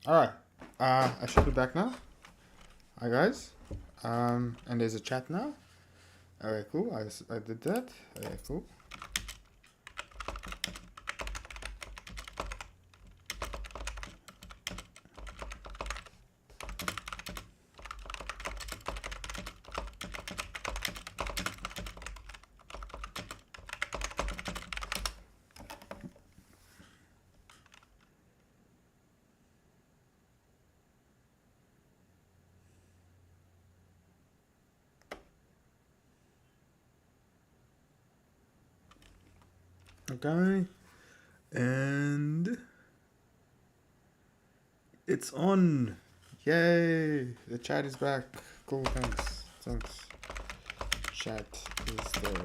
Alright. I should be back now. Hi guys. And there's a chat now. Alright, cool. I did that. Alright, cool. Okay. And it's on. Yay! The chat is back. Cool, thanks. Thanks. Chat is there.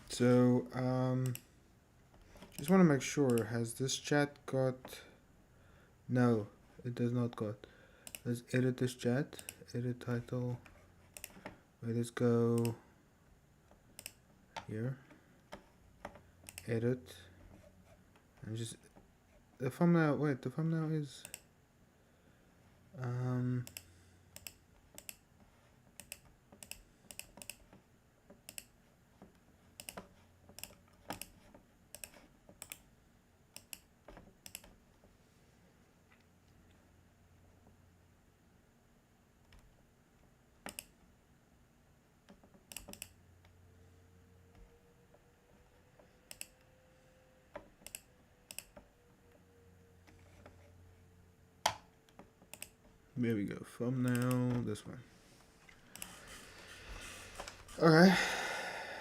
So, just want to make sure, has this chat got... No, it does not got. Let's edit this chat. Edit title. Wait, let's go here. Edit. And just... The thumbnail, wait, the thumbnail is... There we go. Thumbnail, this one. Okay.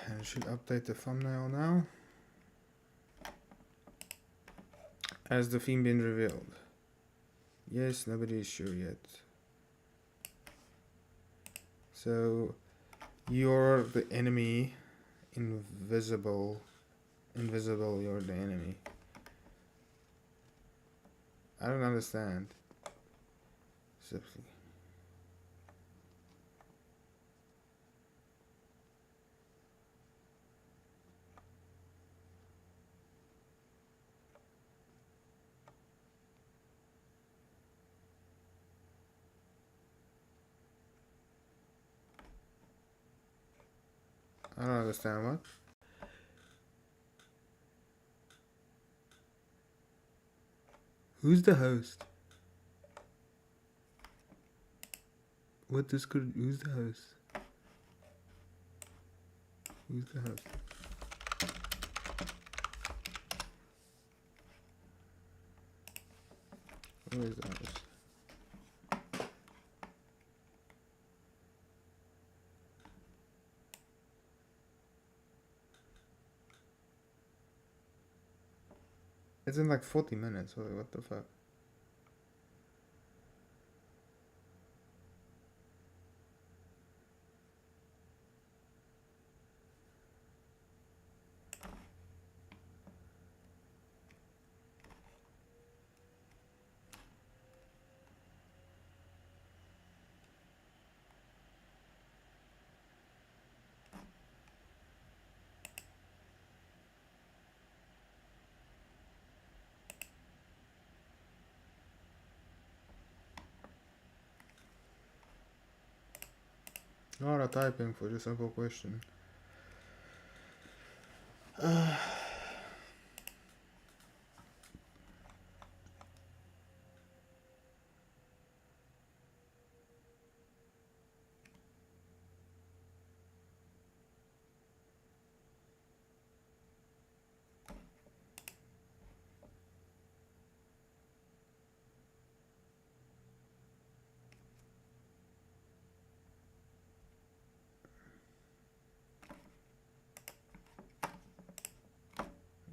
And I should update the thumbnail now. Has the theme been revealed? Yes, nobody is sure yet. So, you're the enemy. Invisible. Invisible, you're the enemy. I don't understand. Simply. I don't understand what. Who's the host? What this could? Who's the host? Who's the host? Who is the host? It's in like 40 minutes. What the fuck? A lot of typing for just a simple question.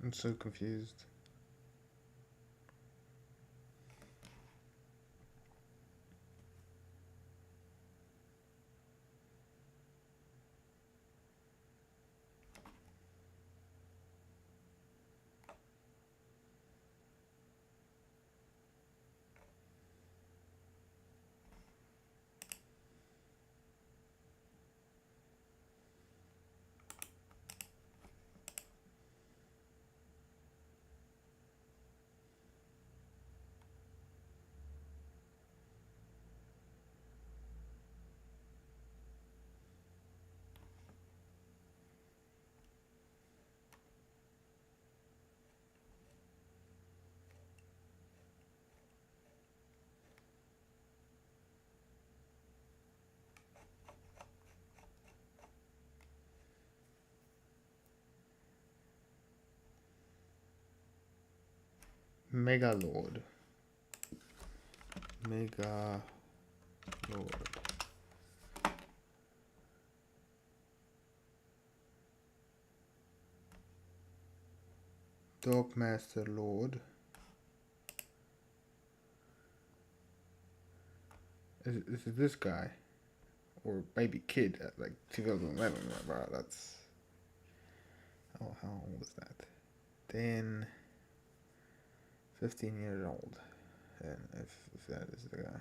I'm so confused. Mega Lord. Mega Lord. Dog Master Lord. Is it this guy? Or maybe kid at like 2011, bro. That's... Oh, how old is that? 10, 15 years old. And if that is the guy.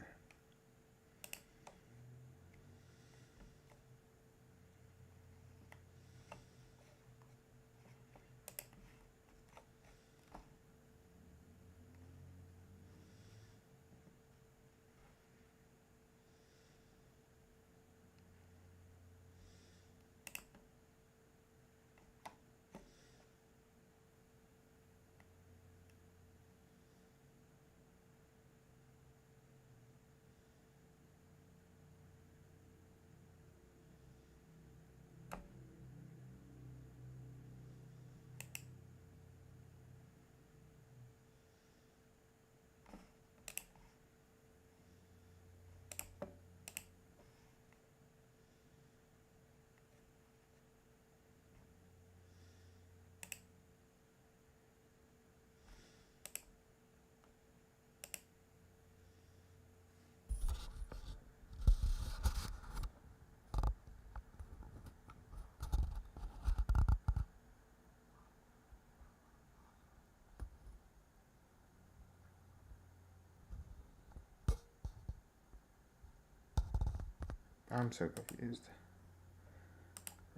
I'm so confused.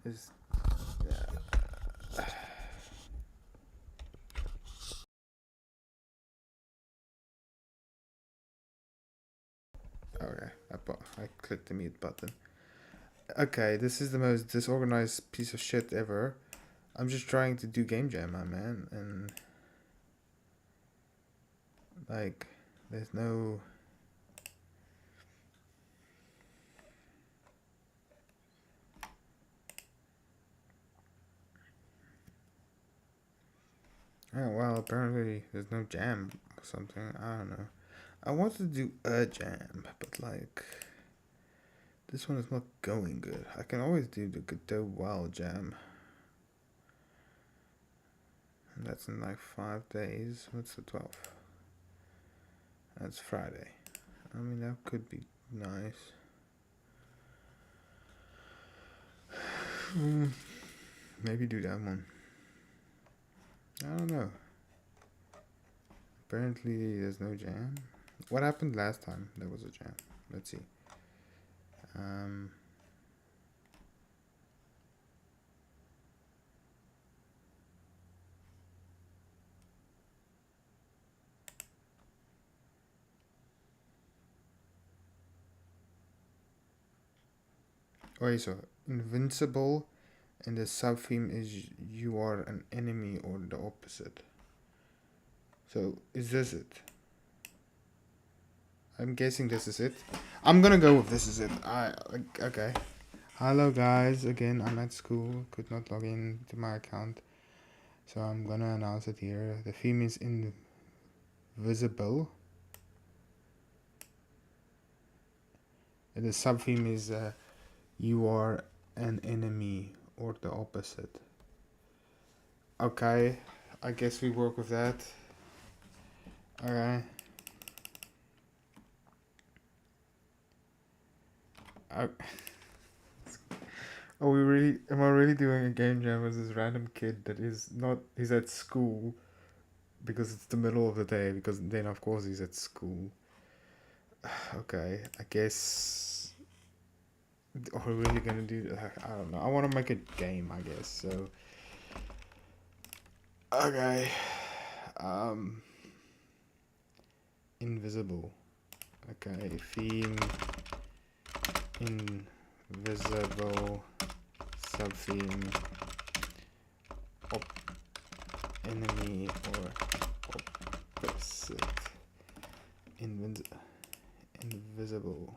Is... Yeah. Okay, I clicked the mute button. Okay, this is the most disorganized piece of shit ever. I'm just trying to do game jam, my man, and like, there's no... Oh, well, apparently there's no jam or something. I don't know. I wanted to do a jam, but like, this one is not going good. I can always do the Godot Wild jam. And that's in like 5 days. What's the 12th? That's Friday. I mean, that could be nice. Maybe do that one. I don't know. Apparently there's no jam. What happened last time there was a jam? Let's see. Okay, so invincible, and the sub-theme is you are an enemy or the opposite. So is this it? I'm guessing this is it. I'm gonna go with this is it. Okay. Hello guys, again I'm at school, could not log in to my account, so I'm gonna announce it here. The theme is invisible. And the sub-theme is you are an enemy or the opposite. Okay, I guess we work with that. Okay. Am I really doing a game jam with this random kid that is not, he's at school because it's the middle of the day, because then of course he's at school. Okay, I guess, are we really gonna do, I don't know, I want to make a game, I guess, so. Okay, invisible. Okay, theme, invisible, sub-theme, enemy or opposite, invisible.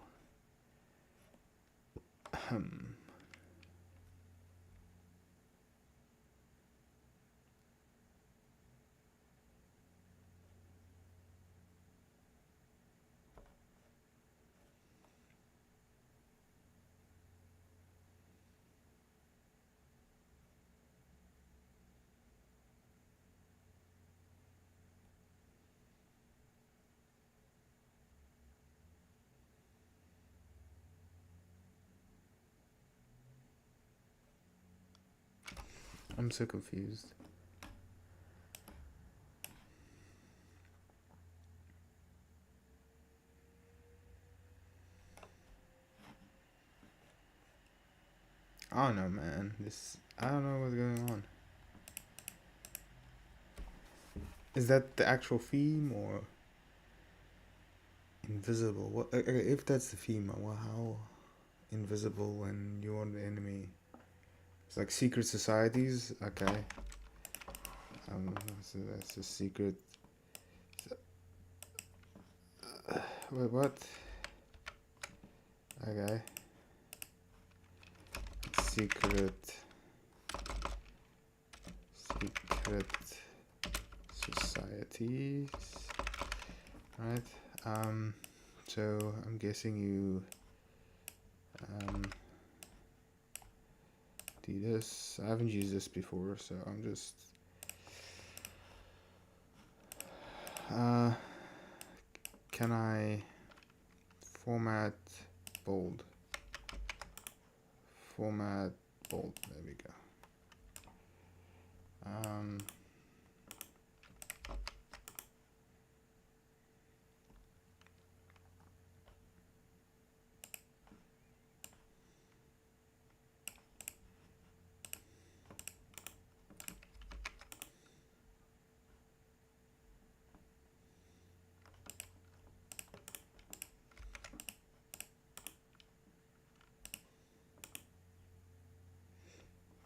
I'm so confused. I don't know, man. I don't know what's going on. Is that the actual theme or invisible? What? Okay, if that's the theme, well, how invisible when you're the enemy? It's like secret societies. Okay. So that's a secret. Wait, what? Okay. Secret societies. Right. So I'm guessing you do this. I haven't used this before, so I'm just can I format bold? Format bold. There we go.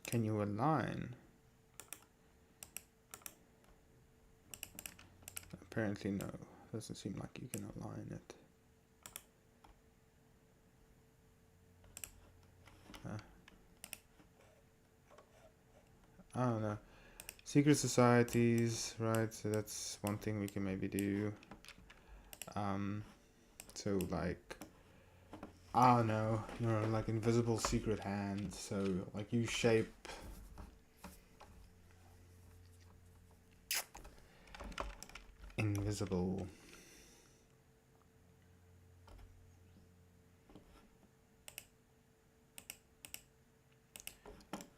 Can you align? Apparently no. Doesn't seem like you can align it. I don't know. Secret societies, right? So that's one thing we can maybe do. So like, I don't know, like invisible secret hand. So like you shape invisible.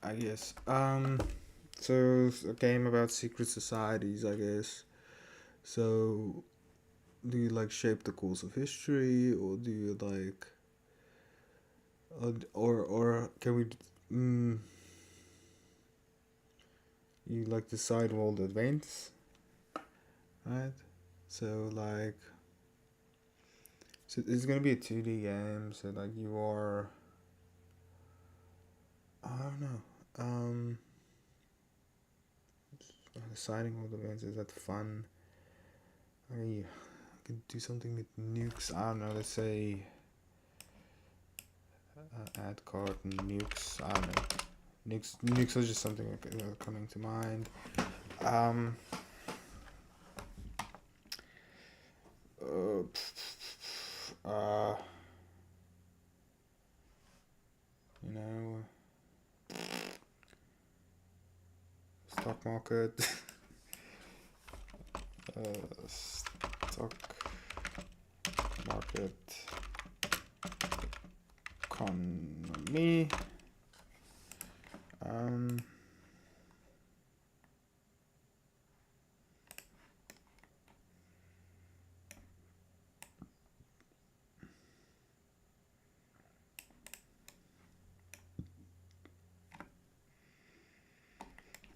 I guess. So a game about secret societies, I guess. So do you like shape the course of history, or do you like, or can we, you like decide world events, right? So like, so it's gonna be a 2D game. So like you are, I don't know, deciding world events, is that fun? I could do something with nukes. I don't know. Let's say add card nukes. I don't know. Nukes are just something coming to mind. You know, stock market. Stock market economy.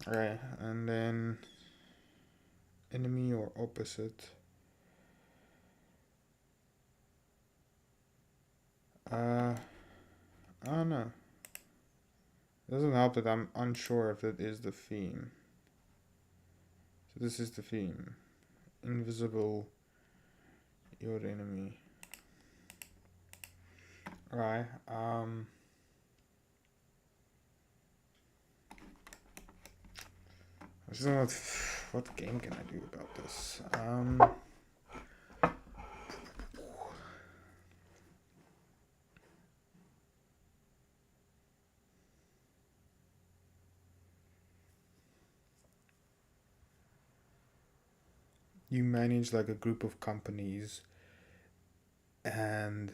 Alright, and then enemy or opposite. I don't know. It doesn't help that I'm unsure if it is the theme. So this is the theme. Invisible, your enemy. Alright, I don't know what game can I do about this? You manage like a group of companies, and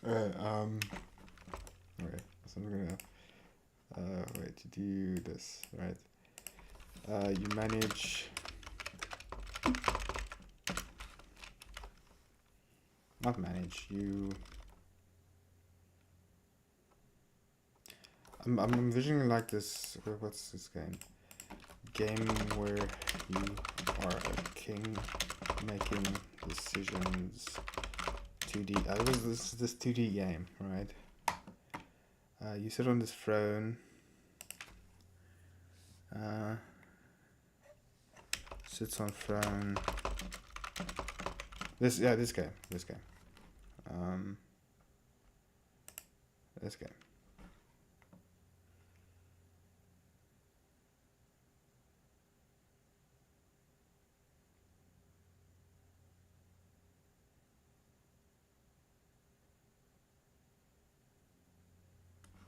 Alright, okay, so I'm gonna wait to do this, right? You manage, not manage, I'm envisioning like this, what's this game where you are a king making decisions. 2D. This 2D game, right? You sit on this throne. Sits on throne. This game. This game. This game.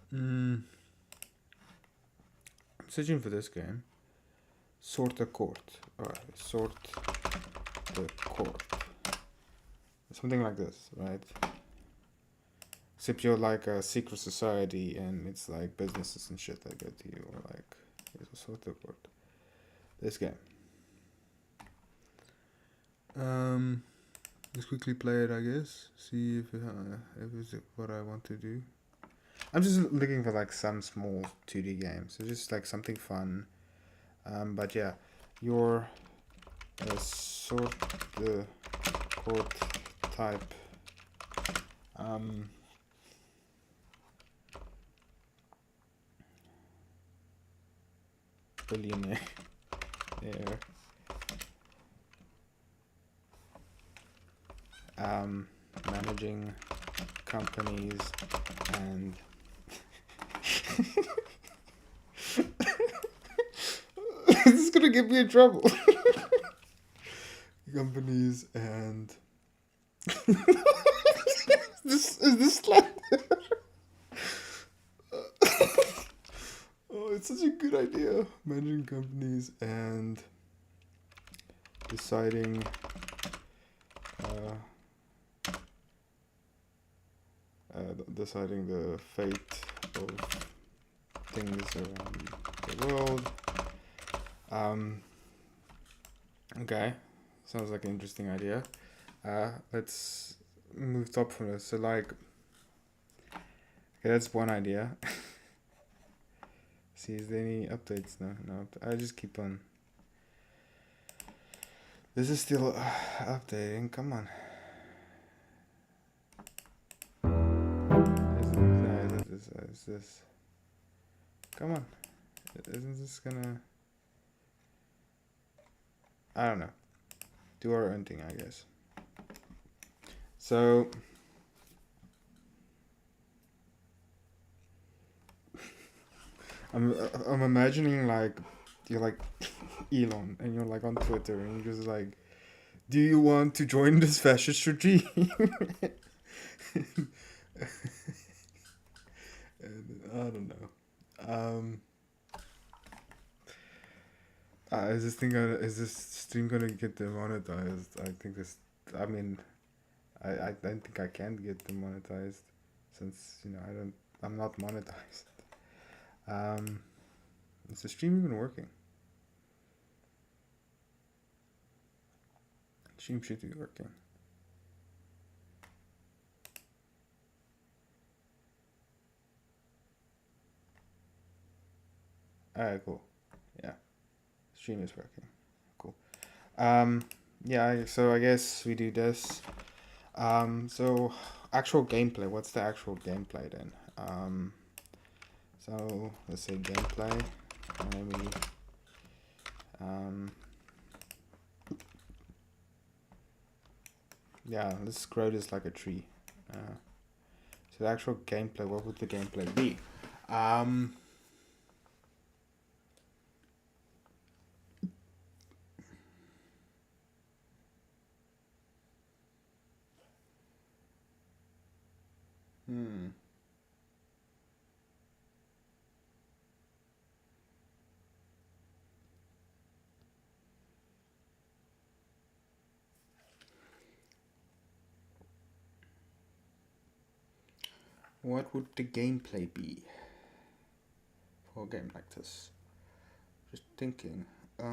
I'm searching for this game. Sort the court. Alright, sort the court. Something like this, right? Except you're like a secret society and it's like businesses and shit that go to you, or like, sort the court. This game. Let's quickly play it, I guess. See if it's what I want to do. I'm just looking for like some small 2D games. So just like something fun. But yeah, your sort the court type. Billionaire. There. Managing companies and this is gonna get me in trouble. Companies and is this like oh, it's such a good idea. Managing companies and deciding deciding the fate of things around the world. Okay, sounds like an interesting idea. Let's move top from this. So like, okay, that's one idea. See, is there any updates? No. I just keep on. This is still updating. Come on. Is this? Come on. Isn't this gonna? I don't know. Do our own thing, I guess. So. I'm imagining like you're like Elon and you're like on Twitter and you're just like, do you want to join this fascist regime? And I don't know. Is this stream gonna get demonetized? I think this. I mean, I don't think I can get demonetized since I'm not monetized. Is the stream even working? Stream should be working. Alright, cool. Yeah. Stream is working. Cool. Yeah, so I guess we do this. So actual gameplay. What's the actual gameplay then? So let's say gameplay. Maybe yeah, let's grow this like a tree. So the actual gameplay, what would the gameplay be? What would the gameplay be for a game like this? Just thinking. I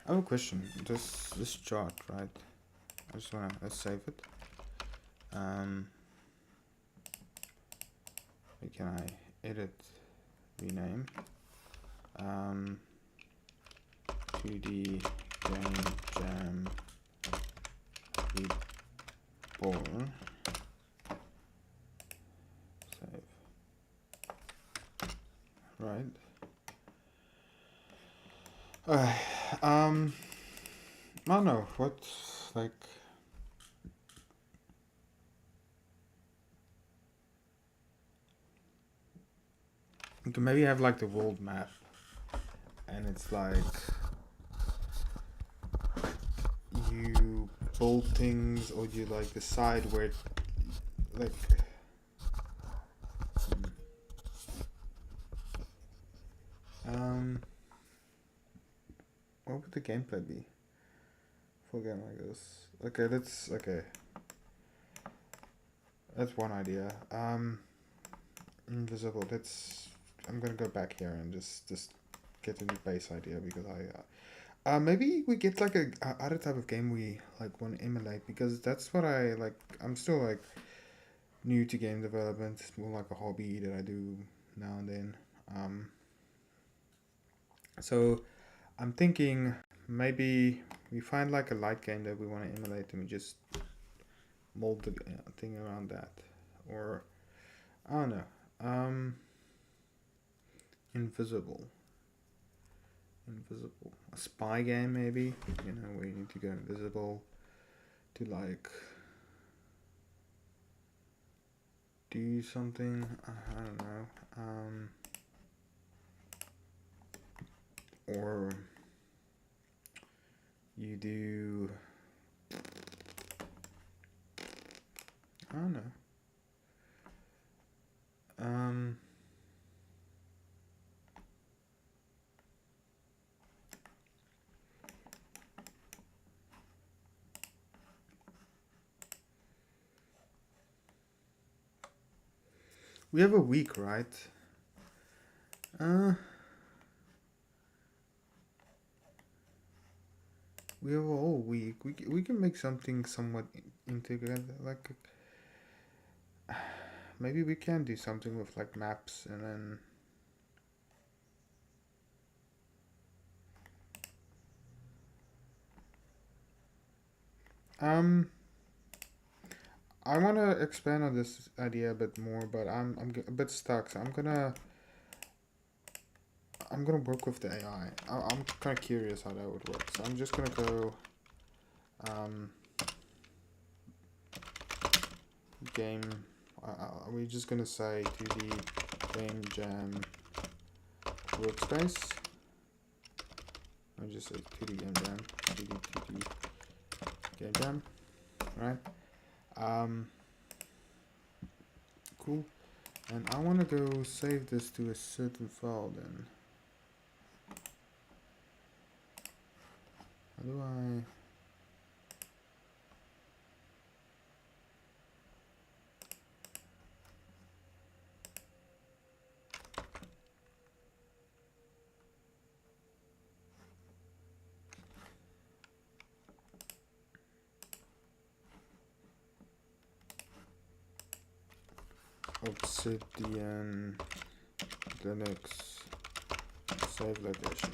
have a question. This chart, right? I just wanna let's save it. Can I edit, rename? 2D Game Jam Reborn. Save. Right. I don't know what like. You can maybe have like the world map, and it's like you build things, or you like decide where, like. What would the gameplay be for a game like this? Okay. That's one idea. Invisible. I'm gonna go back here and just get a new base idea, because maybe we get like a other type of game we like want to emulate, because that's what I like. I'm still like new to game development. It's more like a hobby that I do now and then. So I'm thinking maybe we find like a light game that we want to emulate, and we just mold the thing around that, or I don't know. Invisible. A spy game maybe. Where you need to go invisible to like do something. I don't know. Or you do. I don't know. We have a week, right? We have a whole week. We can make something somewhat integrated. Like maybe we can do something with like maps, and then I want to expand on this idea a bit more, but I'm a bit stuck. So I'm gonna work with the AI. I'm kind of curious how that would work. So I'm just gonna go game. Are we just gonna say 2D Game Jam workspace? I just say 2D Game Jam. 2D Game Jam. Right. Cool. And I want to go save this to a certain file then. How do I... Obsidian Linux save location.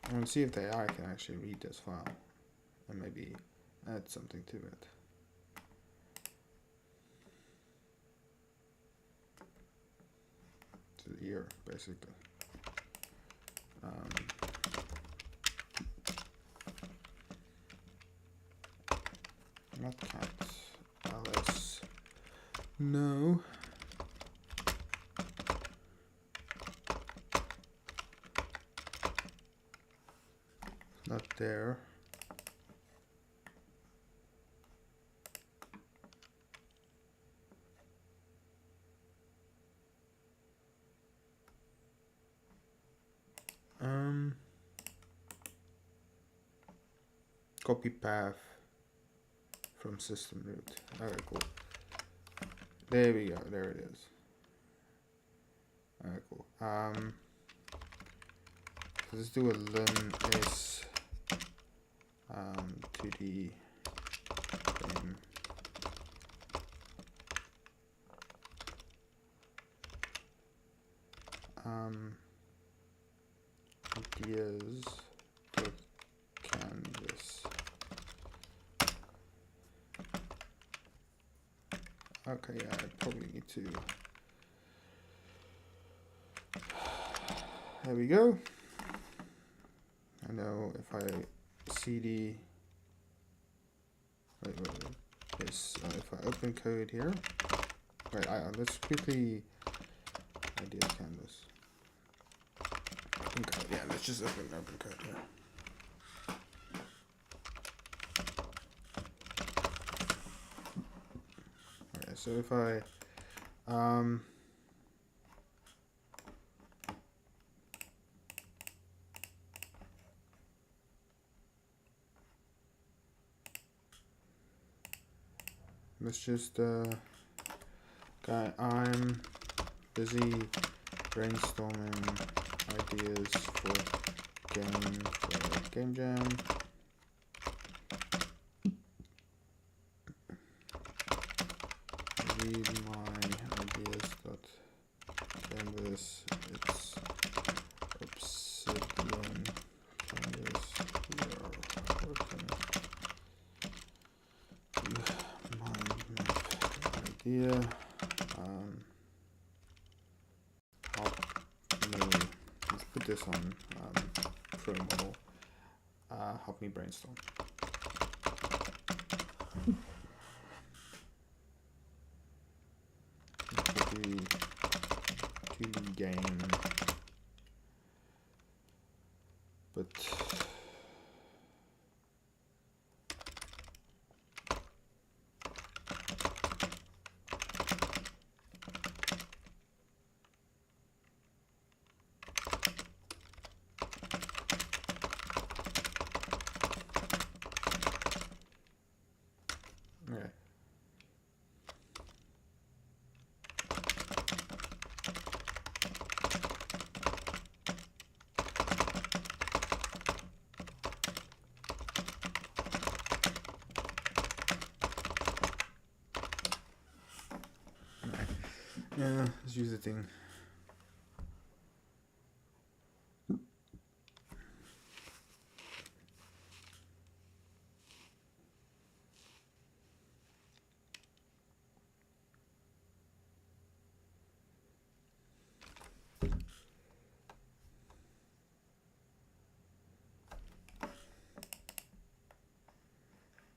I want to see if the AI can actually read this file and maybe add something to it. To here, basically. Not cat. Alice. No. Not there. copy path from system root. Okay, cool. There we go. There it is. Okay, cool. Let's do a lim s to the game. Ideas dot canvas. Okay, yeah, I probably need to. There we go. I know if I cd. Wait. Yes, if I open code here. Wait, let's quickly ideas canvas. Open code. Yeah, let's just open code here. Okay, so if I let's just guy, I'm busy brainstorming ideas for game jam. Read my ideas dot canvas. It's obsidian canvas. We are working to mind map idea. Let's put this on pro model. Help me brainstorm. To the game, but okay. Yeah, let's use the thing.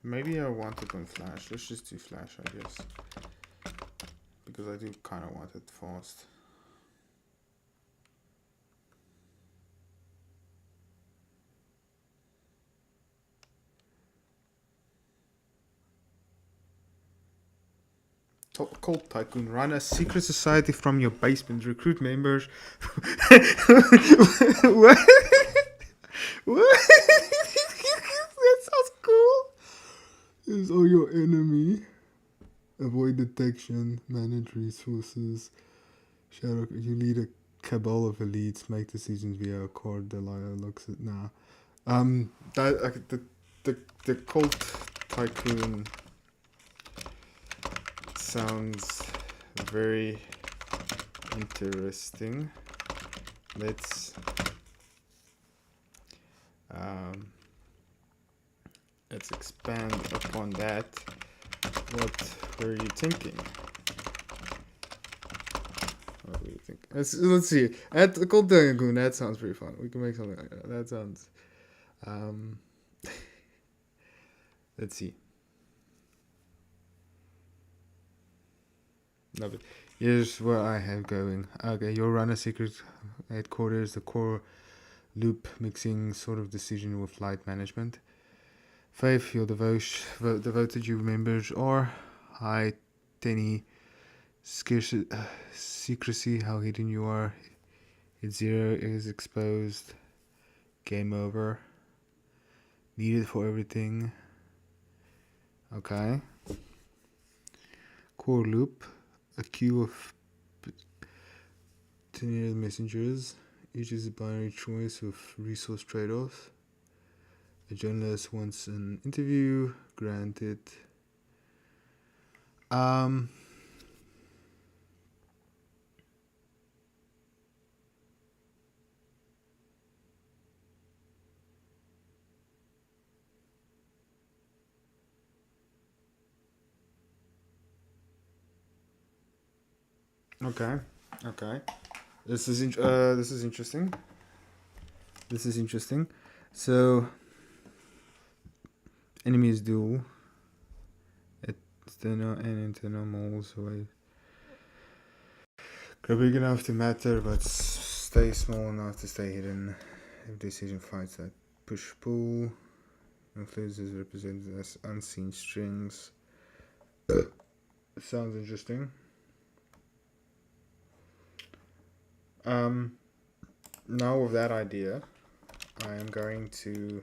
Maybe I want it on Flash. Let's just do Flash, I guess. Because I do kind of want it fast. Cult Tycoon, run a secret society from your basement. Recruit members. What? What? That sounds cool. Is all your enemy. Avoid detection. Manage resources. Shadow. You lead a cabal of elites. Make decisions via a card. Delilah looks at now. The Cult Tycoon sounds very interesting. Let's expand upon that. What were you thinking? What do you think? Let's see. At the Cold Tycoon, that sounds pretty fun. We can make something like that. That sounds. Let's see. Love it. Here's what I have going. Okay, you'll run a secret headquarters, the core loop mixing sort of decision with light management. 5, your devoted you members are high 10 secrecy, how hidden you are. Hit 0 is exposed. Game over. needed for everything. Okay. Core loop, a queue of linear messengers. Each is a binary choice of resource trade-offs. A journalist wants an interview, granted. Okay. This is interesting. So enemies do external and internal moles are big enough to matter, but stay small enough to stay hidden. If decision fights that push pull, influence is represented as unseen strings. Sounds interesting. Now with that idea, I am going to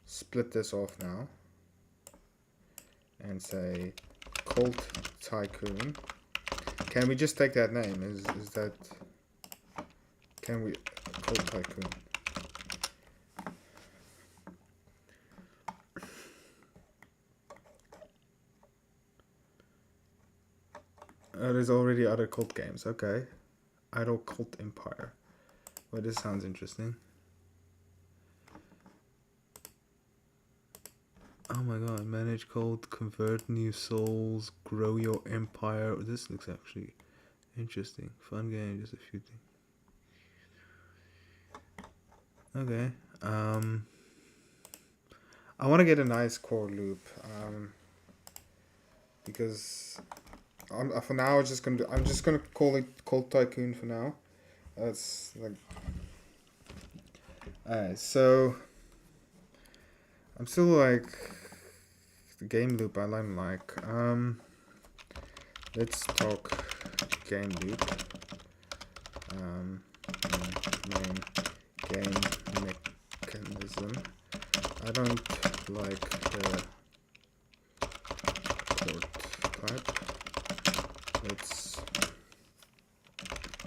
split this off now and say Cult Tycoon. Can we just take that name? Is that... Can we... Cult Tycoon. There's already other cult games. Okay. Idle Cult Empire. Well, this sounds interesting. Oh my god, manage cult, convert new souls, grow your empire. This looks actually interesting. Fun game, just a few things. Okay. I want to get a nice core loop. Because for now I'm just gonna call it Cult Tycoon for now. That's like... Alright, so I'm still like the game loop I like. Let's talk game loop. Main game mechanism. I don't like the port type. Let's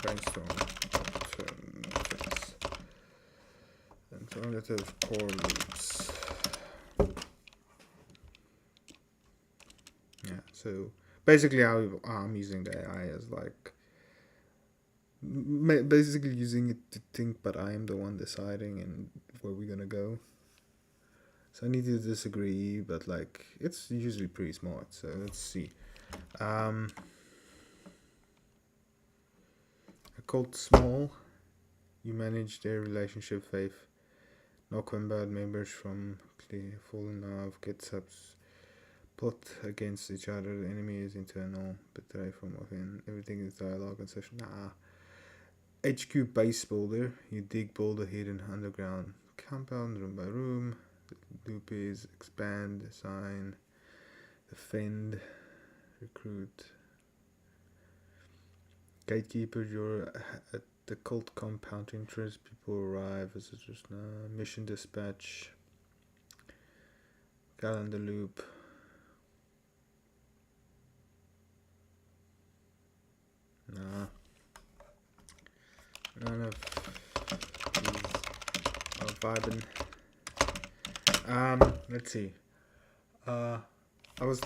brainstorm alternatives. Alternative core loops. Yeah, so basically how I'm using the AI is like basically using it to think, but I am the one deciding and where we're gonna go. So I need to disagree, but like it's usually pretty smart. So let's see. A cult small. You manage their relationship faith. No combat members from clear fallen love. Get subs. Plot against each other. The enemy is internal. Betray from within. Everything is dialogue and session. Nah. HQ base builder. You dig boulder hidden underground compound room by room. The loop is expand, assign, defend, recruit. Gatekeeper, you're at the cult compound entrance. People arrive. Visitors now. Mission dispatch. Calendar loop. Nah. None of these are vibing. Let's see. I was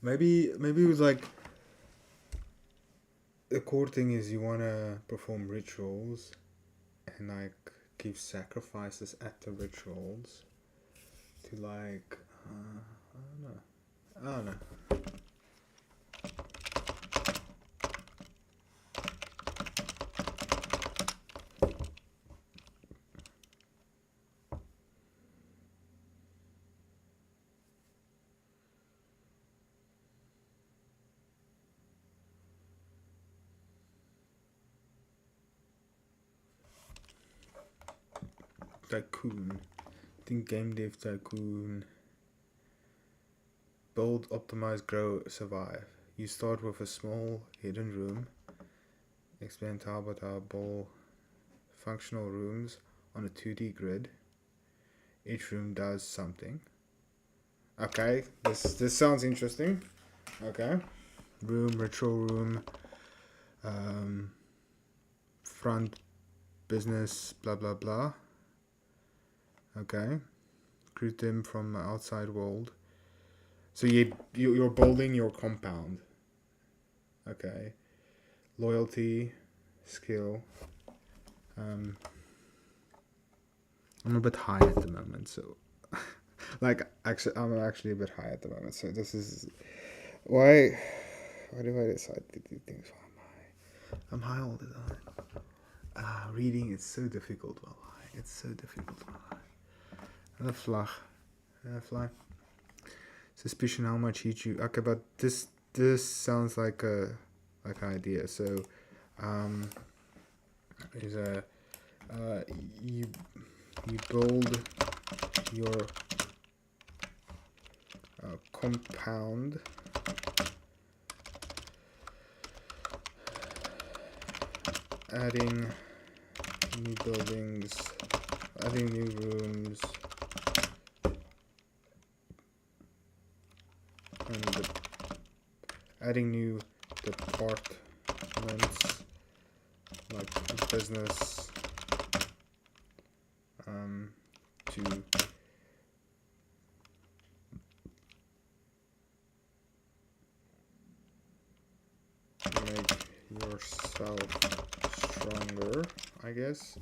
maybe it was like the core thing is you wanna perform rituals and like give sacrifices at the rituals to like I don't know. Tycoon. I think Game Dev Tycoon. Build, optimize, grow, survive. You start with a small hidden room. Explain tile functional rooms on a 2D grid. Each room does something. Okay, this sounds interesting. Okay, room, retro room, front, business, blah blah blah. Okay, greet them from outside world. So you're building your compound. Okay, loyalty, skill. I'm a bit high at the moment, so like I'm actually a bit high at the moment. So this is why do I decide to do things while I'm high all the time. Reading is so difficult while high. It's so difficult while high. And a fly. Suspicion how much heat you. Okay, but this sounds like an idea. So is a you build your compound adding new buildings, adding new rooms, and adding new departments like business to make yourself stronger, I guess.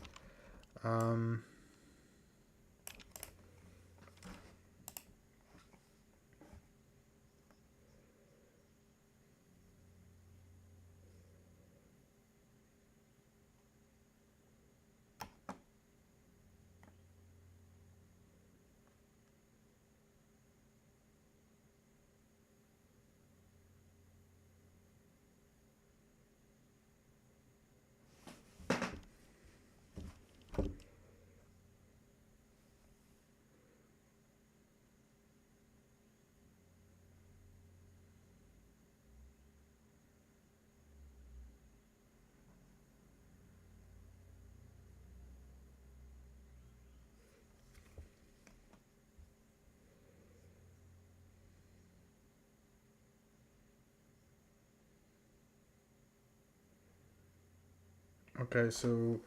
Okay, so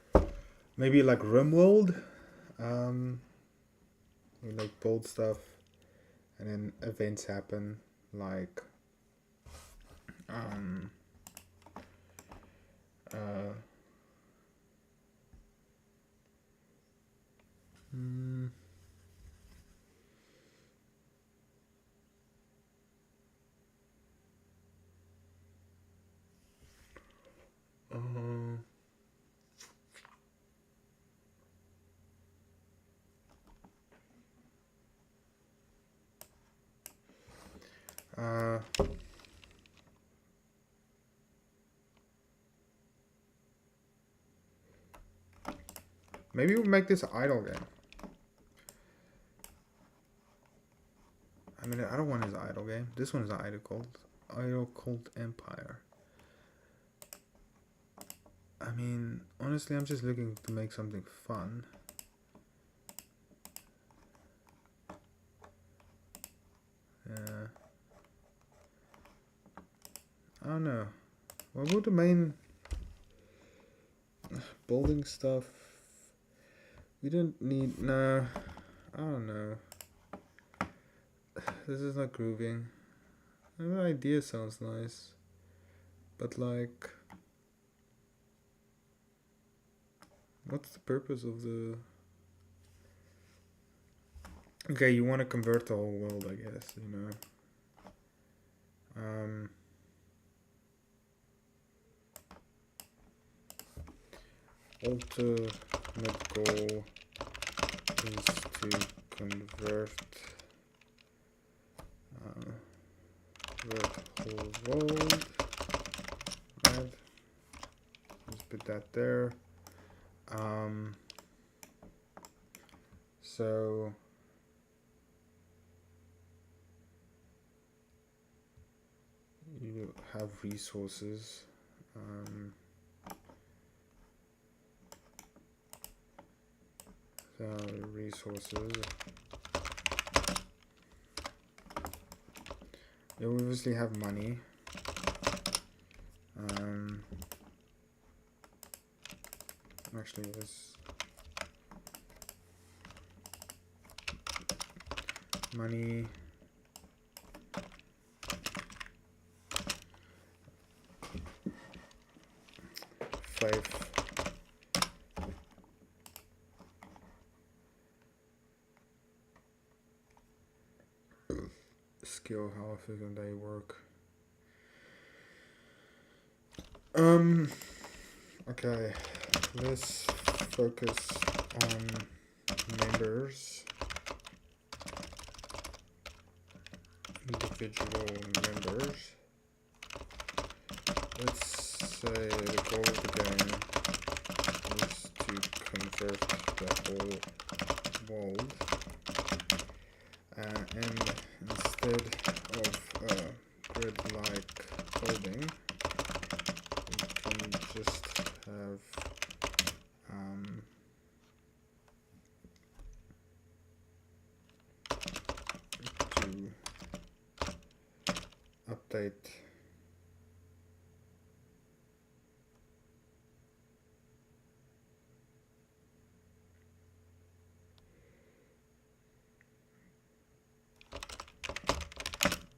maybe like RimWorld, we like build stuff, and then events happen, like maybe we'll make this an idle game. I mean, I don't want his idle game. This one is an idle cult empire. I mean, honestly, I'm just looking to make something fun. Yeah. I don't know. What would the main building stuff? We don't need. No. I don't know. This is not grooving. The idea sounds nice, but like, what's the purpose of the? Okay, you want to convert the whole world, I guess. You know. Ultimate goal is to convert the whole world. Right. Let's put that there. So you have resources. Resources. You obviously have money. Actually, this money. Five. Skill, how often they work. Okay, let's focus on members, individual members. Let's say the goal of the game is to convert the whole world, and instead of grid-like coding, we can just have to update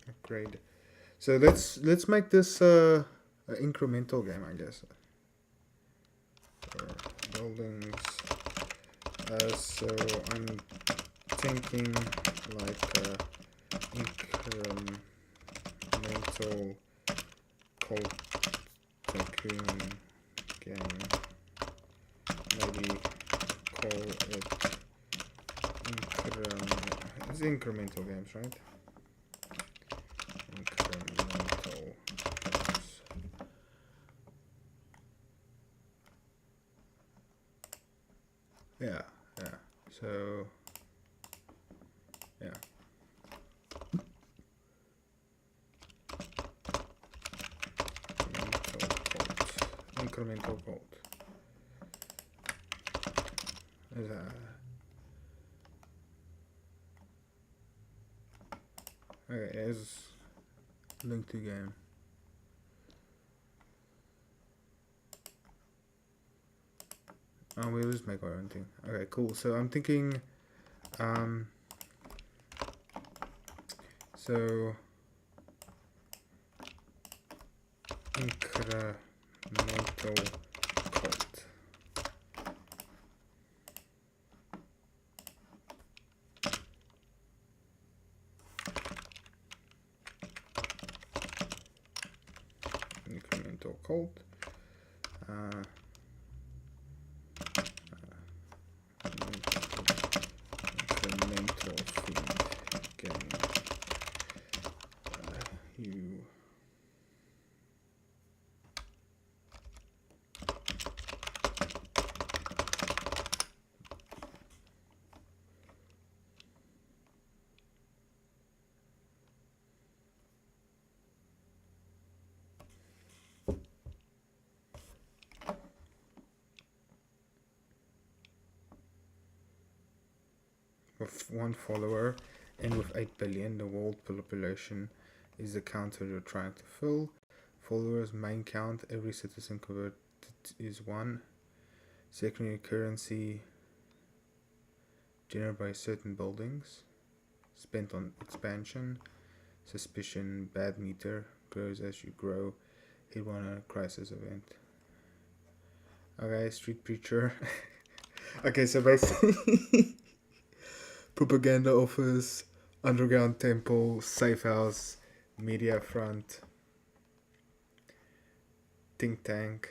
upgrade. So let's make this an incremental game, I guess. Buildings. So I'm thinking like incremental cult tycoon game. Maybe call it it's incremental games, right? Incremental games. Yeah. So yeah. Incremental cult. Is okay, is linked to game. We'll just make our own thing. Okay, cool. So I'm thinking, so incremental cult. Incremental cult. Incremental feed game. You. With 1 follower and with 8 billion, the world population is the counter you're trying to fill. Followers main count, every citizen converted is 1. Secondary currency generated by certain buildings, spent on expansion. Suspicion, bad meter, grows as you grow. Hit one on a crisis event. Okay, street preacher. Okay, so basically propaganda office, underground temple, safe house, media front, think tank.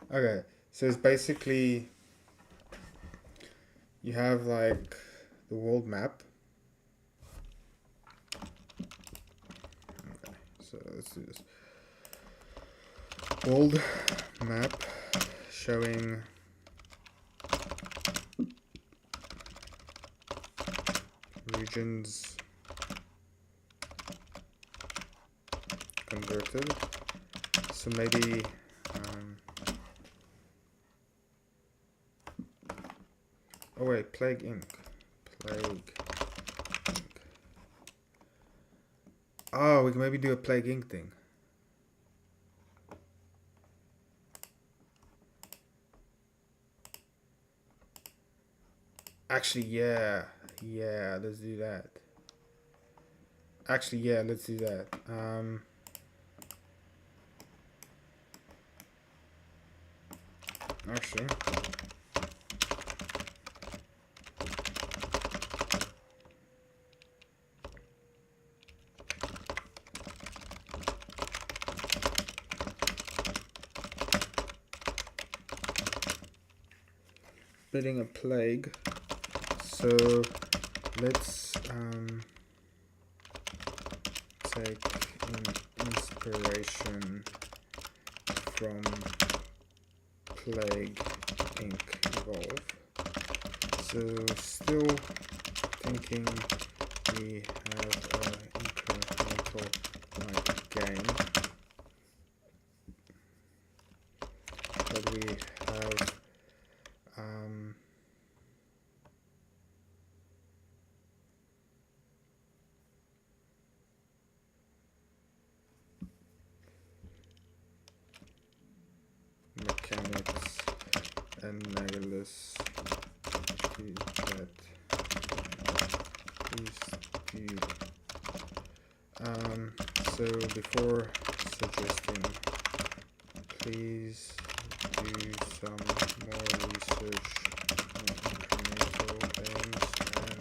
Okay, so it's basically you have like the world map. Okay, so let's do this. World map showing regions converted. So maybe oh wait, Plague Inc. Plague Inc. Oh, we can maybe do a Plague Inc. thing. Actually, yeah, let's do that. Actually, yeah, let's do that. Actually, building a plague. So let's take inspiration from Plague Inc. Evolve. So still thinking we have an incremental like game, but we have mechanics analogous to that is due. So before suggesting, please do some more research on incremental games and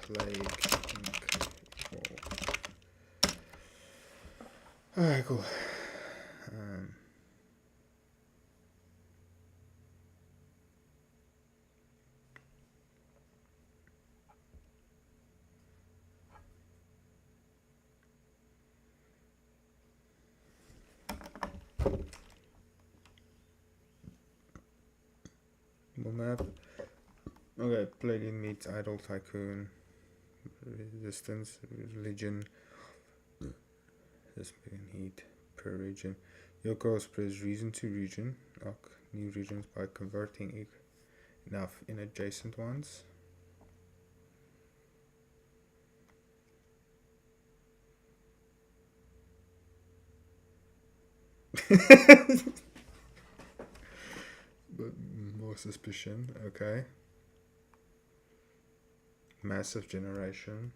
Plague Inc. Evolve. Alright, cool. Map. Okay, Plague meets Idle Tycoon. Resistance, religion. This heat per region. Yoko spreads region to region. Lock new regions by converting enough in adjacent ones. But more suspicion, okay. Massive generation.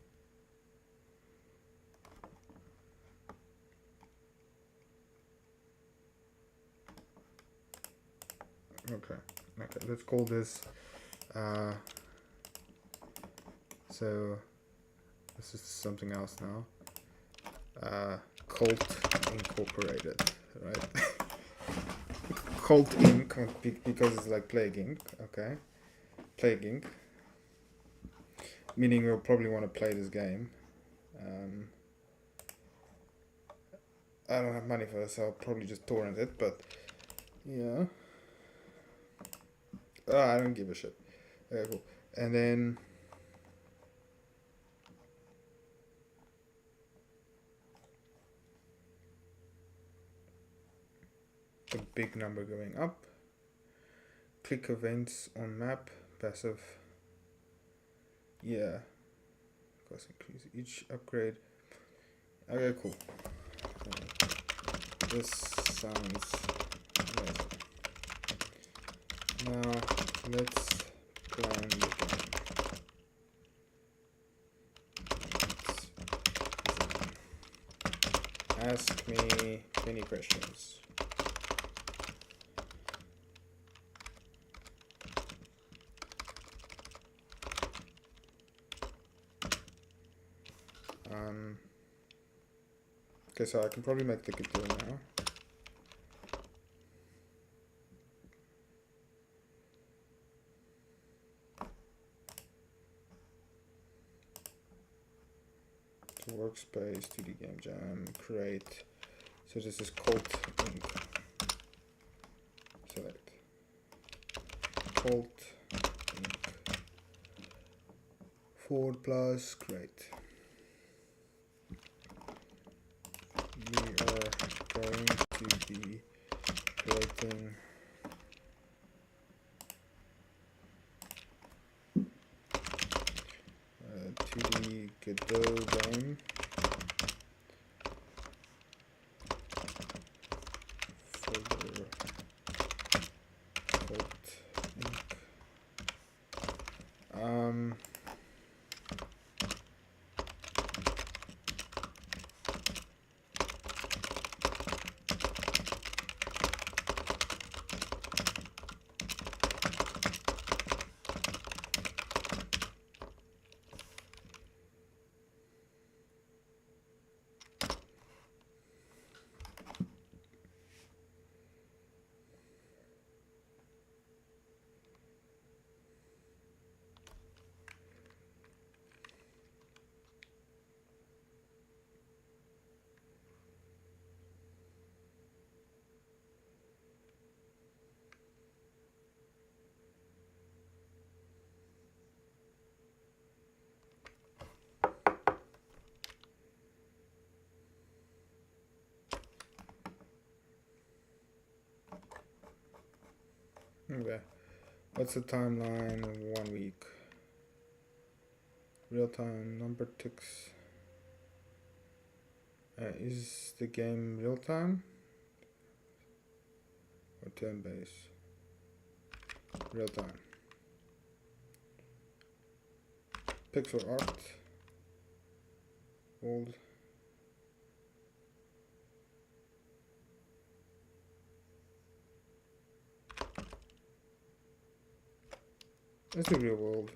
Okay, let's call this so this is something else now. Cult Incorporated, right? Cult Inc. because it's like Plague Inc. Okay, Plague Inc. Meaning we'll probably want to play this game. I don't have money for this, so I'll probably just torrent it. But yeah, I don't give a shit. Okay, cool. And then a big number going up. Click events on map. Passive. Yeah. Cost increase each upgrade. Okay, cool. This sounds amazing. Now let's plan the game. Ask me 20 questions. Okay, so I can probably make the good deal now. workspace, 2D game jam, create. So this is cult ink. Select cult ink / create. We are going to be creating 2D Godot game for the cult ink. Okay, what's the timeline? 1 week. Real time number ticks. Is the game real time or turn based? Real time. Pixel art. Old. It's the real world.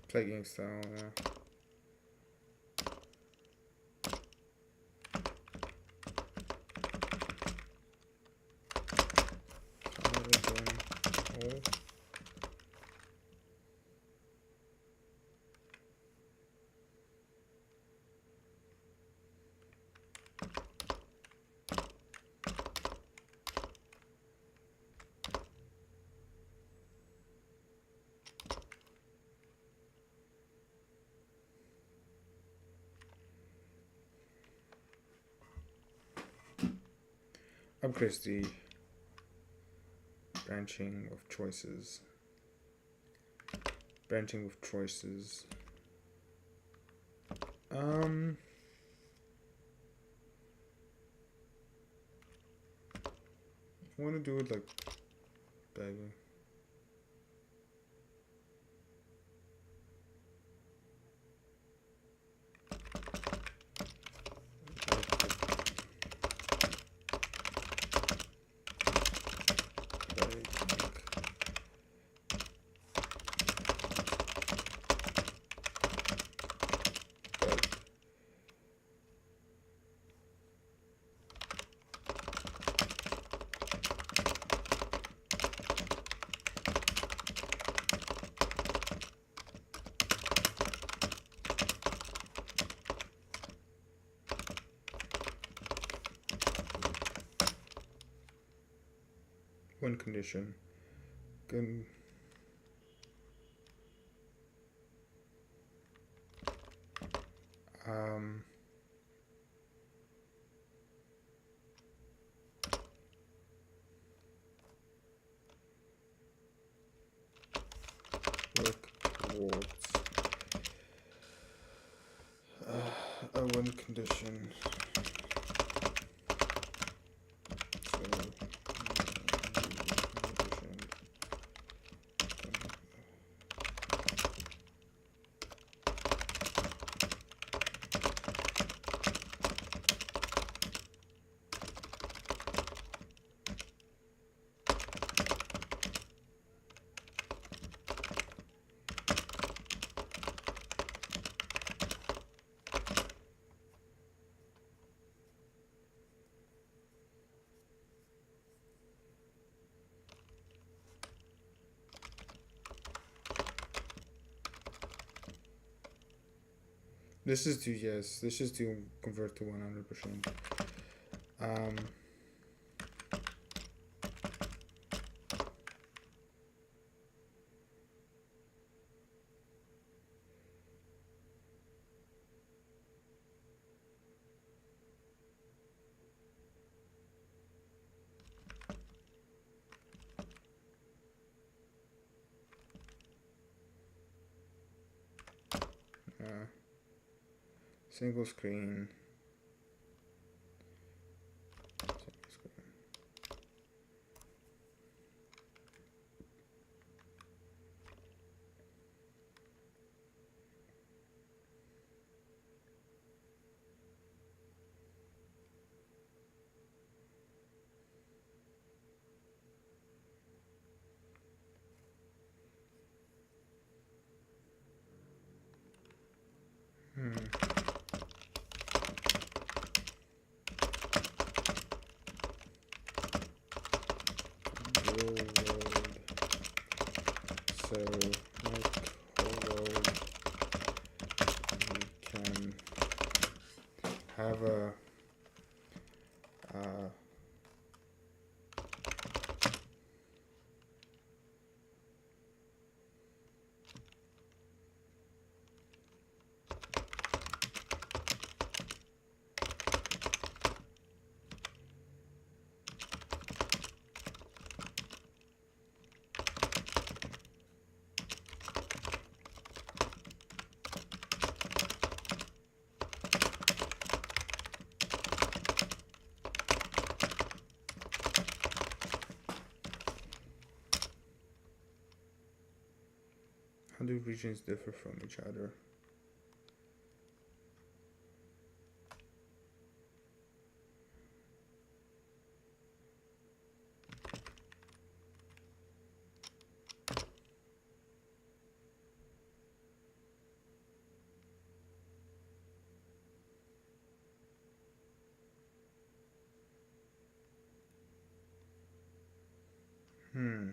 Plaguing style, yeah. Upgrades the branching of choices. Branching of choices. I want to do it like begging. One condition. Good. Work towards one condition. This is to, yes, this is to convert to 100%. Um, single screen. Real world. So, like whole world, we can have a how do regions differ from each other? Hmm.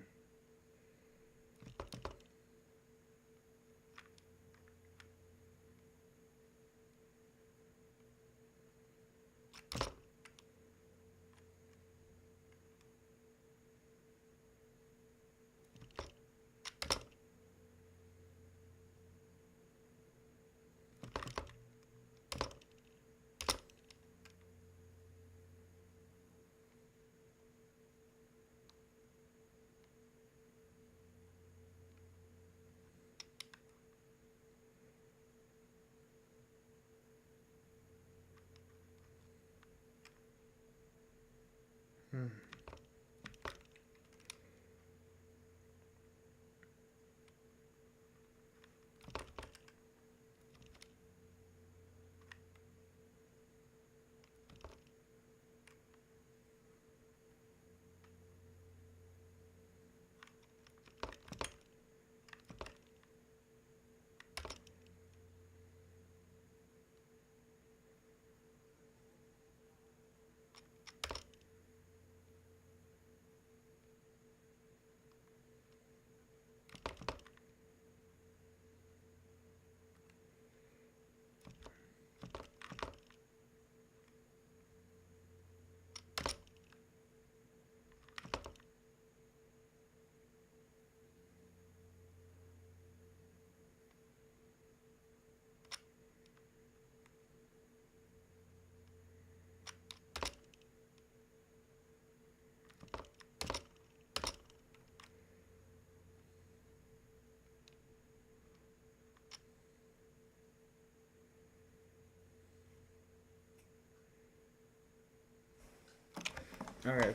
Alright,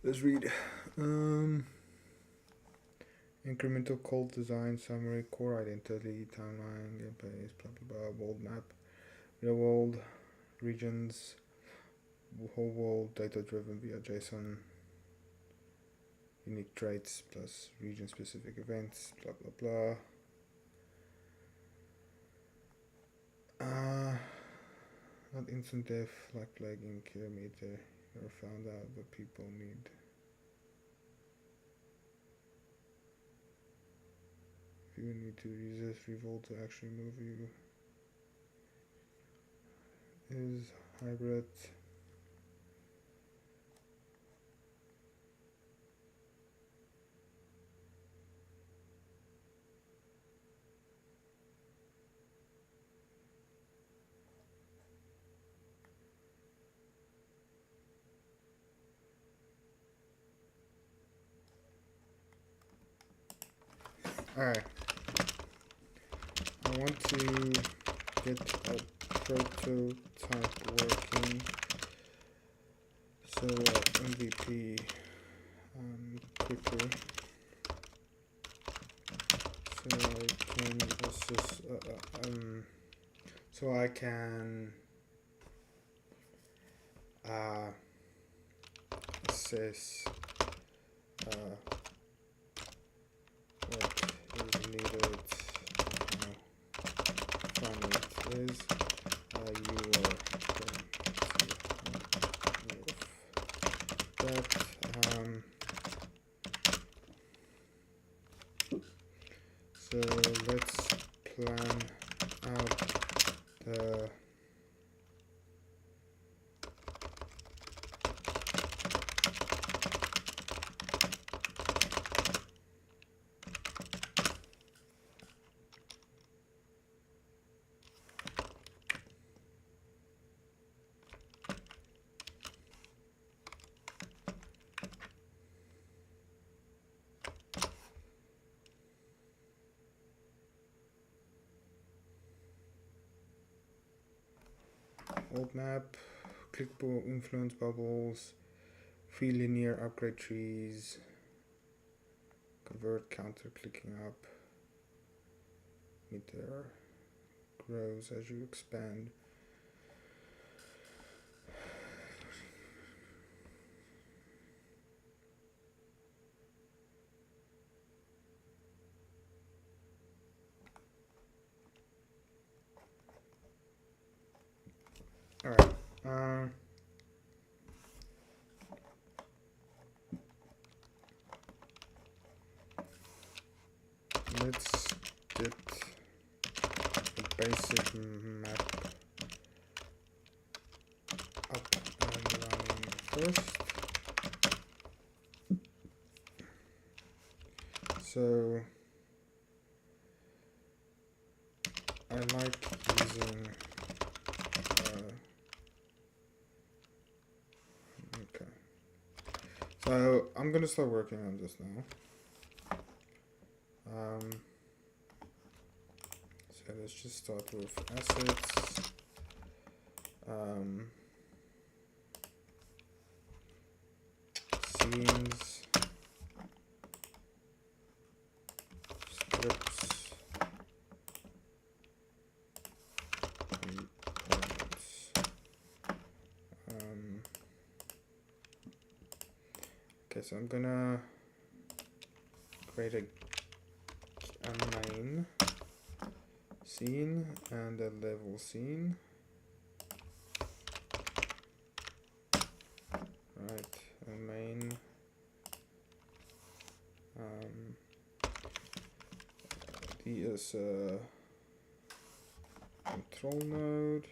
let's read. Incremental code design summary, core identity, timeline, gameplay, blah blah blah, world map, real world, regions, whole world, data driven via JSON, unique traits plus region specific events, blah blah blah. Not instant death like lagging kilometer. You're found out what people need. You need to resist revolt to actually move you. is hybrid. Alright, I want to get a prototype working, so MVP quickly, so I can assess, so I can assess what is needed, find what it is. You are going to that. So let's plan out the old map, clickable influence bubbles, free linear upgrade trees, convert counter clicking up, meter grows as you expand. Alright, let's get the basic map up and running first. So I like using okay. So I'm gonna start working on this now. So let's just start with assets. Scenes, scripts, reports. Okay, so I'm gonna create a main scene and a level scene. Right, a main. D is a control node,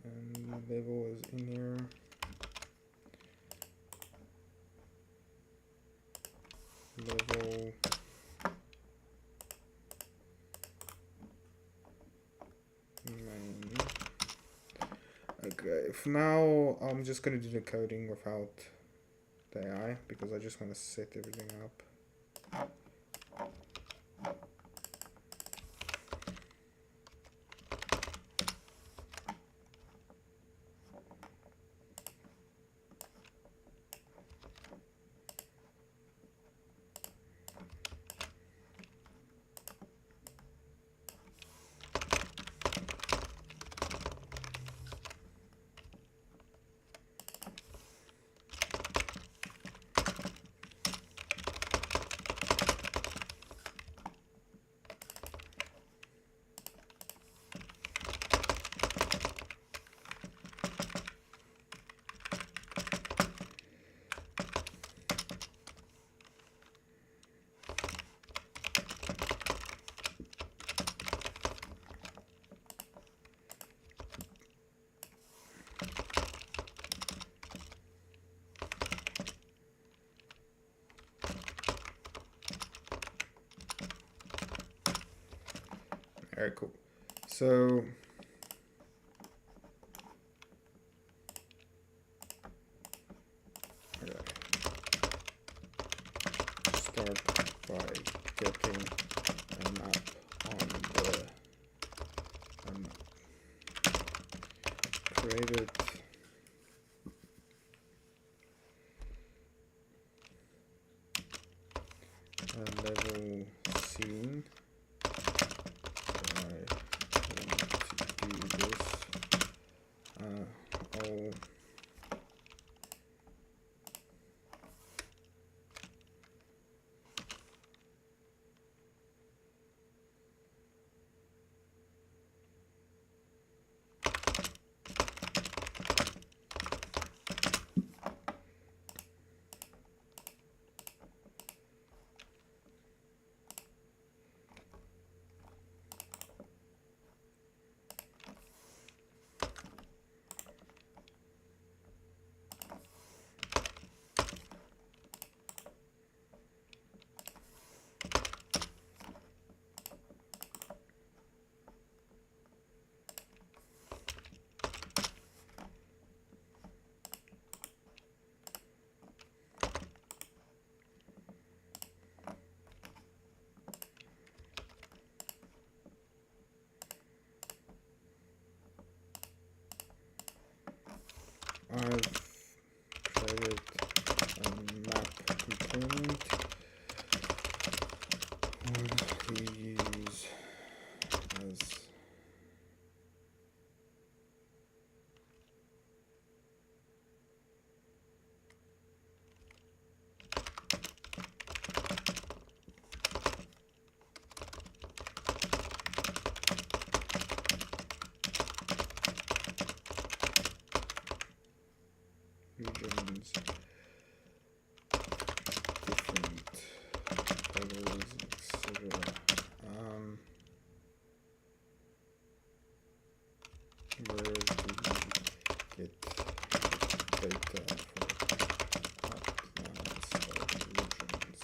and level is in here. Level main. Okay, for now I'm just gonna do the coding without the AI because I just want to set everything up. Alright, cool. So start by getting a map on the created level scene. I want to do this. All I've created a map component. What we use as regions, different colors, etc. Where do we get data for outlines of regions?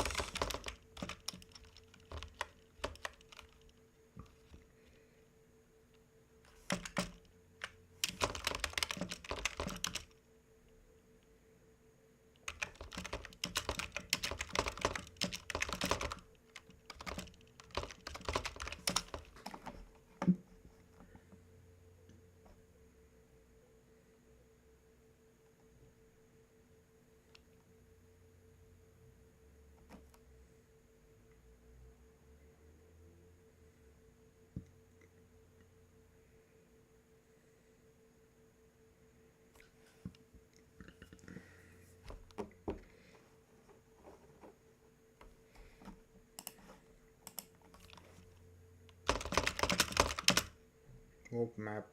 World map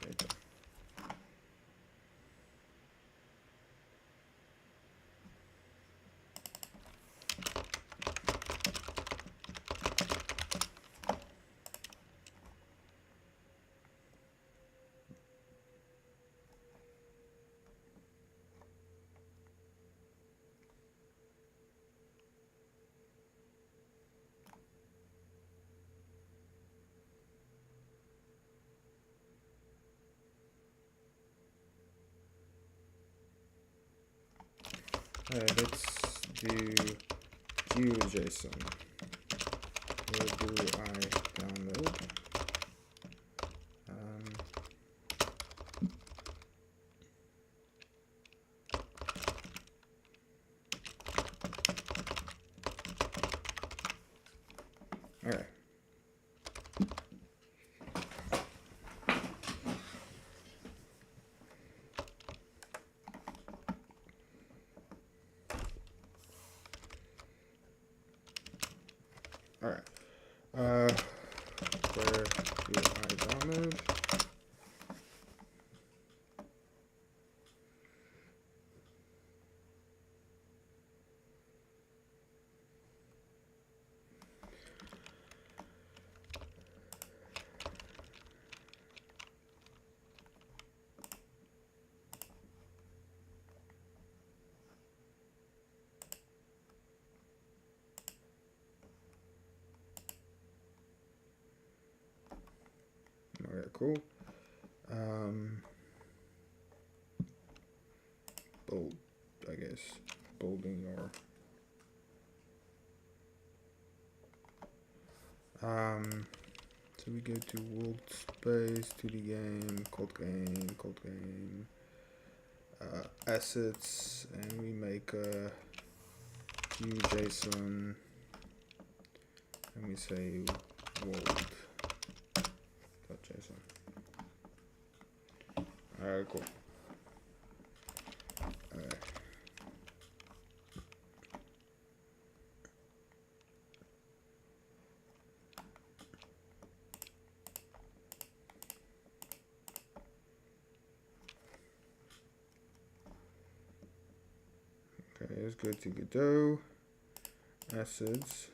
data. Let's do GeoJSON. Where do I download? Alright. Alright. Where do I download? Okay, cool. Bold, I guess, bolding or so we go to world space, 2D game, cold game, assets, and we make a view JSON, and we say world.json. Alright, cool. Okay, let's go to Godot, assets.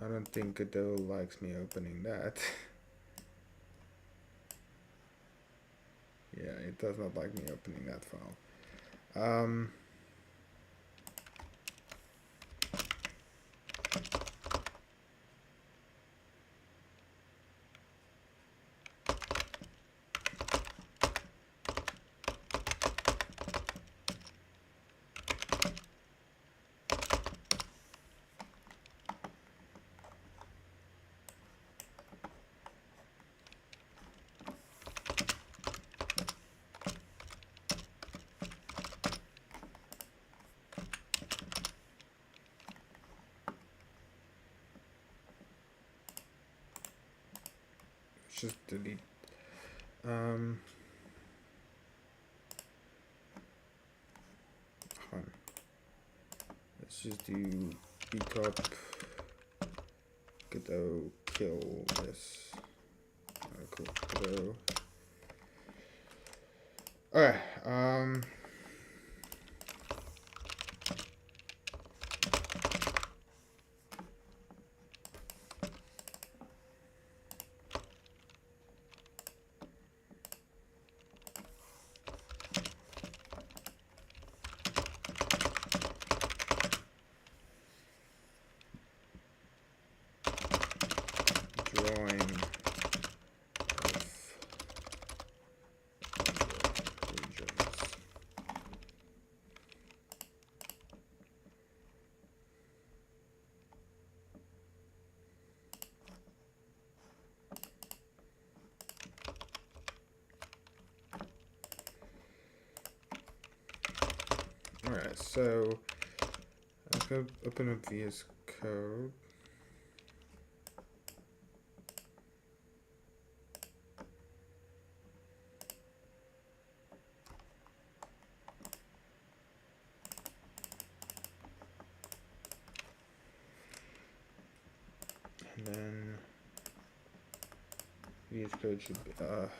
I don't think Godot likes me opening that. Yeah, it does not like me opening that file. Just delete. Let's just do bcop Godot kill this. Cool. Godot. Alright. Drawing of regions. Alright, so let's go open up VS Code. And then VS Code should be format.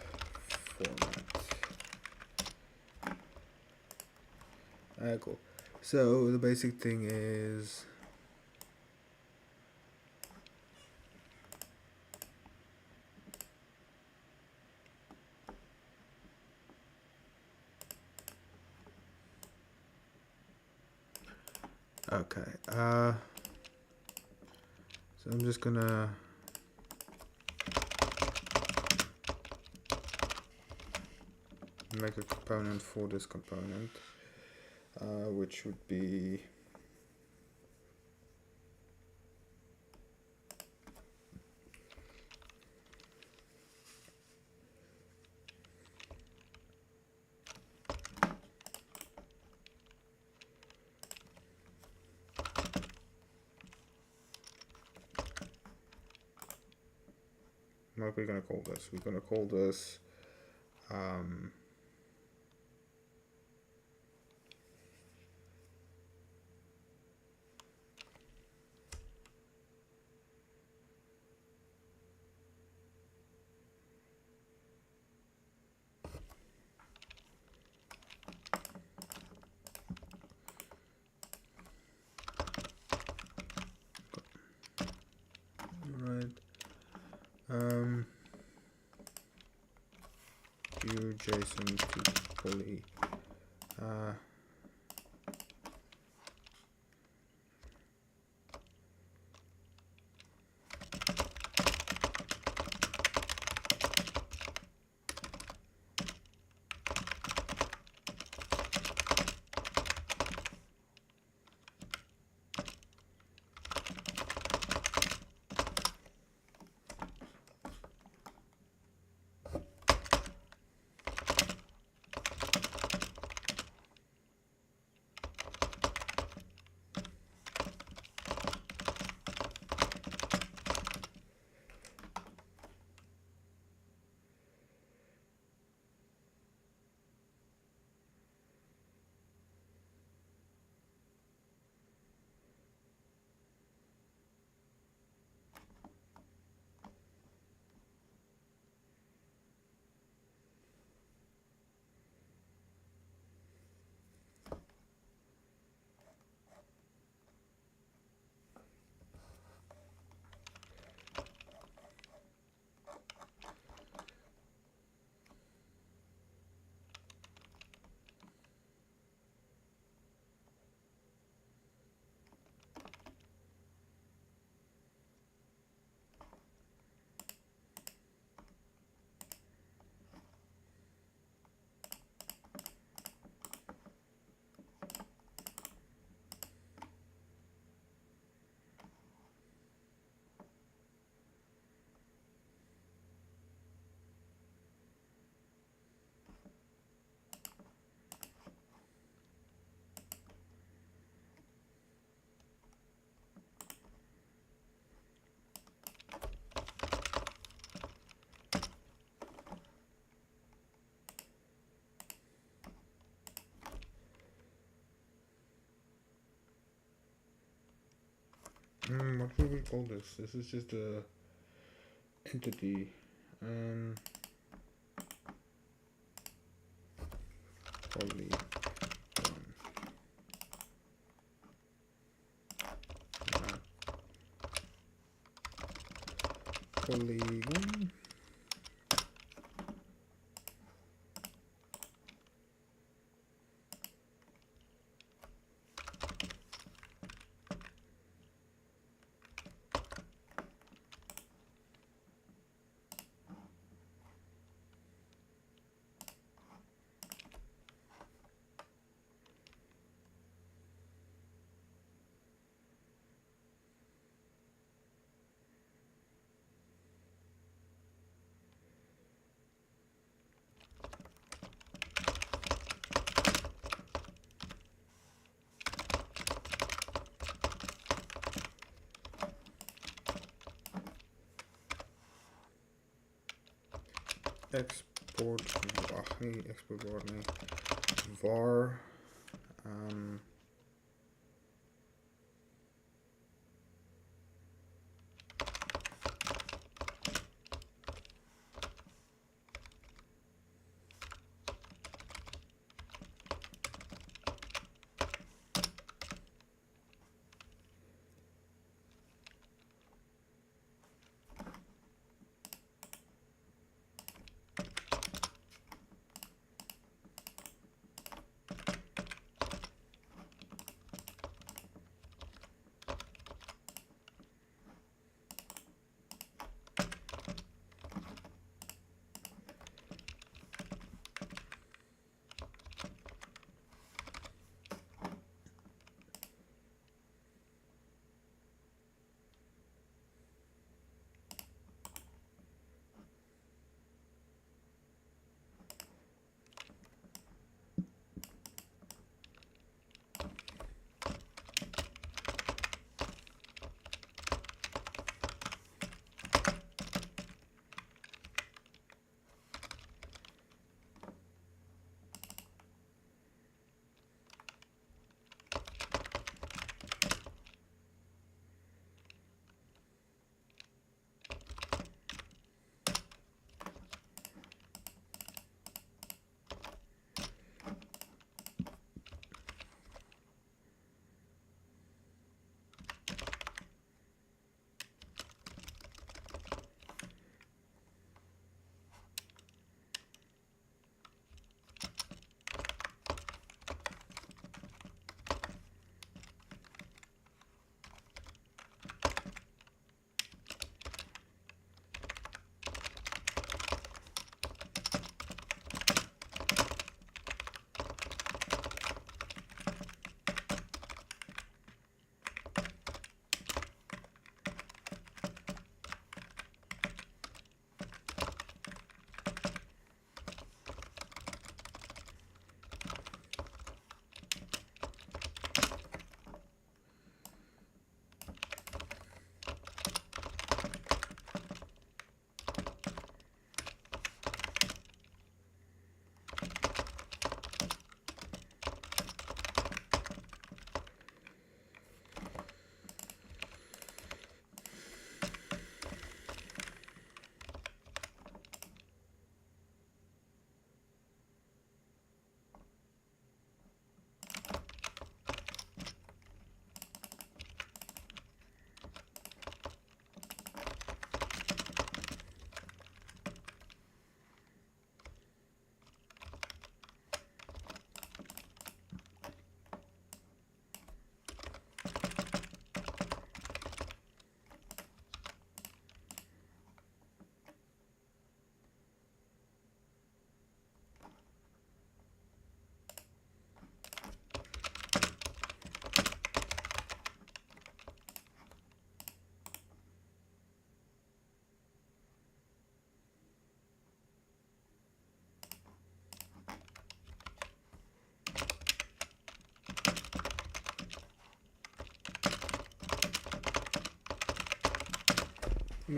Alright, cool. So the basic thing is okay. So I'm just gonna make a component for this component, which would be what are we gonna call this? We're gonna call this view JSON to poly. What will we call this? This is just a entity. Polygon. Polygon. Export, nee, export var nee. Var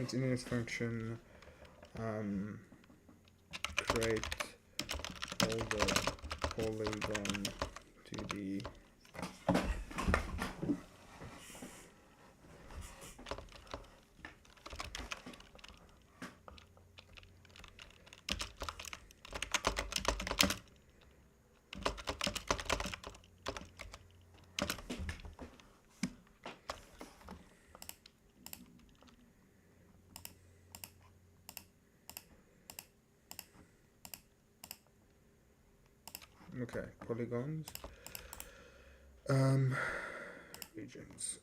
its init function create all the polygon to the Okay, polygons. Regions.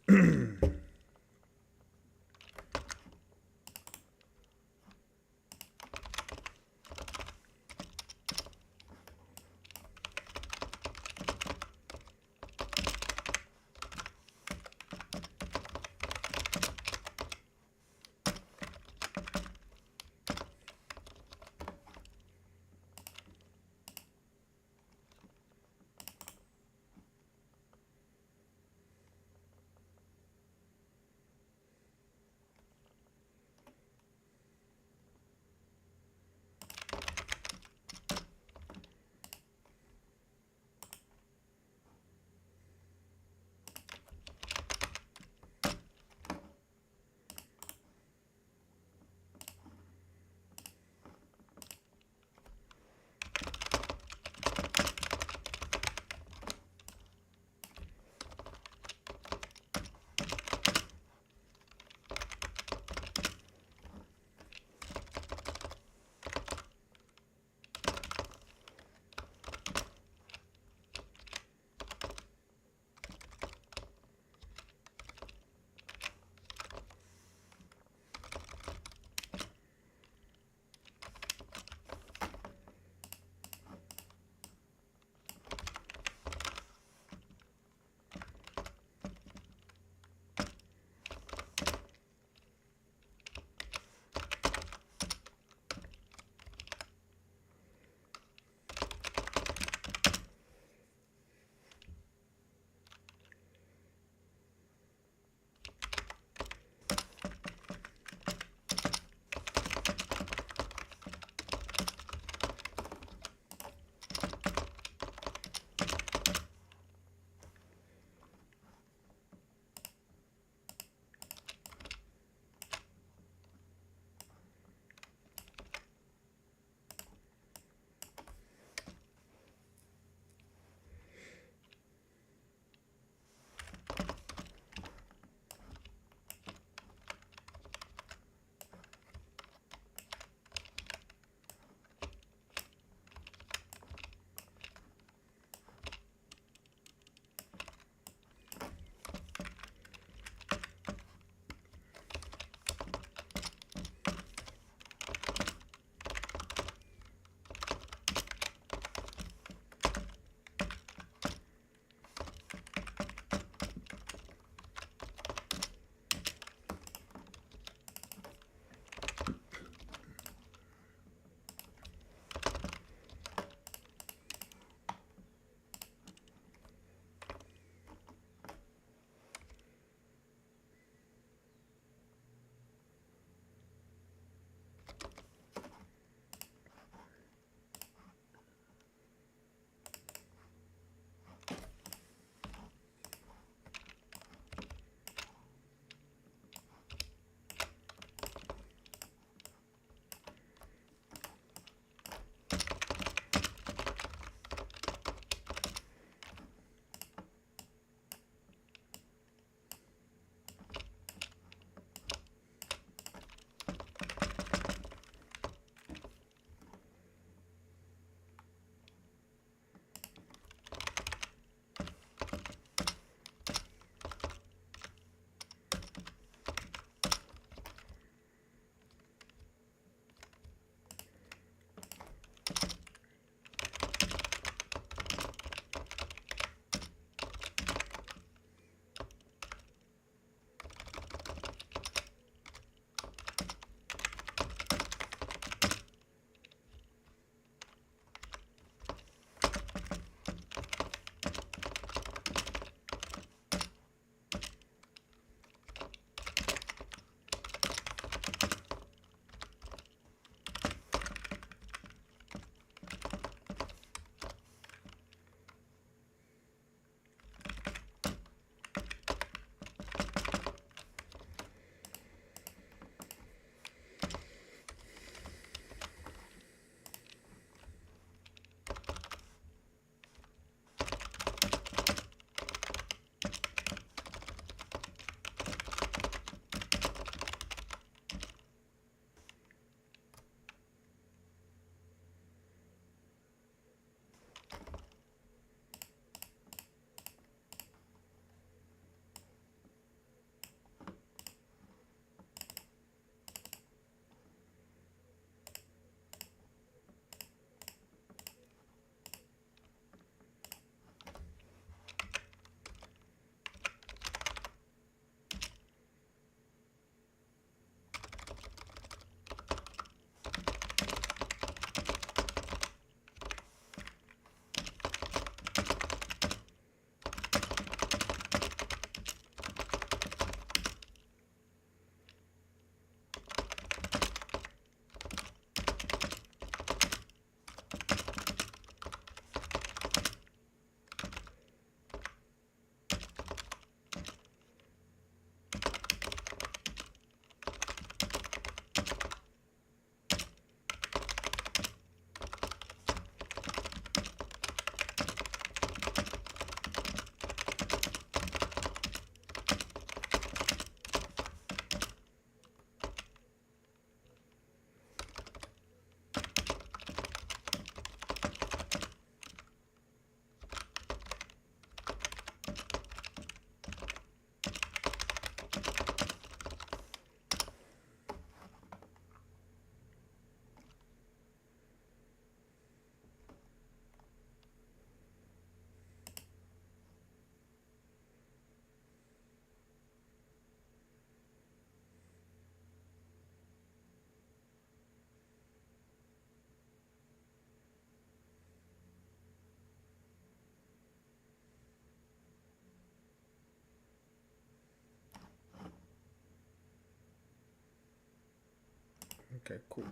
Okay, cool.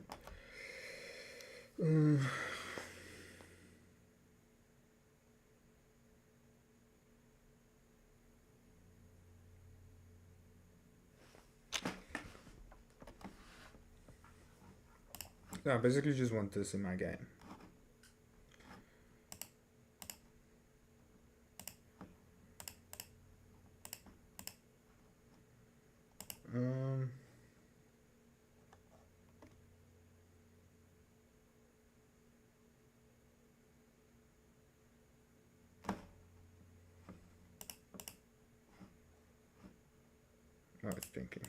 Yeah, I basically just want this in my game. Oh, it's thinking.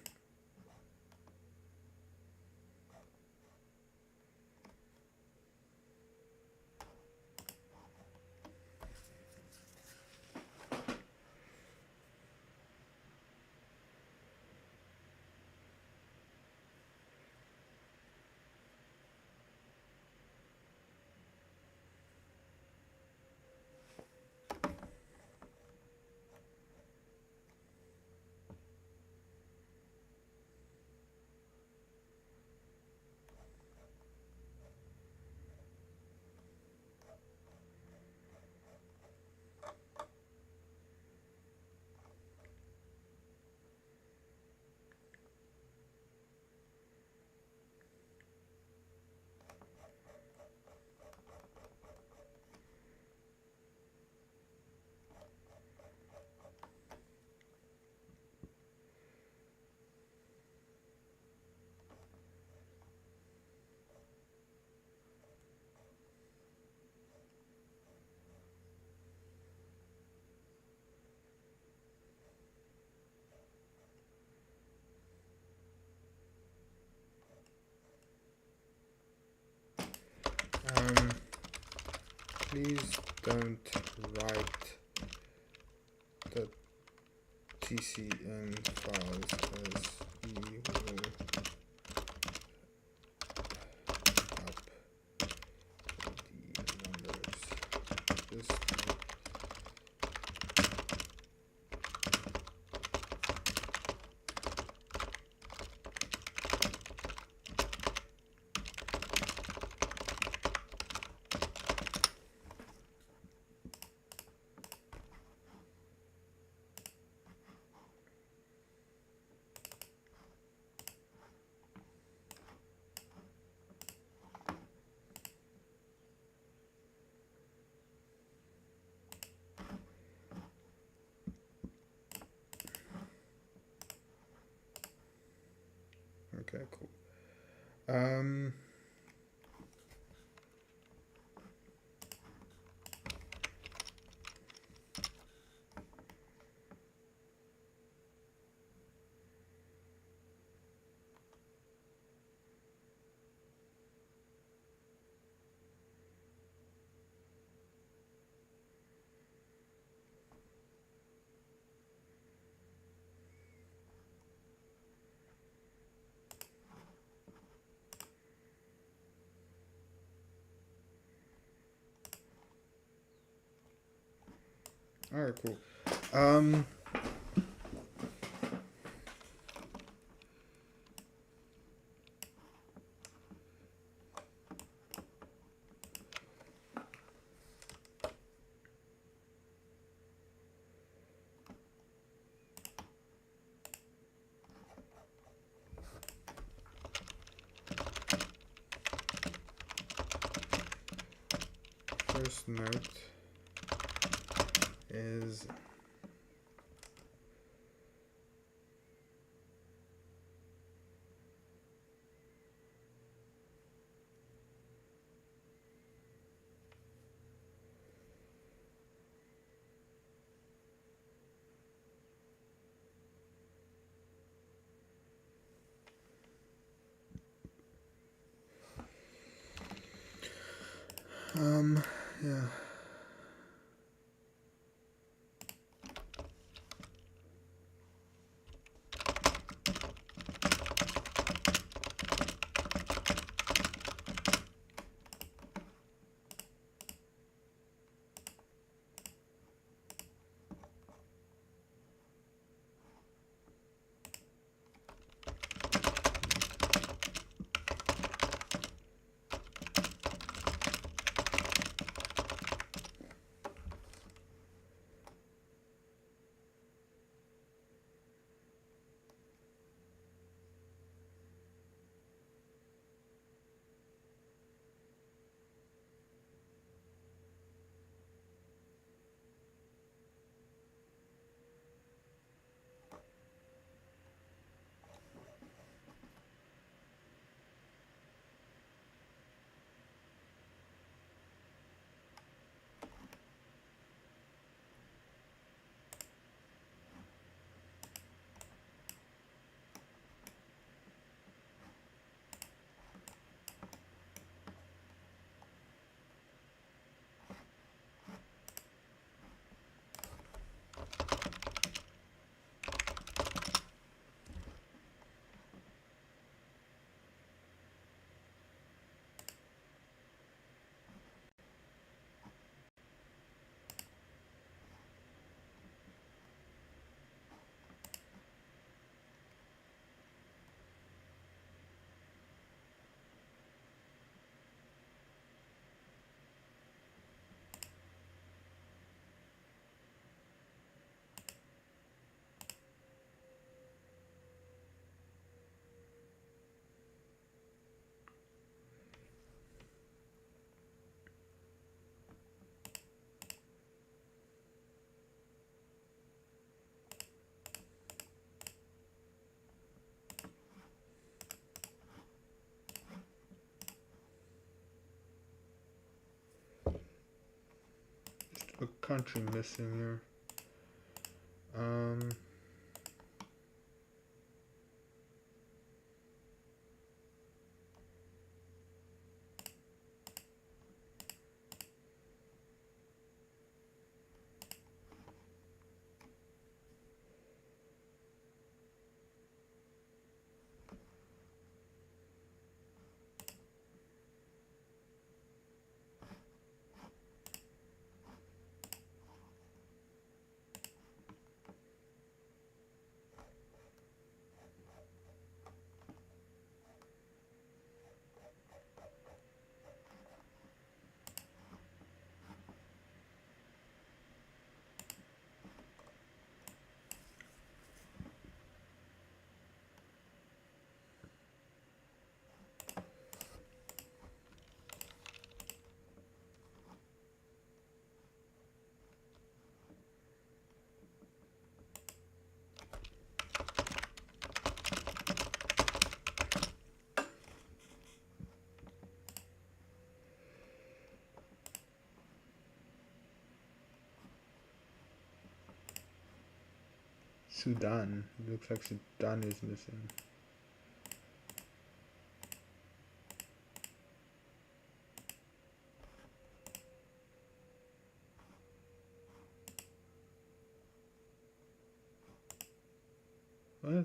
Please don't write the TCN files as we will up the numbers. This okay, cool. Alright, cool. First note is yeah. country missing here? Sudan. Looks like Sudan is missing. What?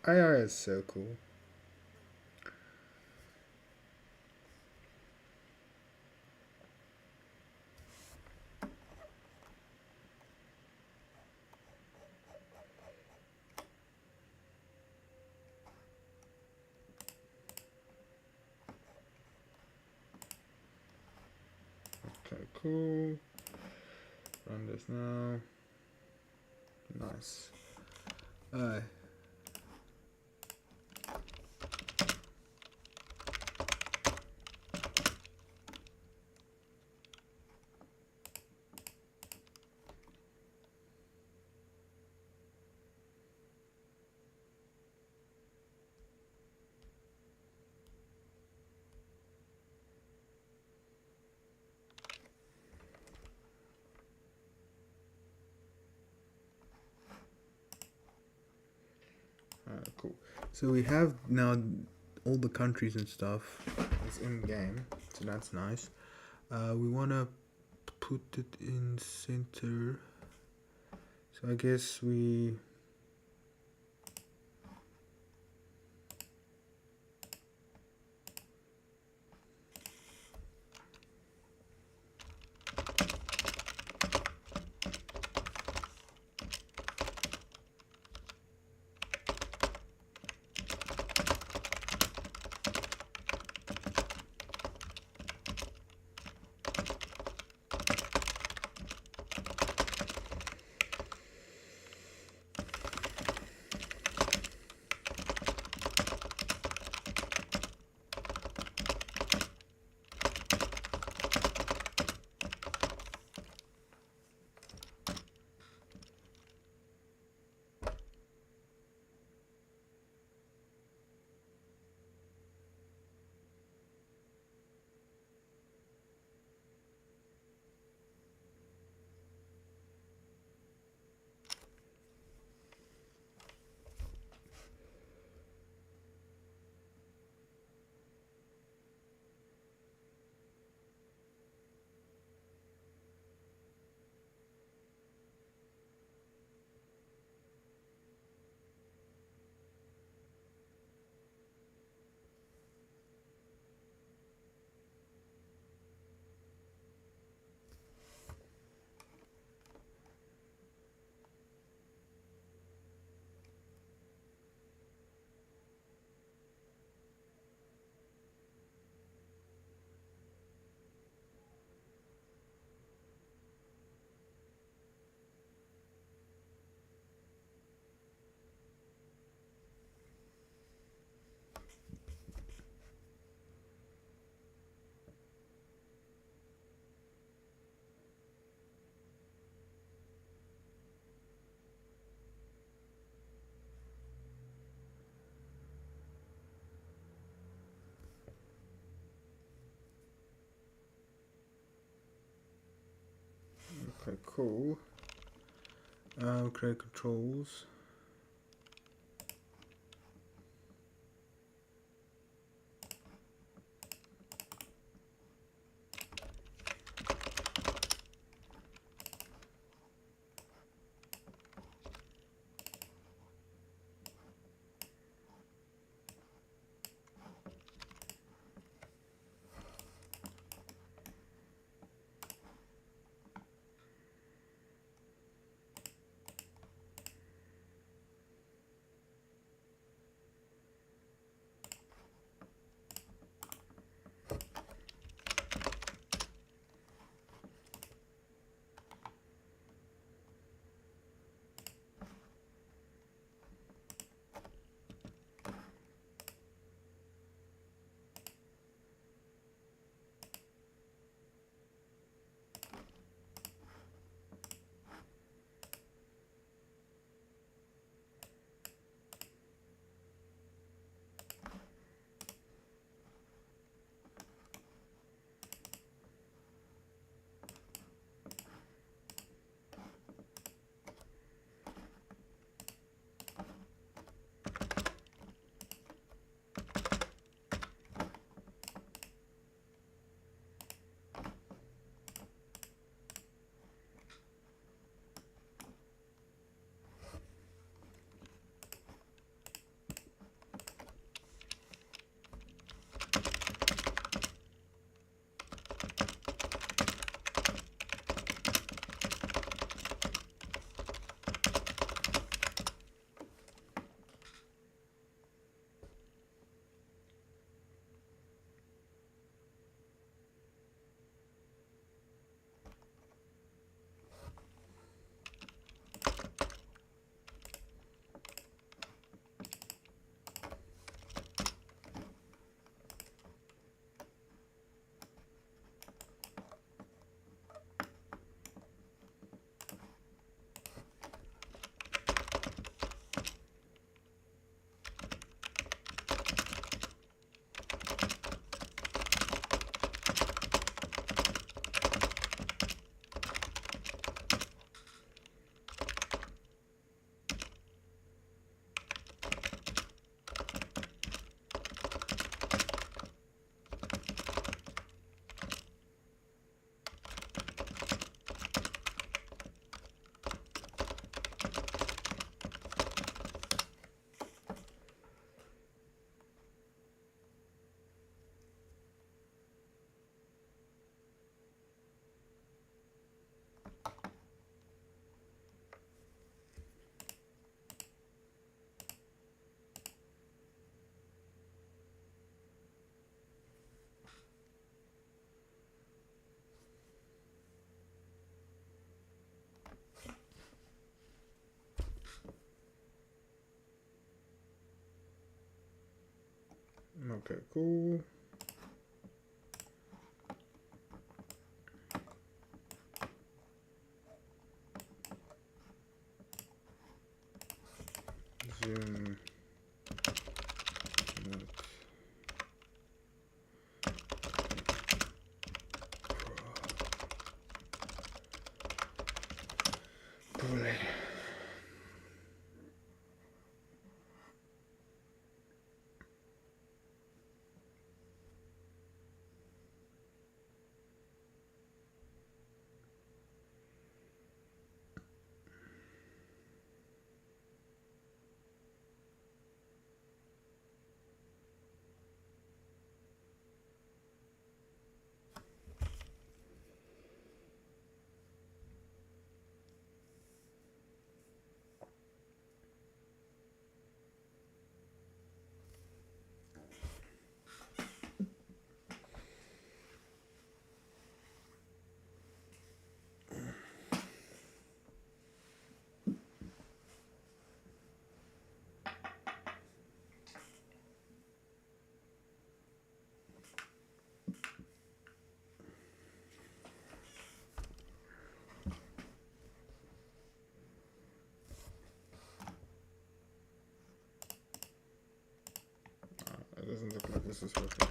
IR is so cool. Okay, cool. Run this now. Nice. Alright. cool. So we have now all the countries and stuff. It's in game, so that's nice. We wanna put it in center. So I guess we okay, cool. Create controls. Okay, cool. Zoom. Probably. It doesn't look like this is working.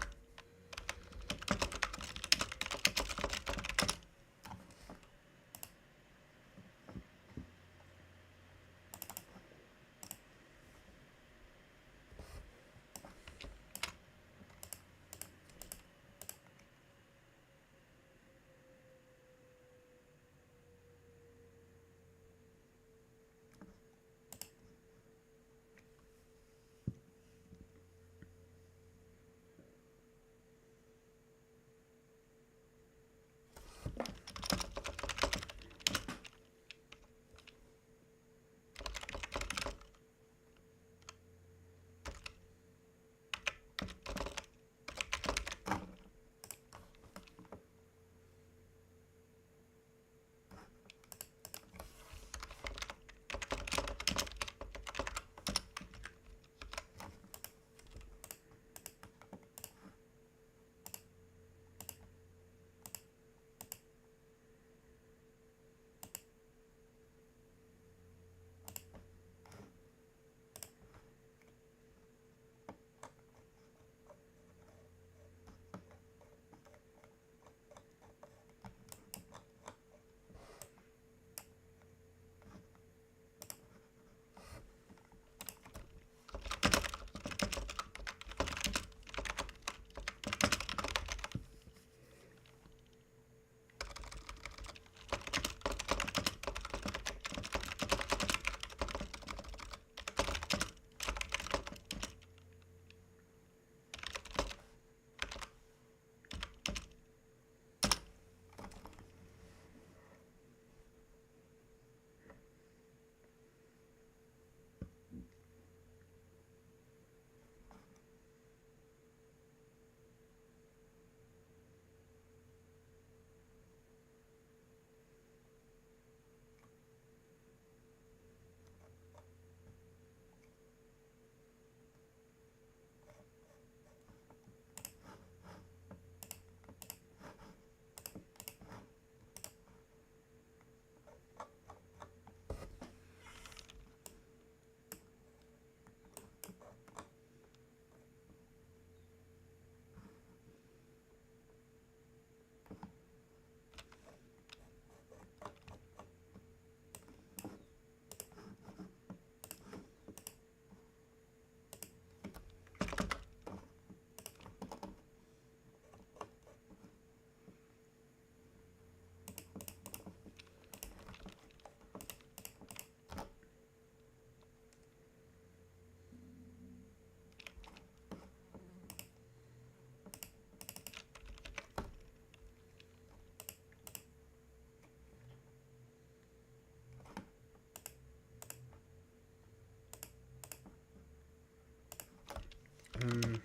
Um,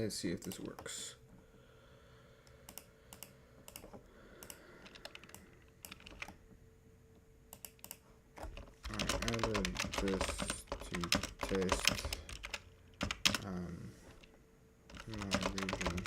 Let's see if this works. I added this to test my region.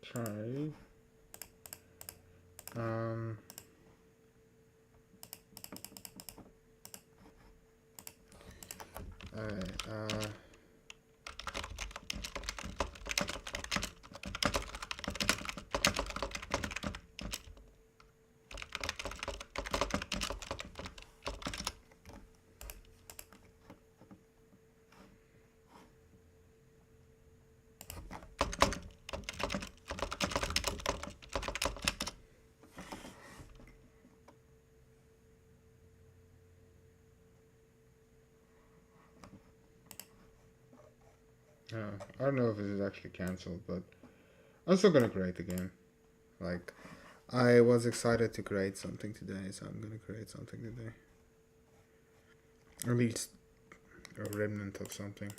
Try. Alright, I don't know if this is actually cancelled, but I'm still gonna create the game. Like, I was excited to create something today, so I'm gonna create something today. At least a remnant of something.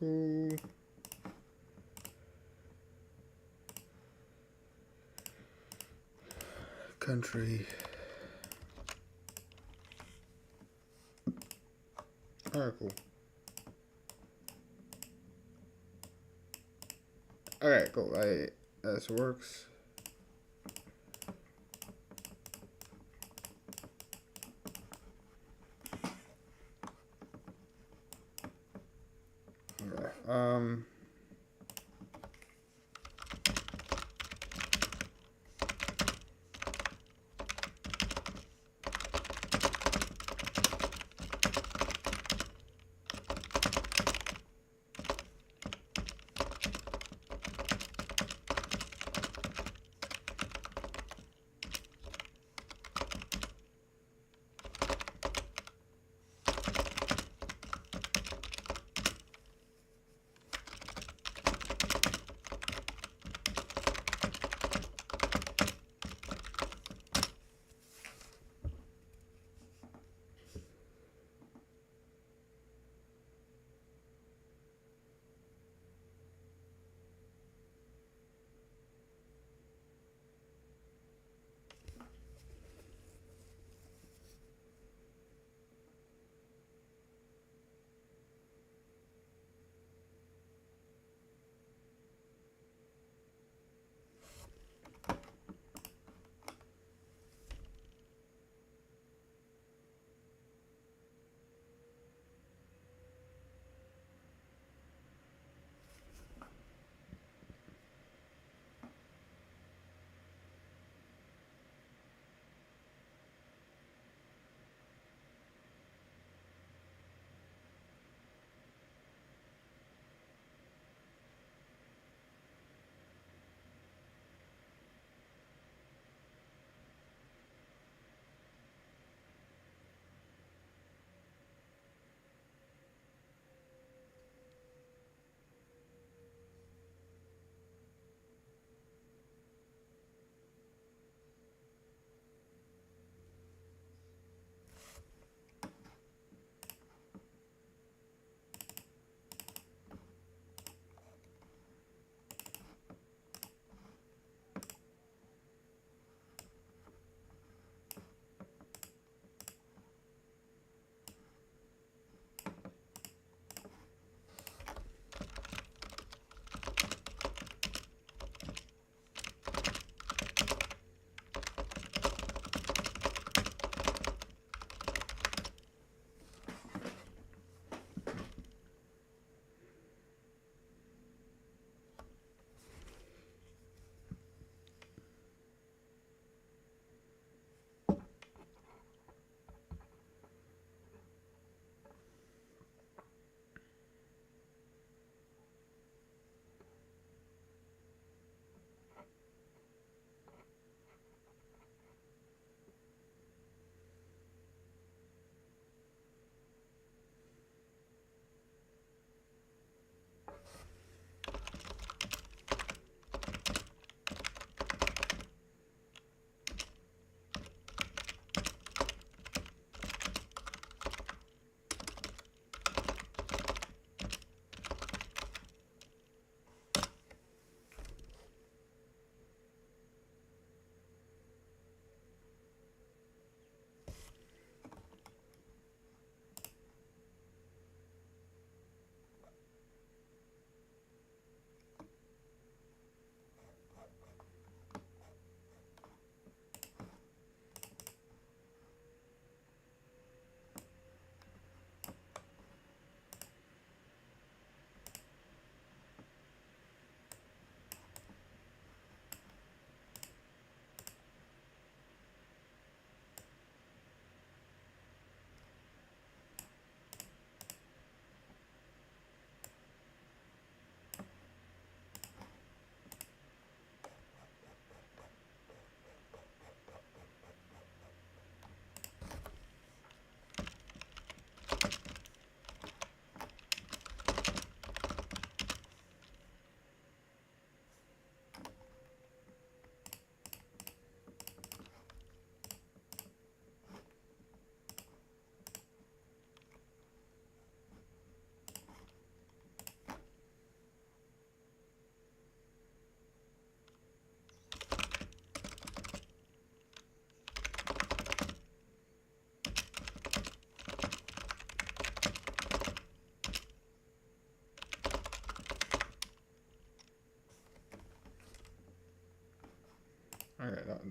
Cool. Country. Alright, cool. Alright, cool. This works. Alright,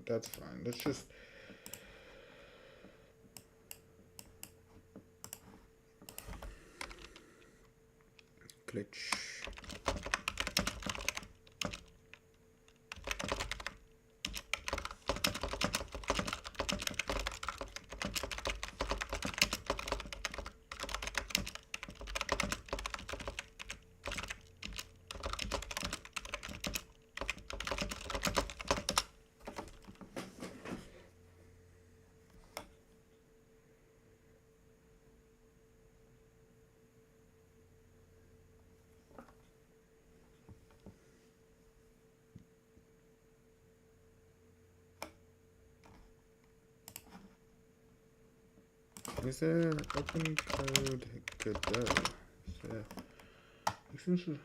that's fine. Let's just glitch. Is there open code Godot? Is there extension?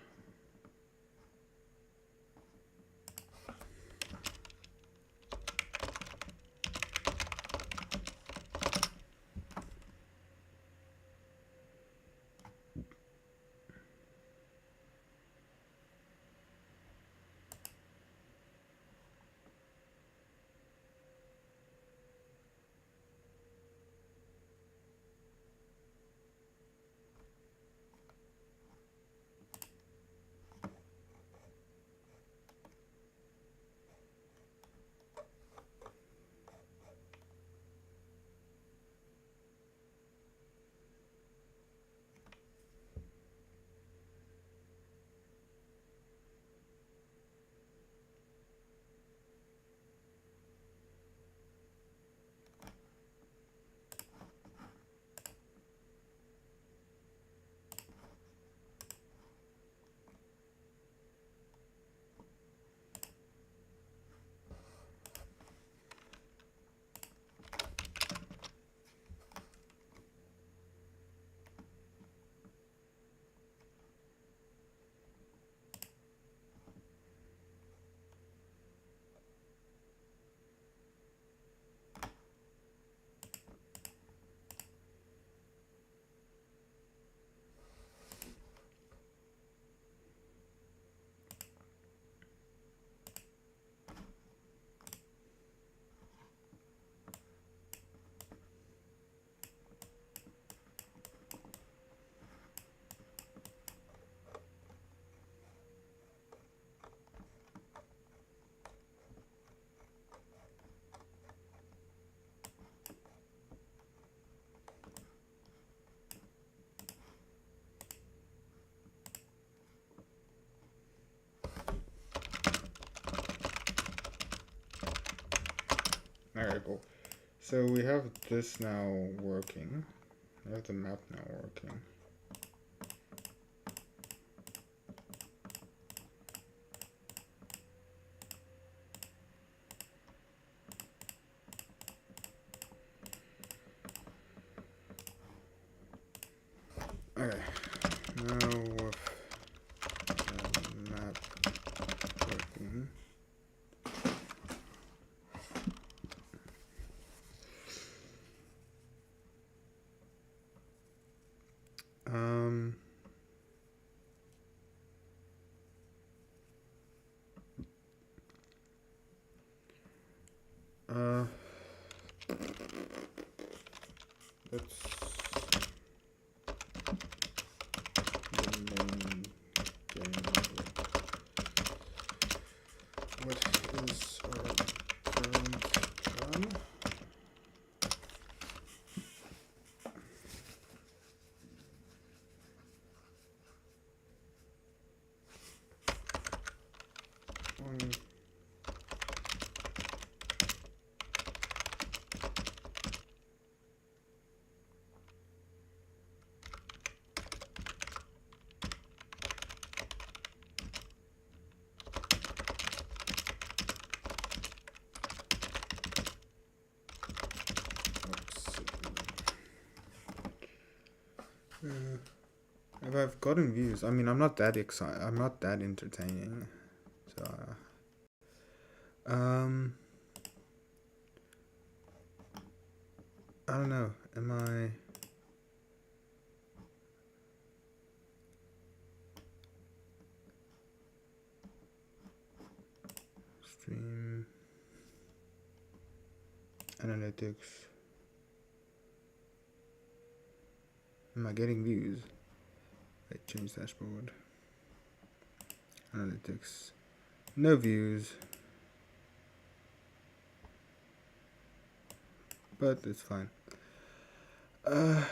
Alright, cool. So we have this now working. We have the map now working. Okay, now with the map working. Let's the main game. What is our current run? If I've gotten views, I mean, I'm not that excited. I'm not that entertaining. So, I don't know. Am I? Stream. analytics. Am I getting views? Wait, change dashboard. Analytics. No views. But it's fine. Yeah.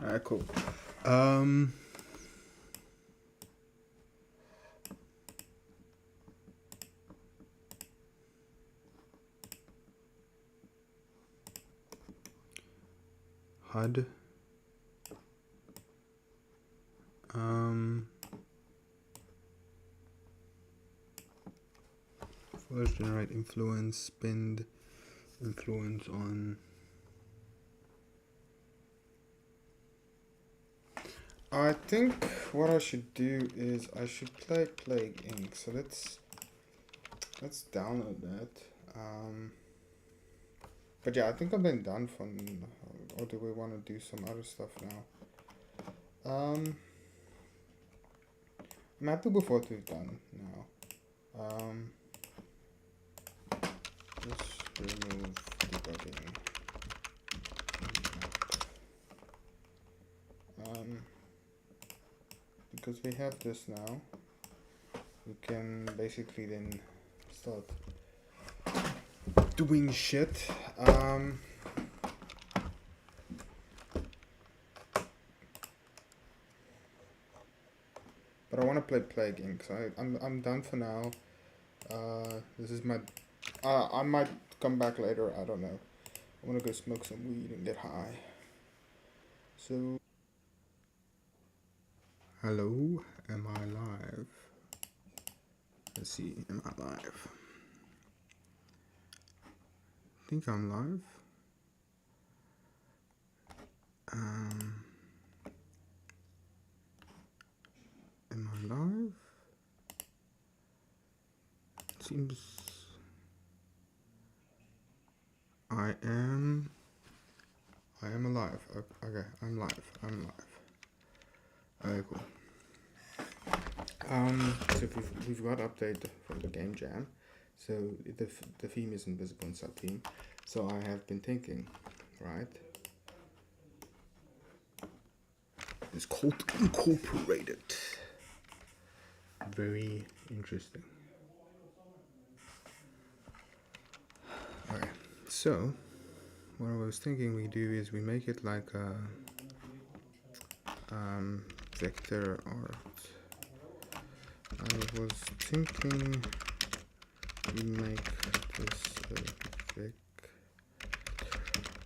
Alright, cool. HUD. First generate influence, spend influence on. I think what I should do is I should play Plague Inc. So let's download that. But yeah, I think I'm then done for. Or do we want to do some other stuff now? I'm happy with what we've done now. Let's remove debugging. Because we have this now, we can basically then start doing shit. But I want to play Plague Inc. So I'm done for now. This is my. I might come back later. I don't know. I want to go smoke some weed and get high. So. Hello, am I live? Let's see, am I live? I think I'm live. Am I live? Seems I am alive. Okay, I'm live. Okay, cool. So we've got update from the game jam. So the theme is invisible in subtheme. So I have been thinking, right? It's called incorporated. Very interesting. Okay, so what I was thinking we do is we make it like a vector art. I was thinking we make this a vec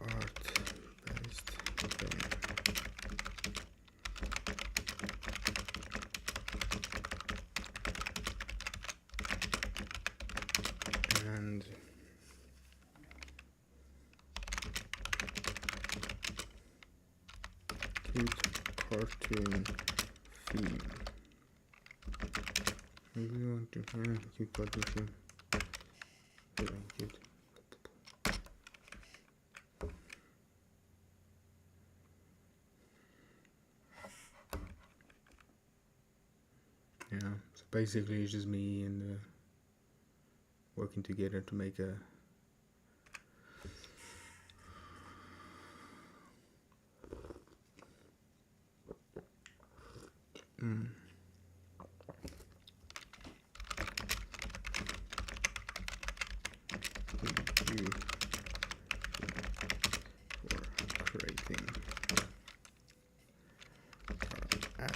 art based game. And cute cartoon theme. Maybe we want to cute cartoon theme. Very cute. Yeah, so basically it's just me and working together to make a thank you for creating our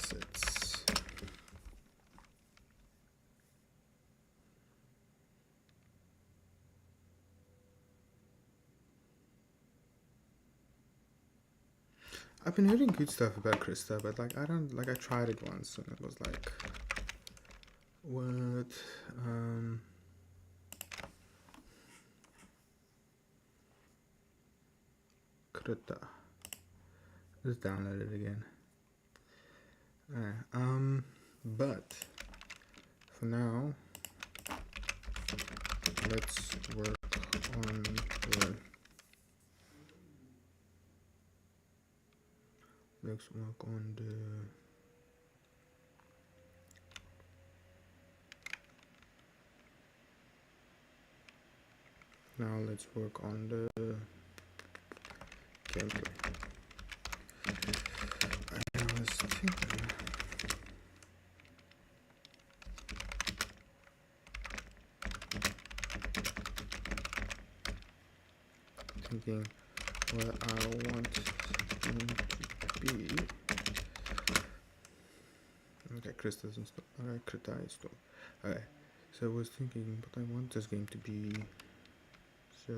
I've been hearing good stuff about Krista, but like I don't like. I tried it once and it was like, what? Krita. Let's download it again. Alright, but for now, let's work on the. Let's work on the. Now let's work on the gameplay. I was thinking what I want him to be. Okay, Chris doesn't install. Alright, Krita install. Okay, so I was thinking what I want this game to be. So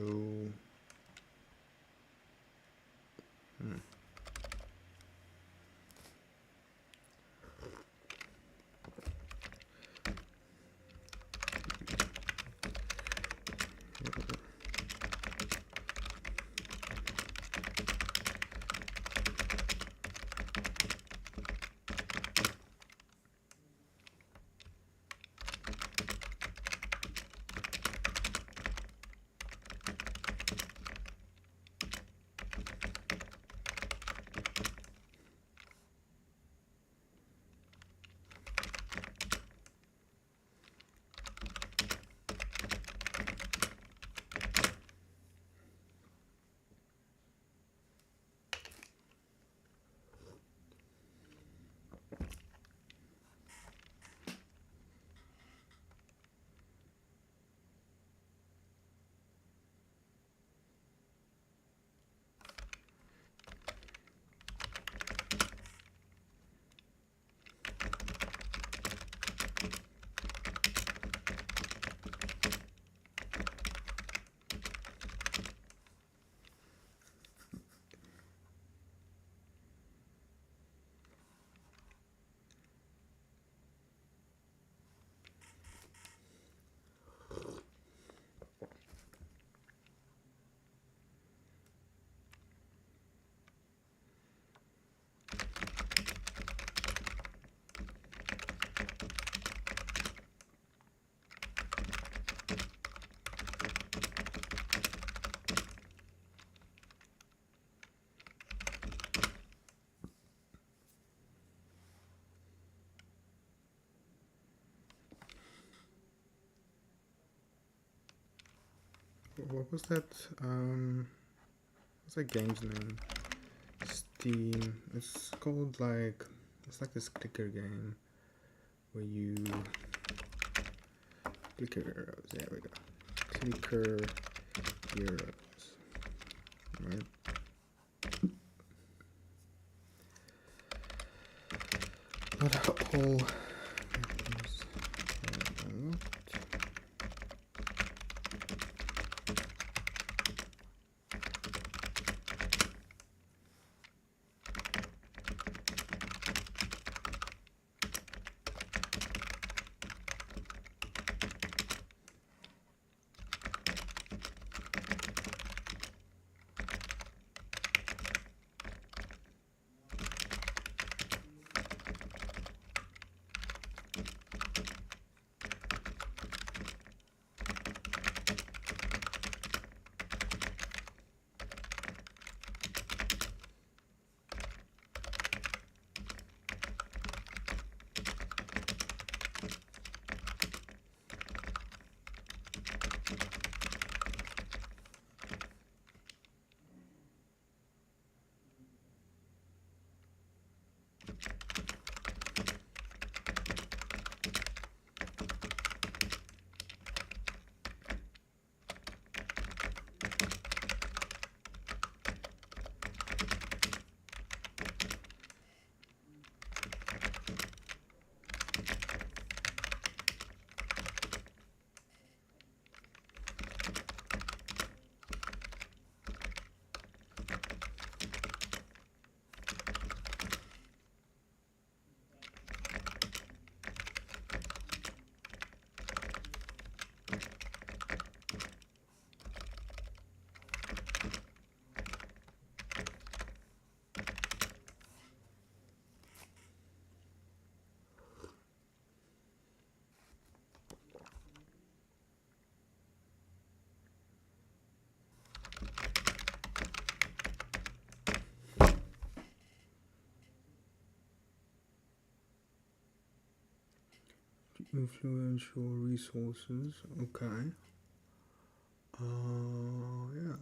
what was that? What's that game's name? Steam. It's called like, it's like this clicker game where you clicker heroes. There we go. Clicker heroes. Right. Not all. Influential resources. Okay. Yeah.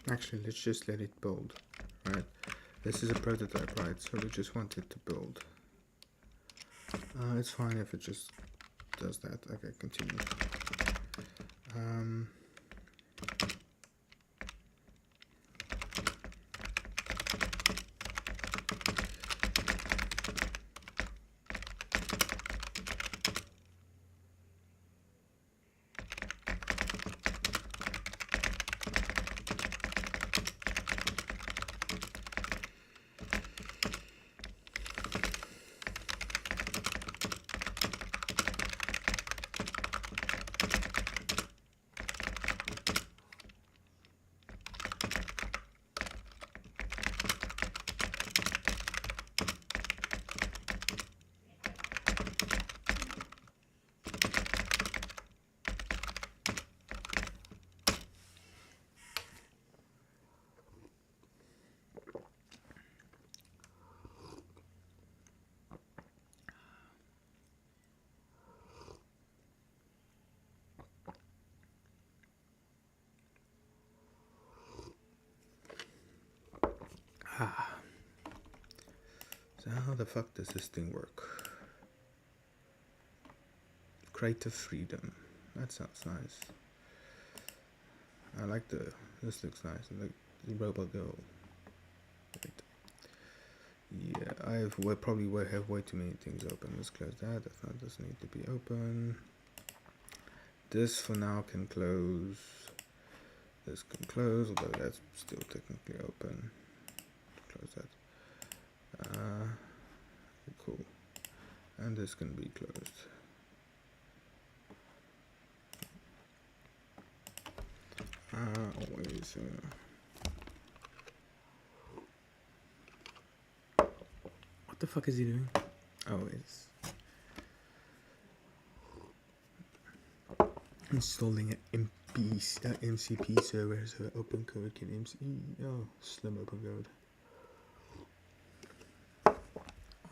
Actually, let's just let it build, right? This is a prototype, right? So we just want it to build. It's fine if it just does that. Okay, continue. So how the fuck does this thing work? Creative freedom. That sounds nice. I like this looks nice. I like the robot girl. Yeah, I probably have way too many things open. Let's close that. That doesn't need to be open. This for now can close. This can close, although that's still technically open. Close that. Cool. And this can be closed. Always. What the fuck is he doing? Always. Installing an MCP server, so open code can MC. Oh, slim open code.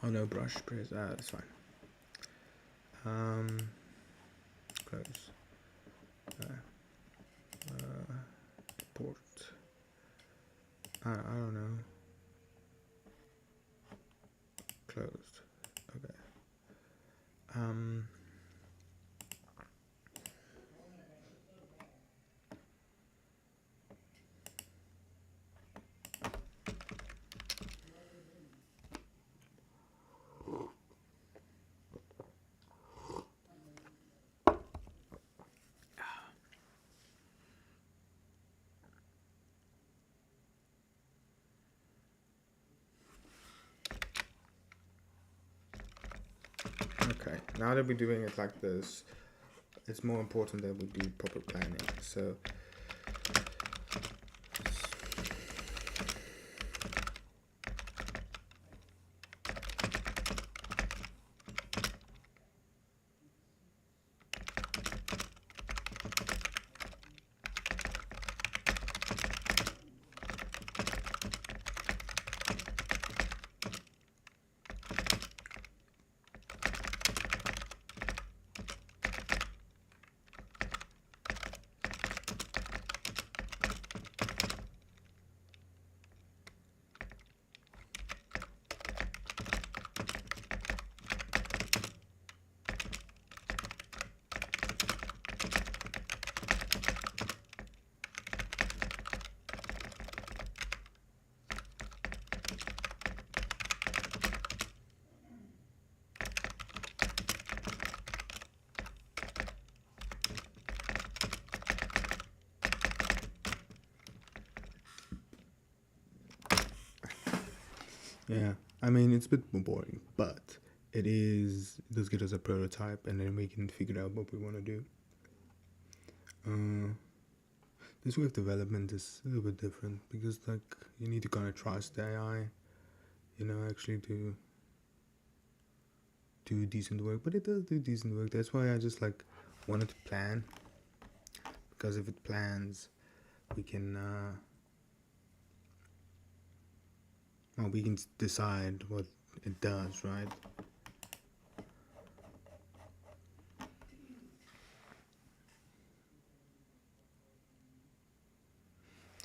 Oh no, brush press. That's fine. Close. Port. I don't know. Closed. Okay. Okay, now that we're doing it like this, it's more important that we do proper planning. So Yeah, I mean it's a bit more boring, but it does get us a prototype, and then we can figure out what we want to do. This way of development is a little bit different because like you need to kind of trust the AI, actually to do decent work, but it does do decent work. That's why I just like wanted to plan, because if it plans, we can we can decide what it does, right?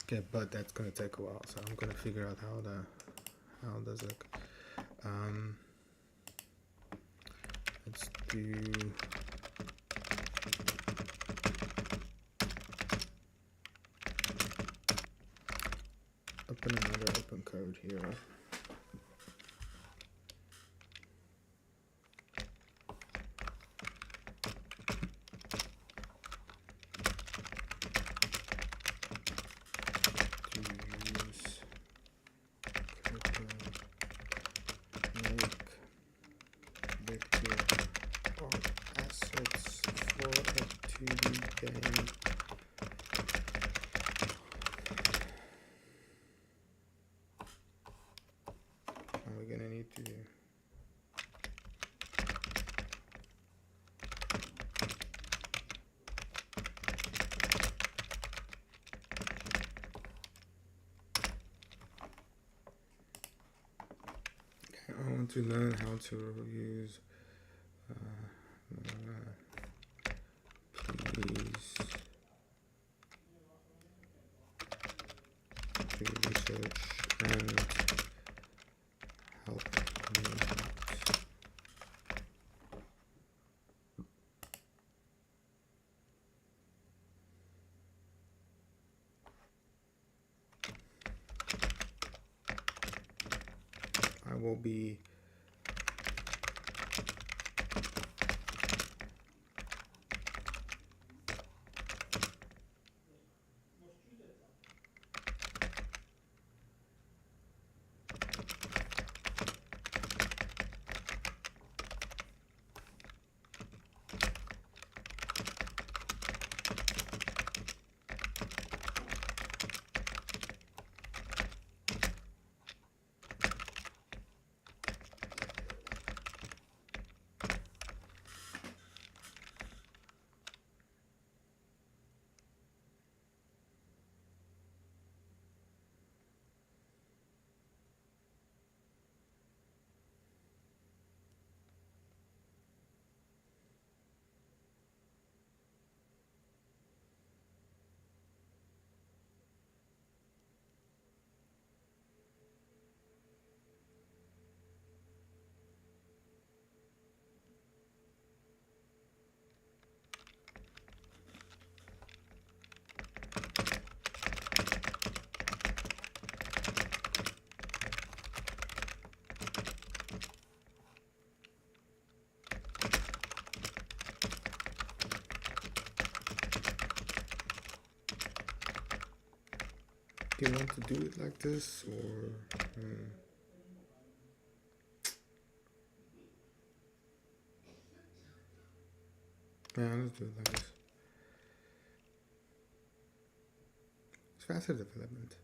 Okay, but that's gonna take a while, so I'm gonna figure out how does it. Let's do open another open code here. We're gonna need to I want to learn how to use please do research and help me out. I will be do you want to do it like this or yeah, let's do it like this. It's faster development.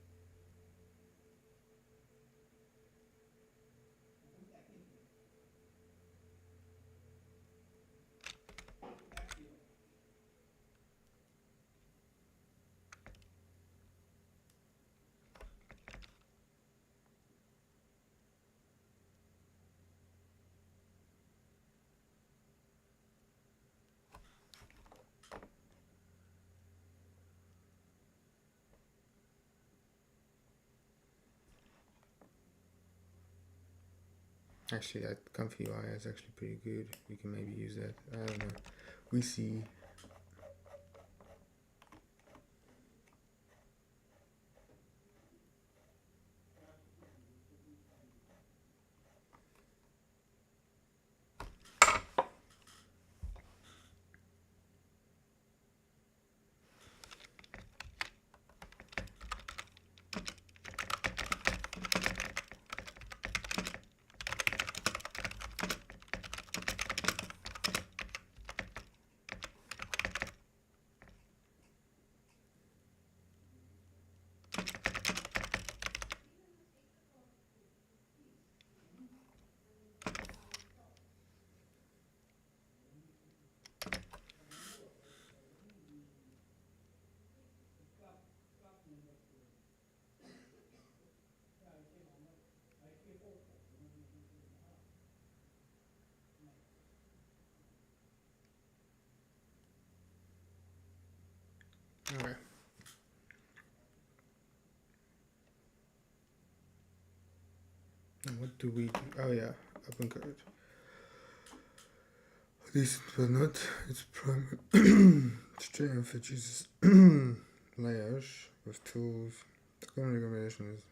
Actually, that comfy UI is actually pretty good. We can maybe use that. I don't know. We see. Okay. And what do we do? Oh yeah, open code. Decent but not its primary strength. It uses layers with tools. The common recommendation is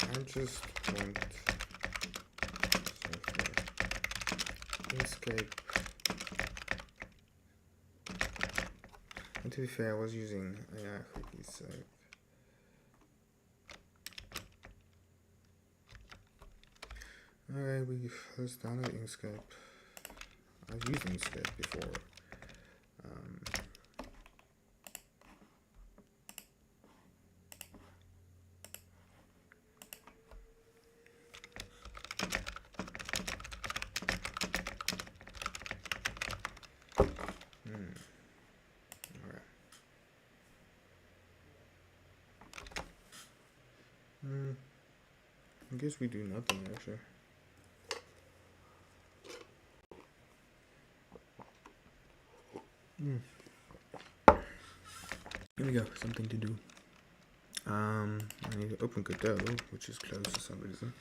I just want Inkscape. And to be fair, I was using AI cookies, so alright, we first download Inkscape. I've used Inkscape before. Alright. I guess we do nothing actually. Here we go, something to do. I need to open Godot, which is closed for some reason.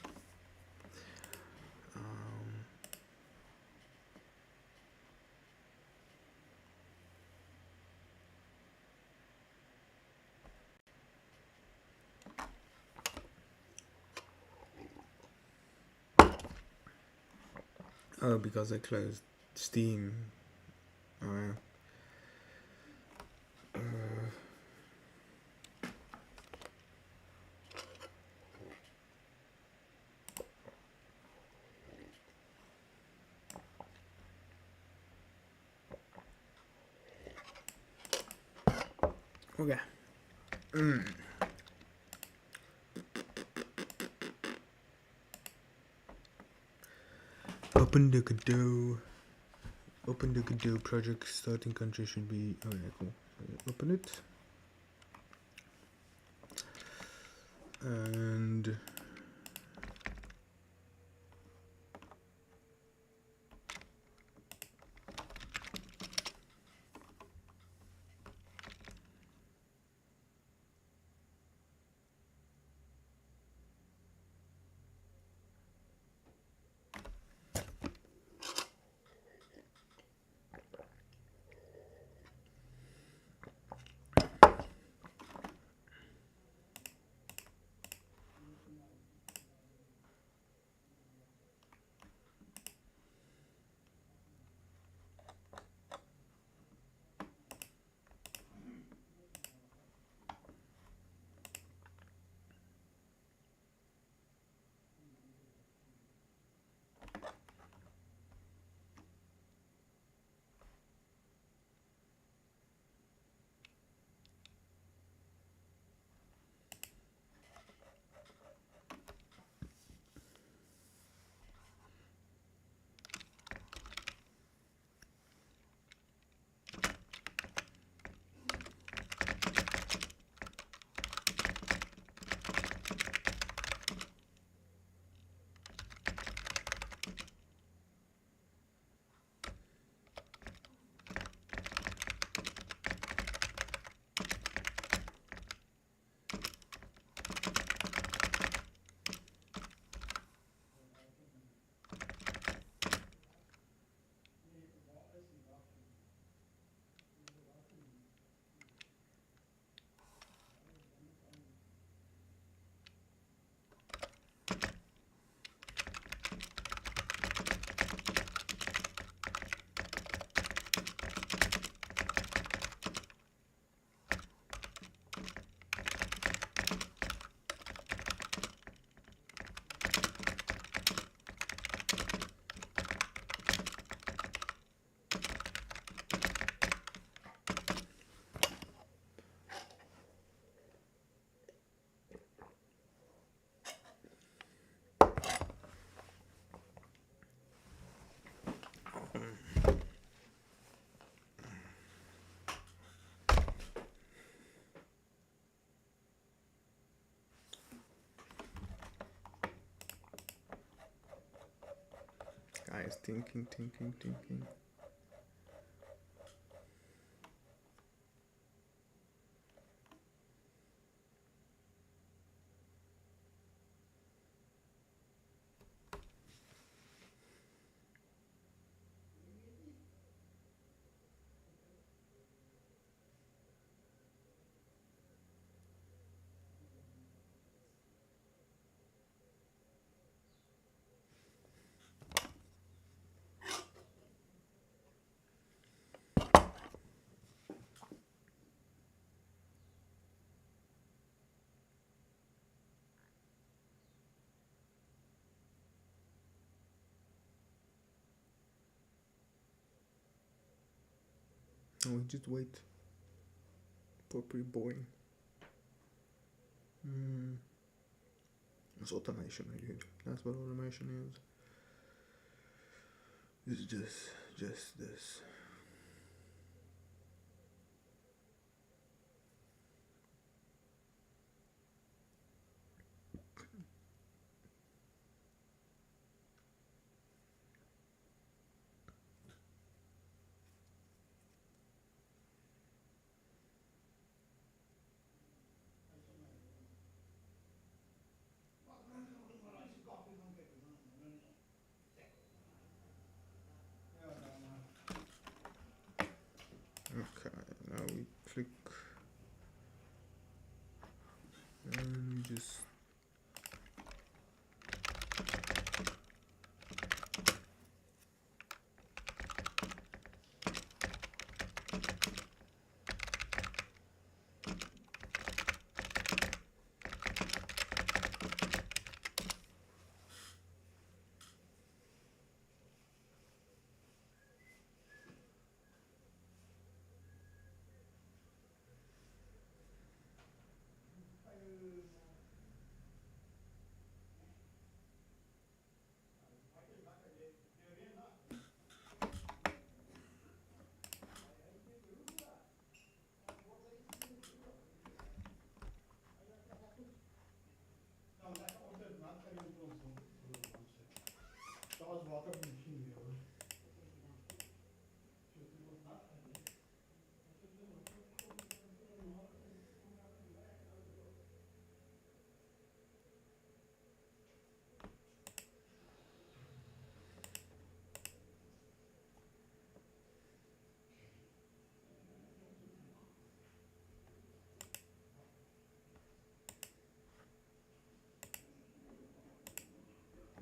Oh, because I closed Steam. Alright. Okay. Open the Godot. Open the Godot project. Starting country should be. Oh yeah, cool. Open it. And Guys, thinking. No, we just wait for pre-boarding. It's automation, really. That's what automation is. It's just this. Okay, now we click and we just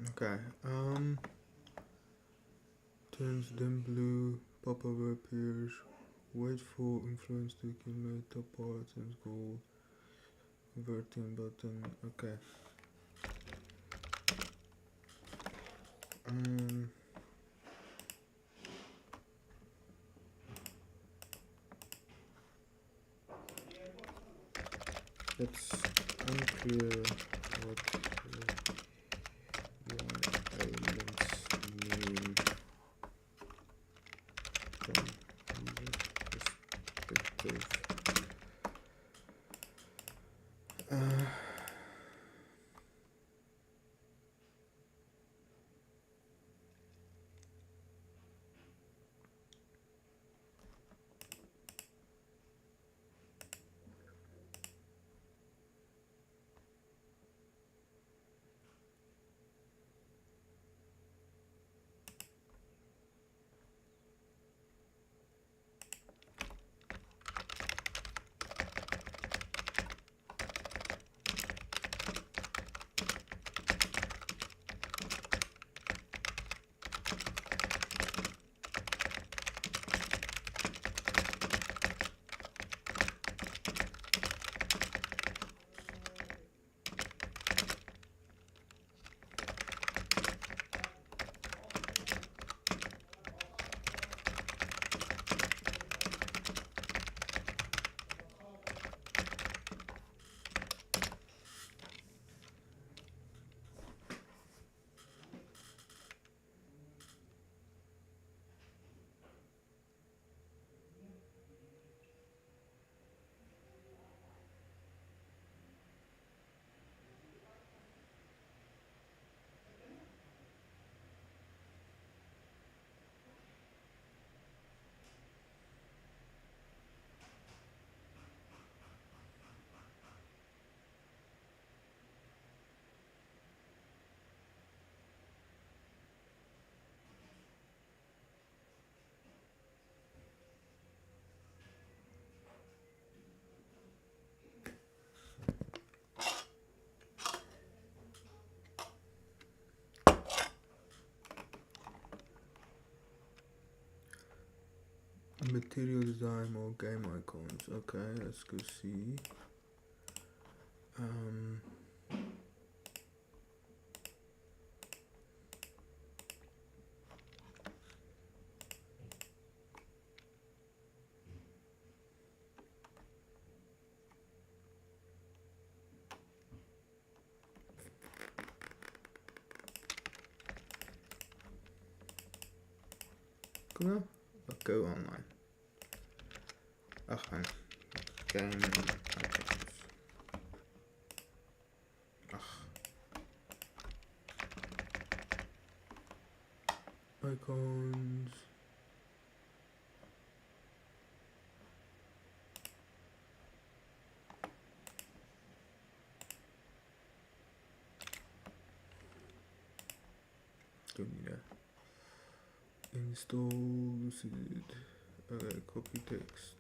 okay. Turns dim blue, pop-over appears. Wait for influence to accumulate top part, turns gold. Converting button. Okay. It's unclear what the elements mean from user perspective. Material design or game icons. Okay, let's go see. Come on, go online. Ach, man. Game icons. Ach. Icons. Don't need that. Install. This is it. Okay, copy text.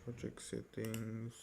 Project settings.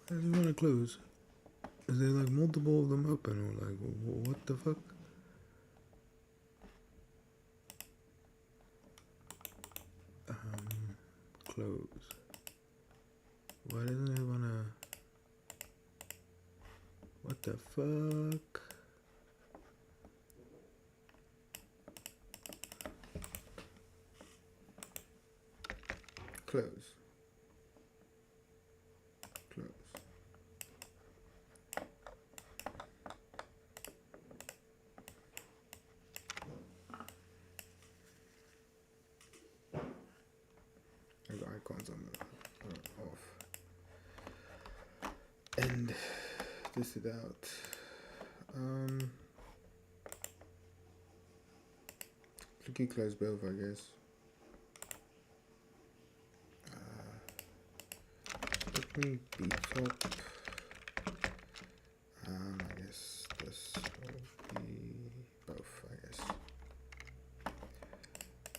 Why does it want to close? Is there like multiple of them open or like what the fuck? Close. Why doesn't it wanna? What the fuck? Close. Close. And the icons on the off. And this it out. Clicky close both, I guess. Let me be top. I guess this will be both, I guess.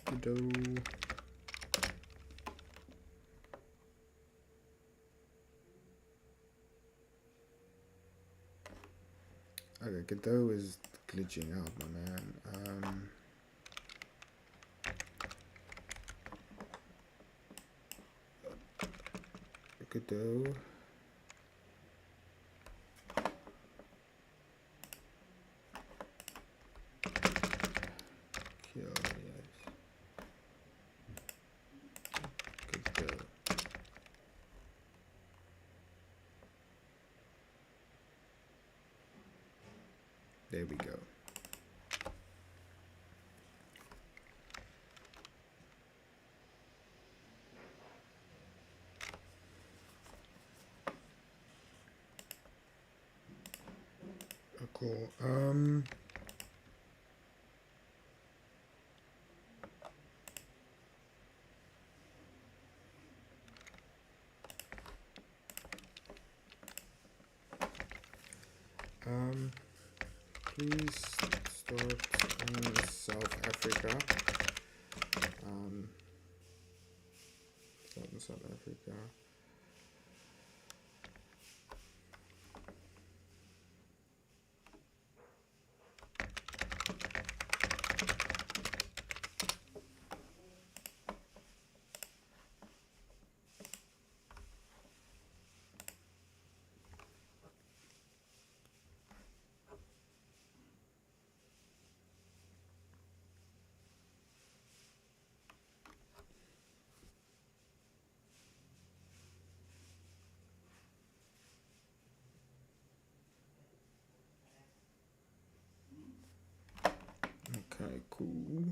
Godot. Okay, Godot is glitching out, my man. Godot. Kill, yes. Godot. There we go. Oh, cool. Please start in South Africa. Start in South Africa. Okay, cool.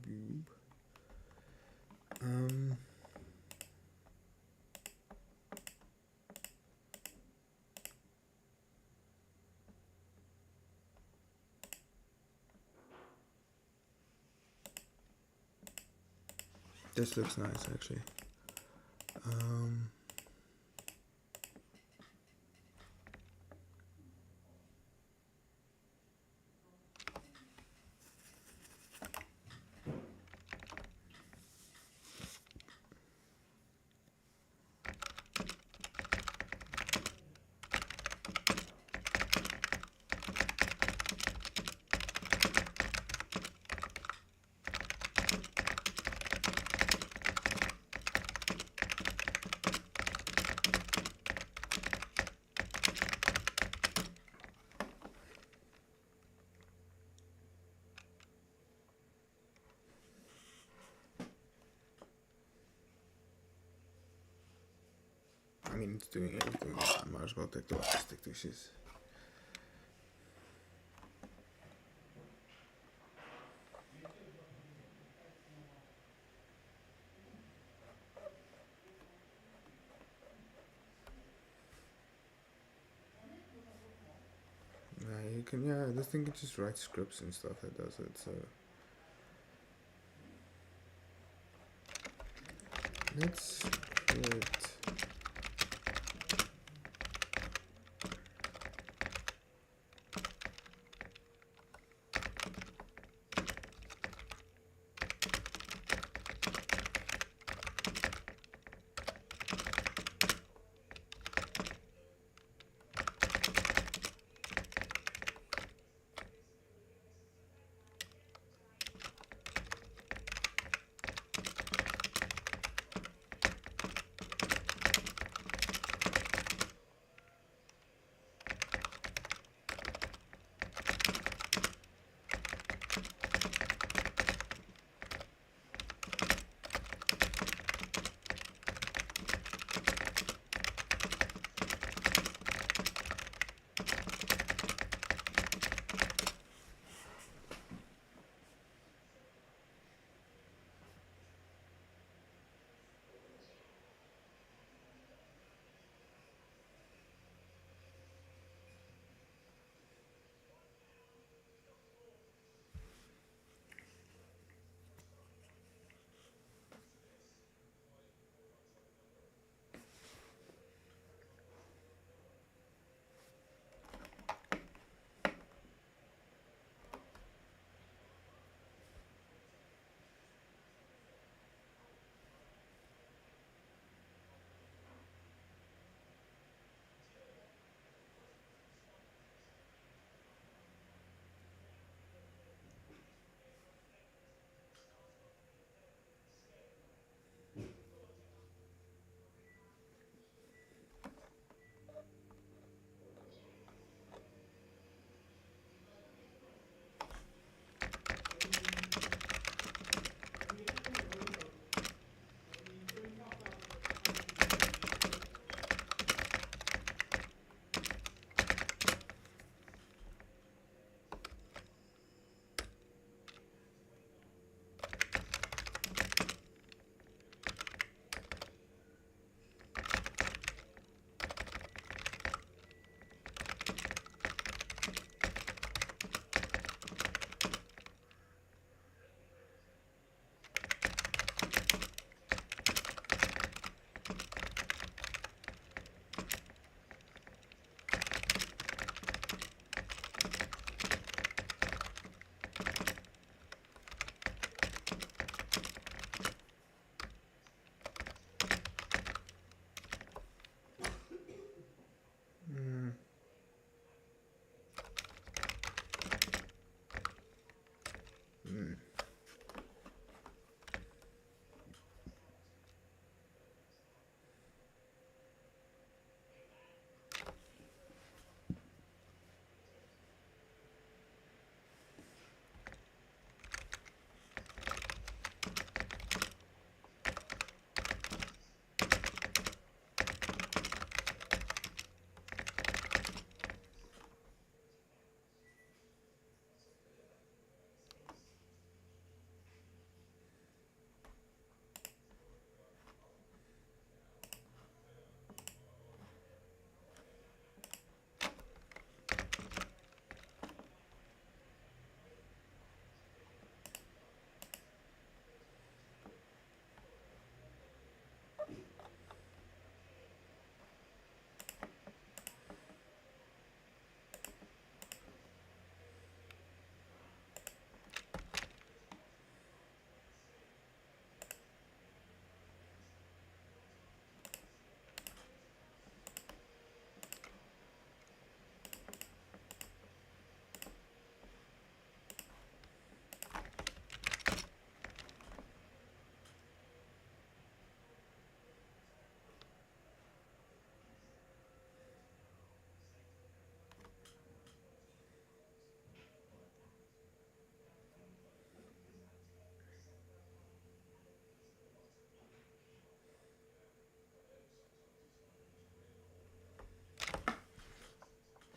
Boob. This looks nice, actually. I mean, it's doing everything. I might as well take the artistic dishes. You can, yeah, this thing can just write scripts and stuff that does it, so. Let's create.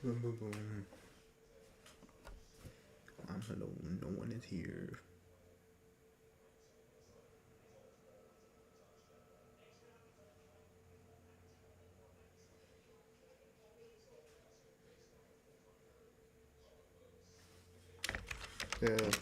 Boom, boom, boom. I'm alone. No one is here. The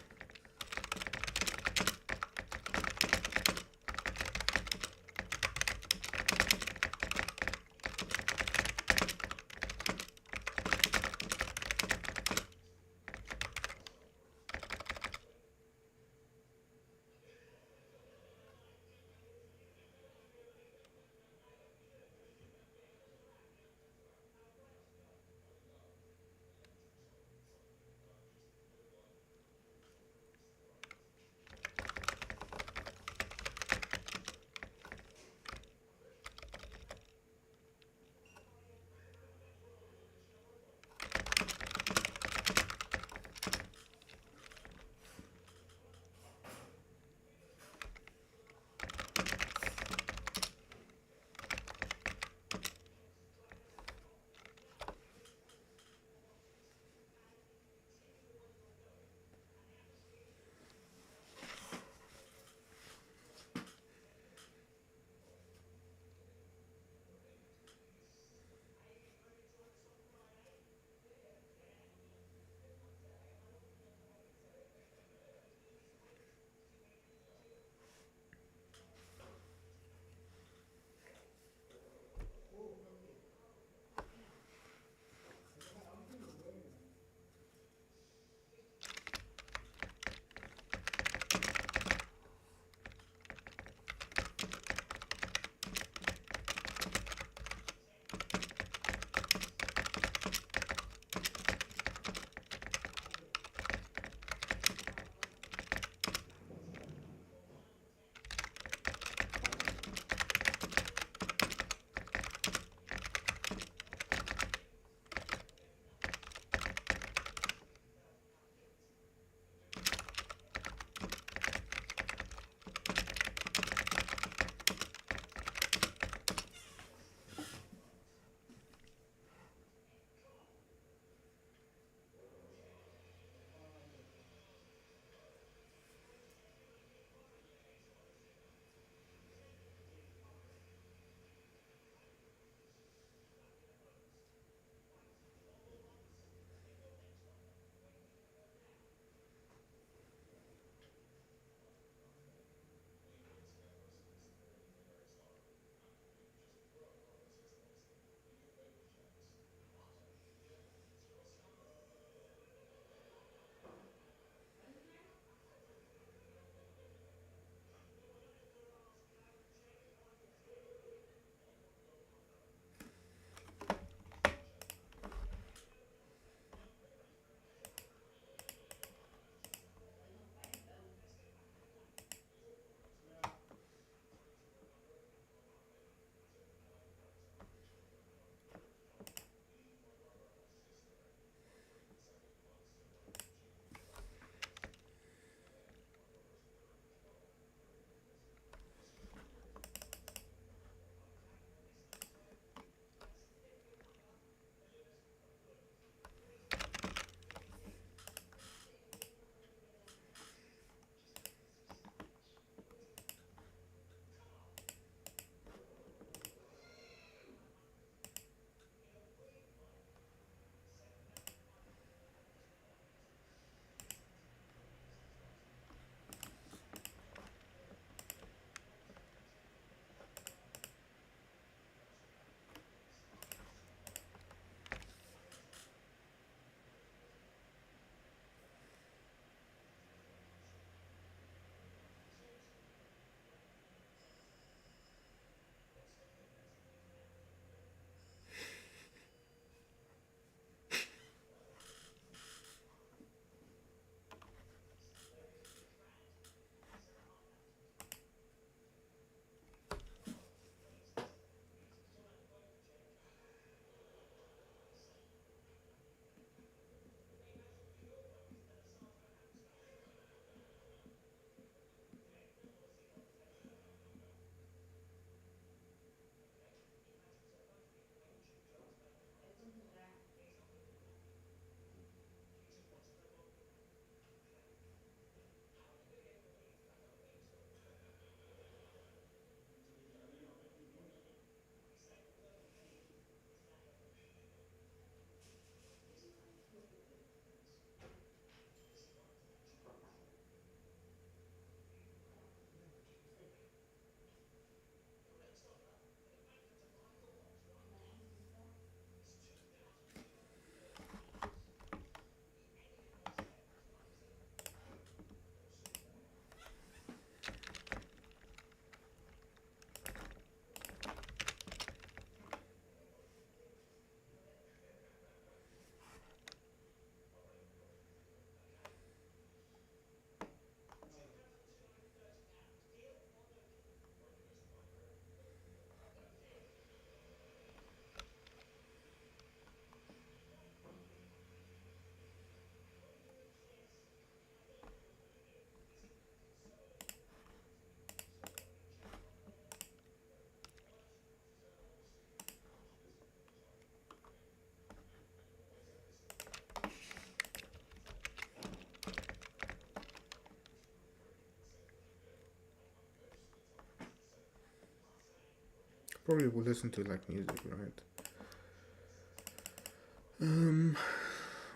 probably will listen to like music, right?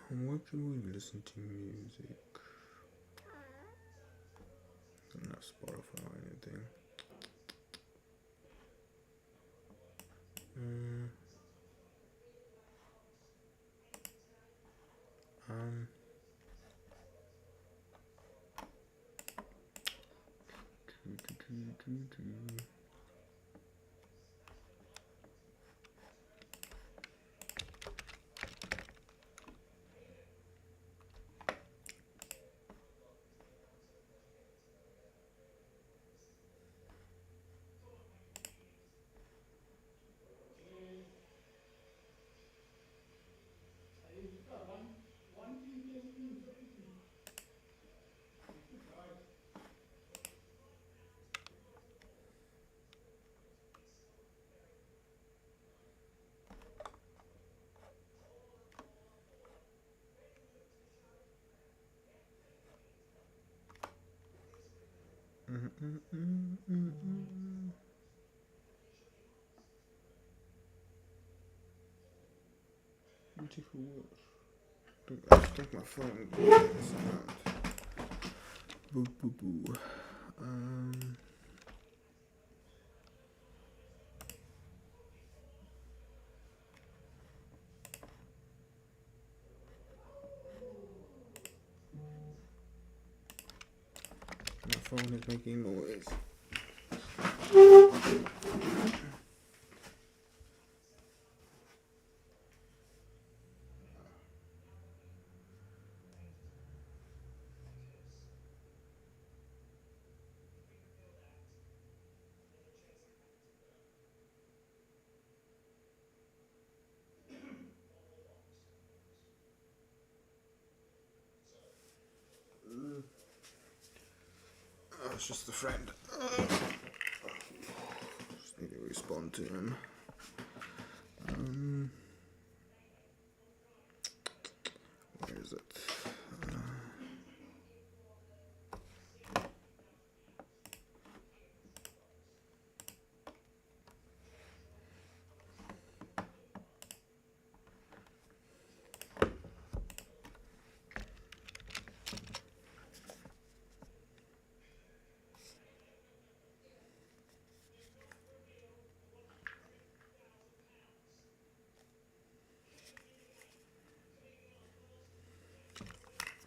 What do we listen to music? I don't have Spotify or anything. Um, um, Beautiful words. I think my phone is around. Boo boo boo. My phone is making noise. Oh, it's just a friend. Just need to respond to him. Where is it?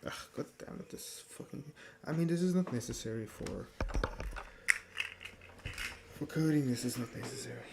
Ugh, god damn it, this fucking... I mean, this is not necessary for coding, this is not necessary.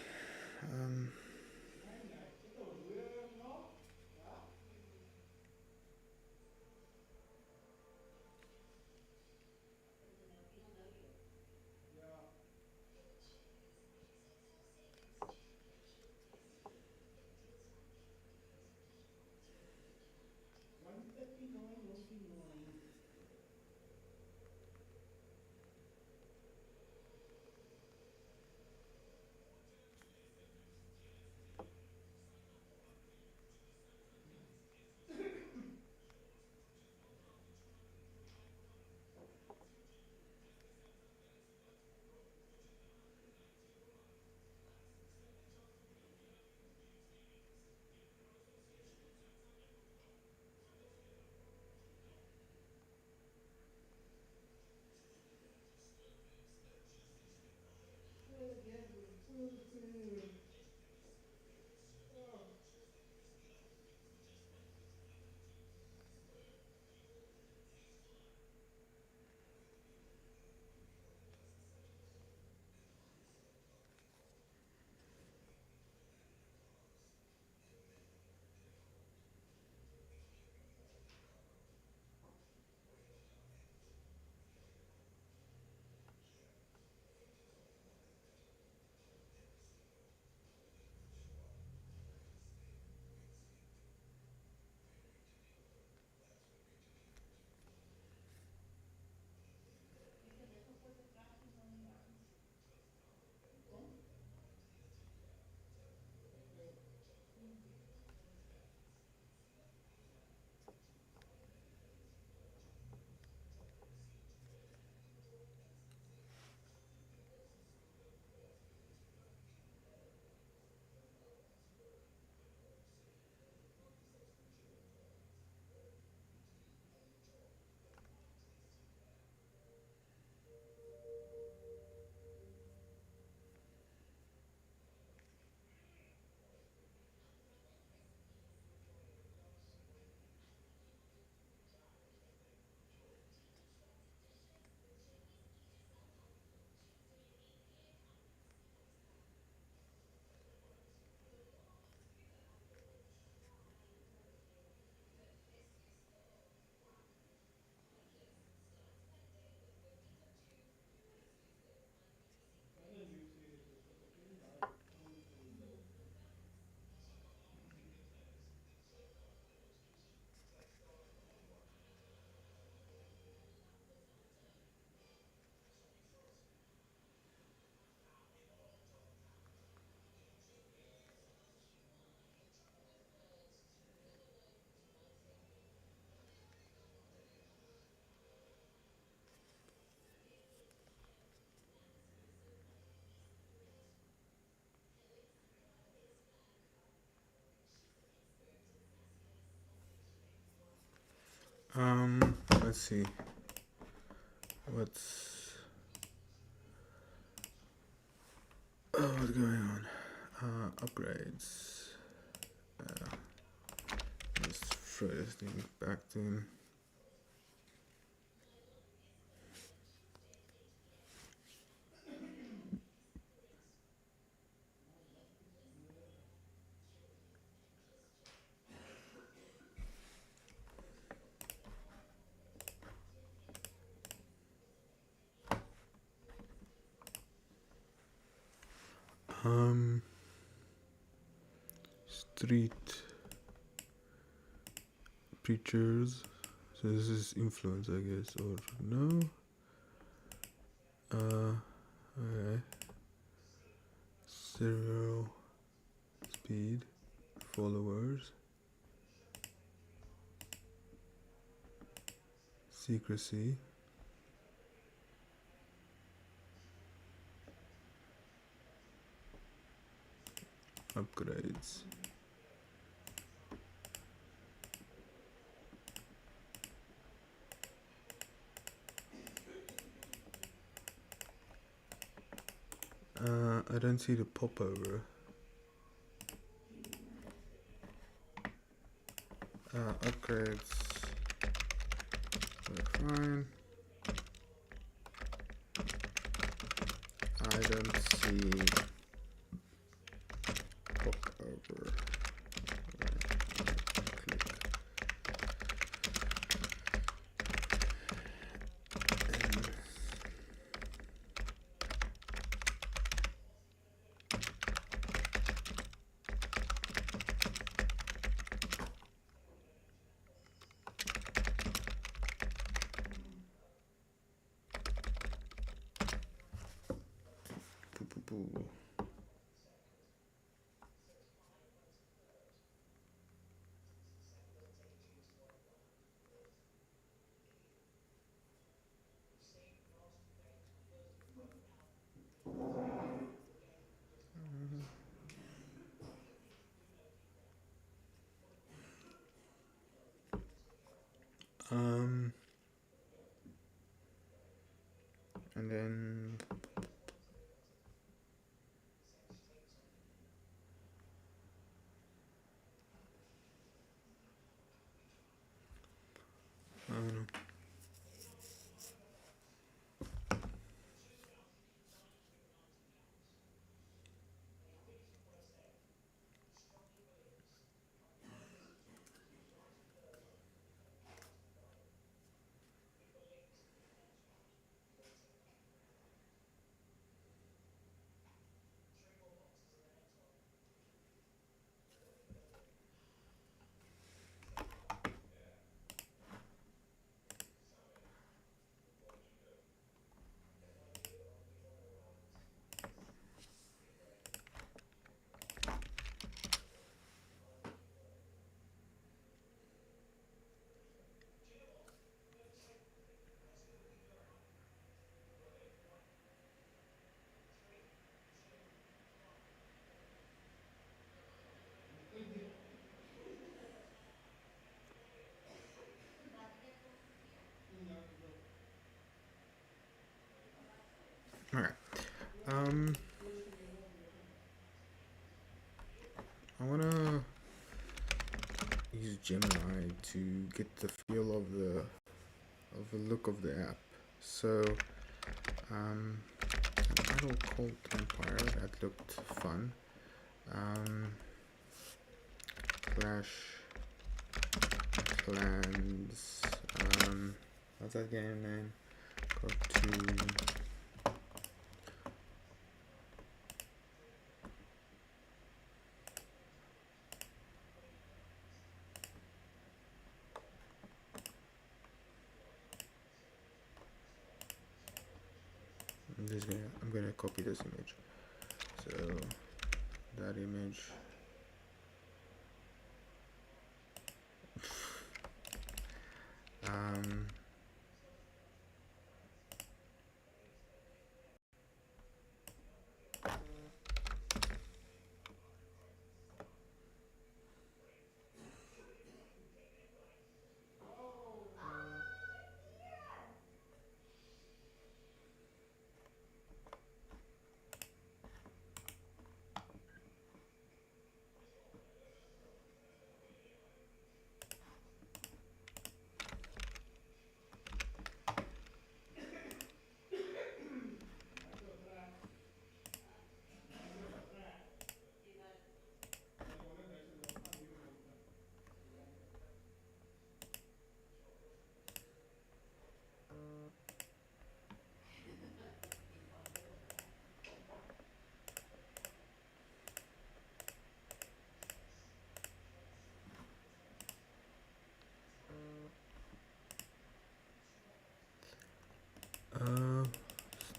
Let's see. What's going on? Upgrades. Let's throw this thing back to him. Street preachers. So this is influence, I guess, or no? Okay. Serial speed, followers, secrecy, upgrades. I don't see the popover. Upgrades. We're fine. I don't see popover. And then I don't know. All right. I wanna use Gemini to get the feel of the look of the app. So, an idle cult empire that looked fun. Clash Clans. What's that game name? Go to I'm gonna copy this image. So that image.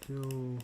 still.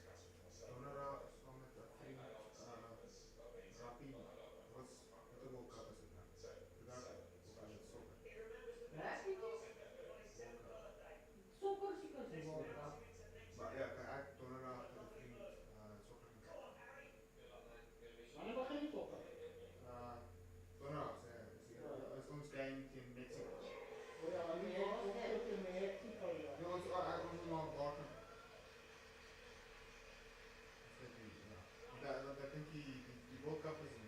Hallo, kan ik donderdag saam met 'n vriend rappie wat 'n World Cup is dit nou? Is dit rugby of is dit sokker? Rugbytjies? World Cup. Sokker seker is 'n World Cup. Maar ja, kan ek donderdag met 'n vriend sokker gaan kyk? Wanneer begin die sokker? Uh donderdag is ons game teen Mexico. O ja, die sokker teen Mexico ja. Ja, ons moet maar waar gaan. Ons kyk hier, ja. Want ek dink die World Cup is in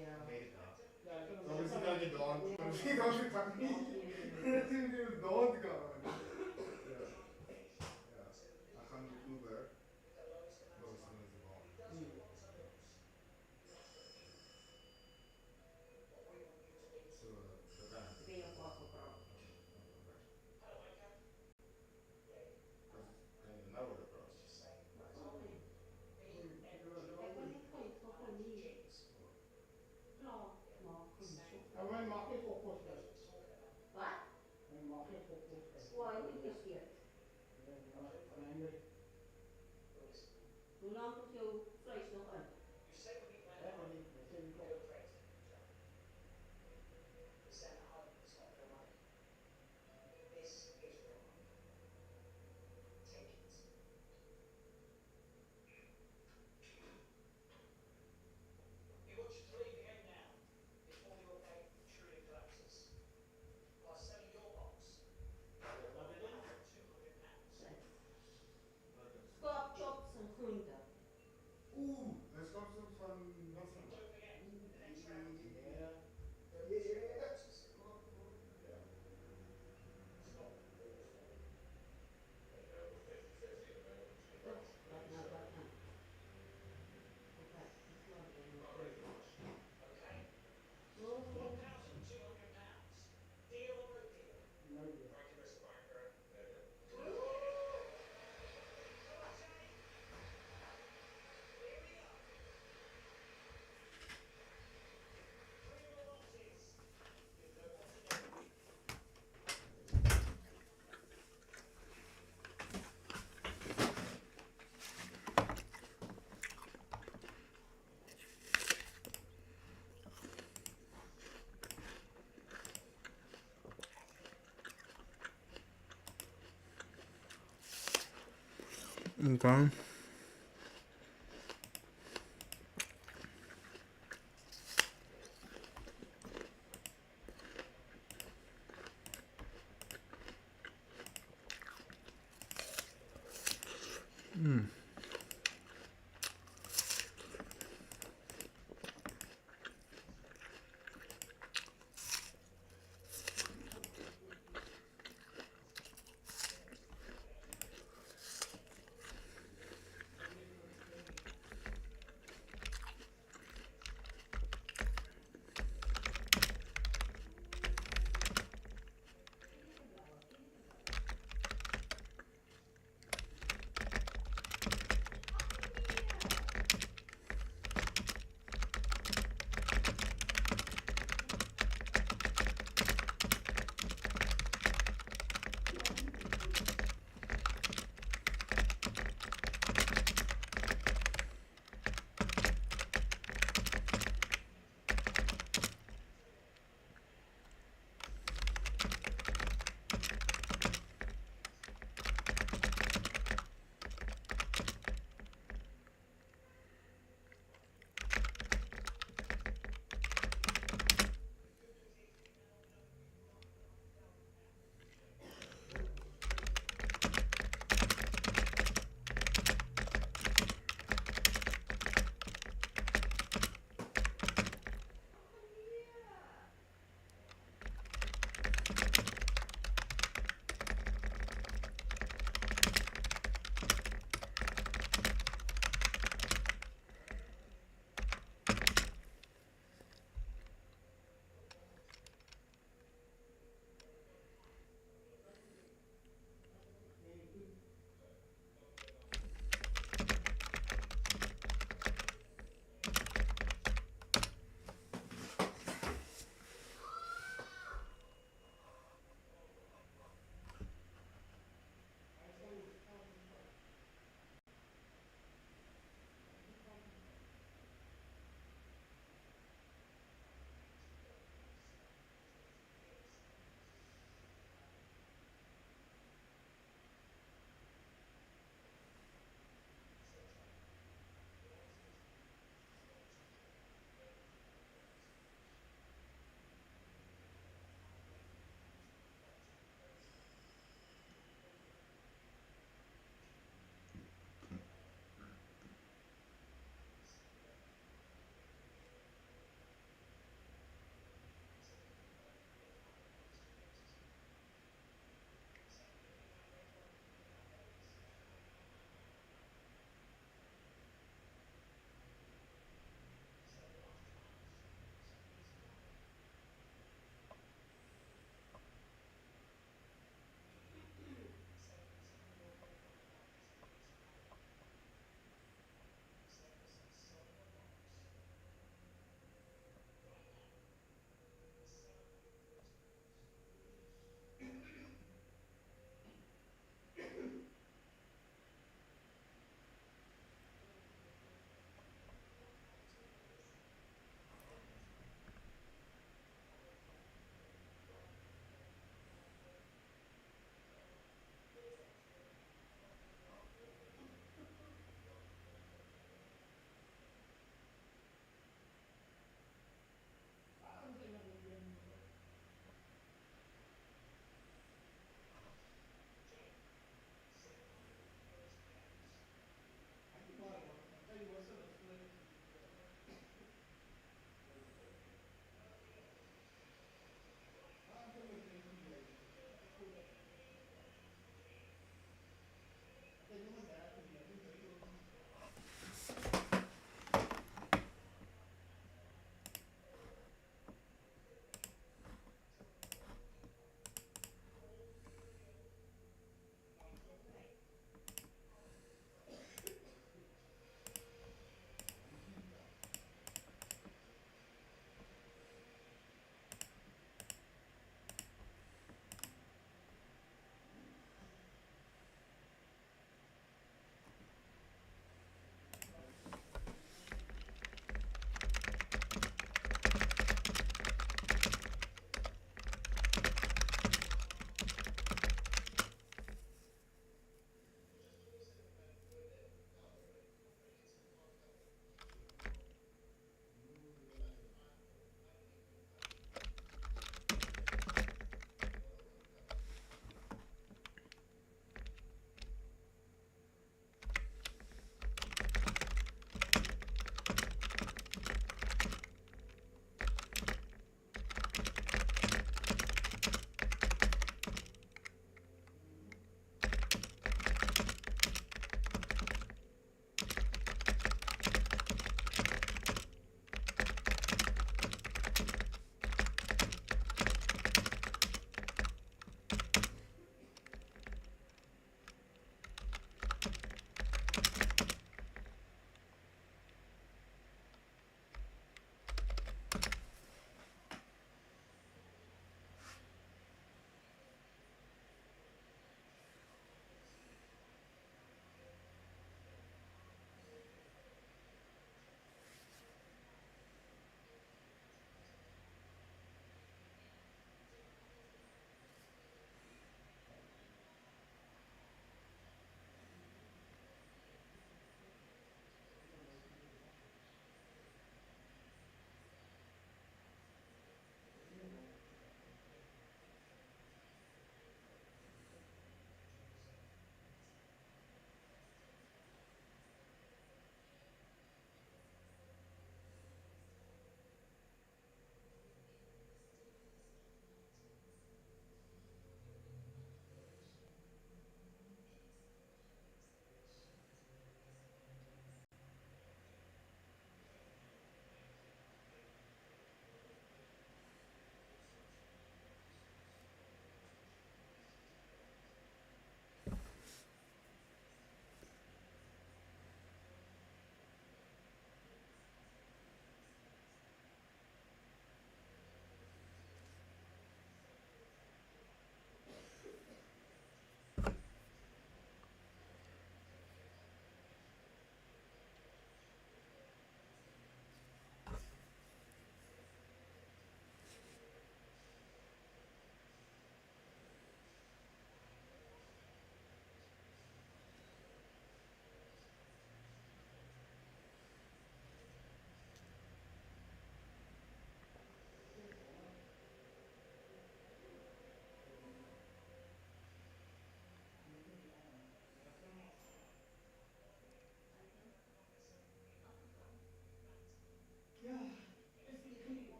Ja. Amerika. Ja, ek So ons moet nou nie daar ons nie daar gaan nie. Ons moet nie daar gaan. Ja. Ja. Ek gaan met Uber. Los in die baan. So, dat kan ek. Ben je kwaad gepraat? Kan jy nou oor praat? Ek wil net gaan sokker nie klaar maak van sokker. En wij mag geen fokos krijgen. Wat? Wij mag geen fokos krijgen. O, hy moet eers eet. Nee. Hoe lank is jou vleis nog in? Echt niet. Dat zit niet op. Skaap chops en groente. Oeh, dat is kapsel van wat van? Wat nou, wat nou? Oké, ik slaap er nog even. Nee, ja. Okay.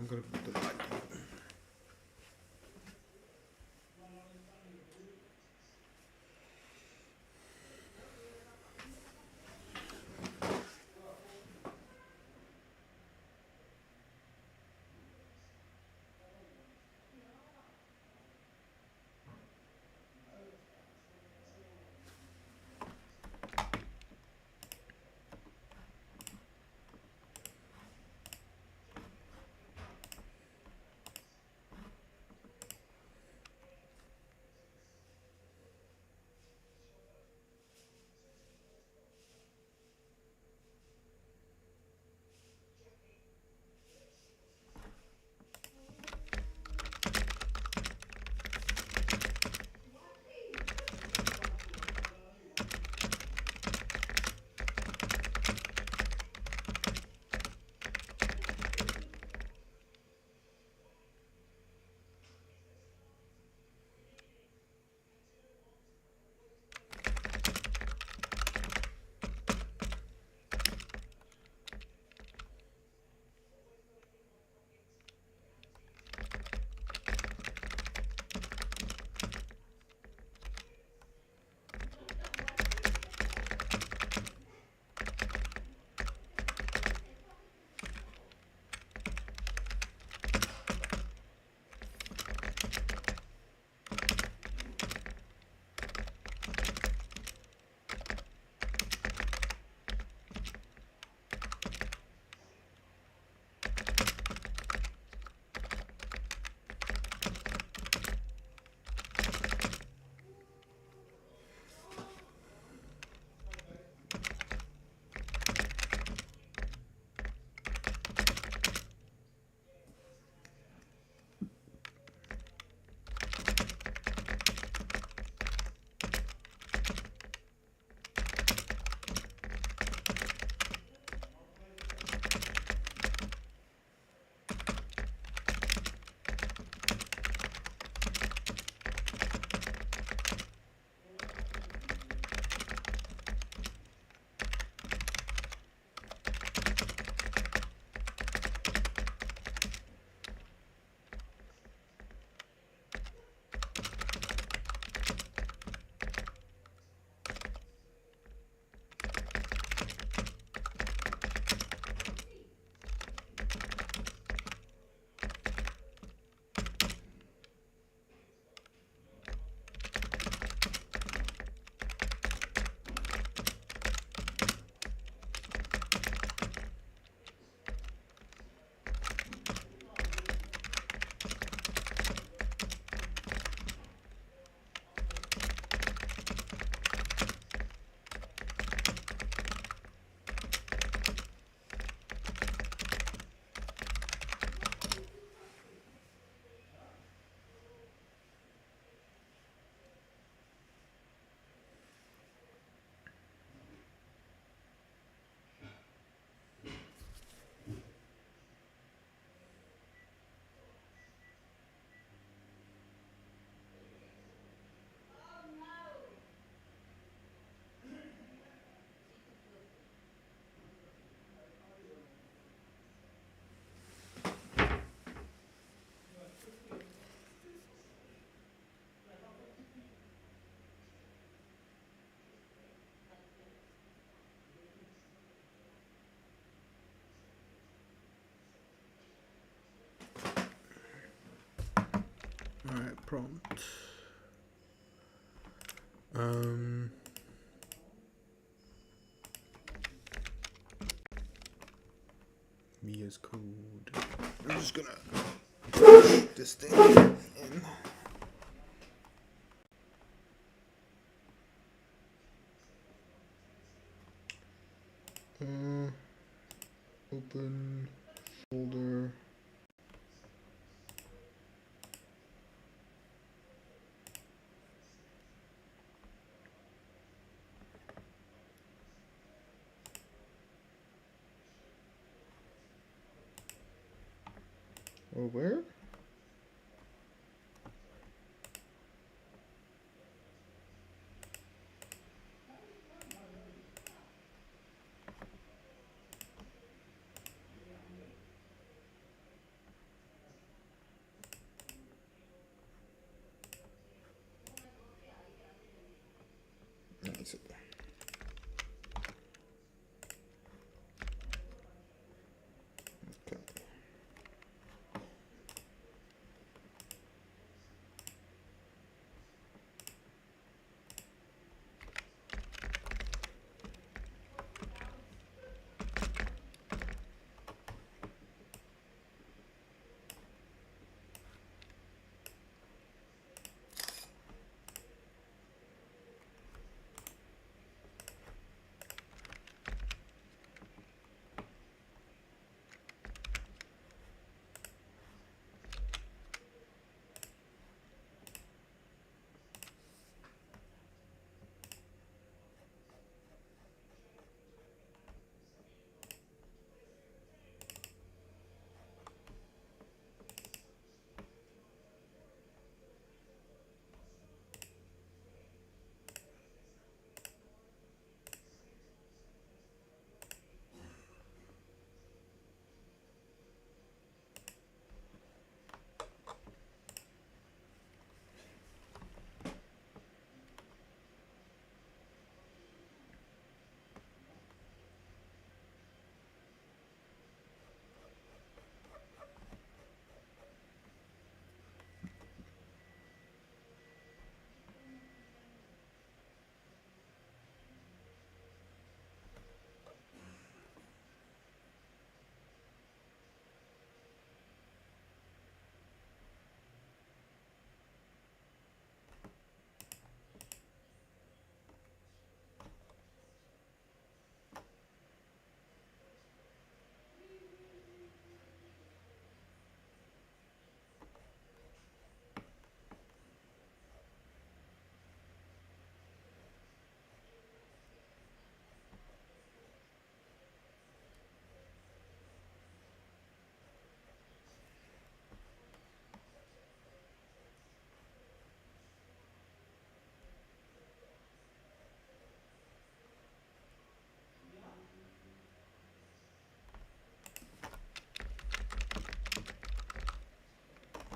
I'm gonna put the light on. Alright, prompt. VS Code. I'm just gonna push this thing in. Open folder. Or where?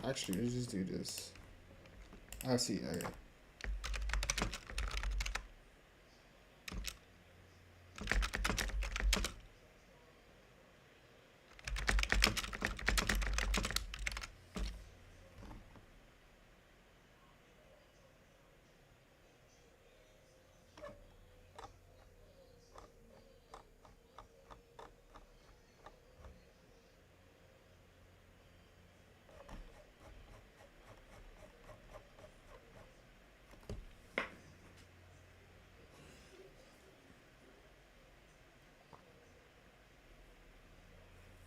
Actually, let's just do this. I see. Okay.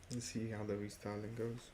Let's see how the restyling goes.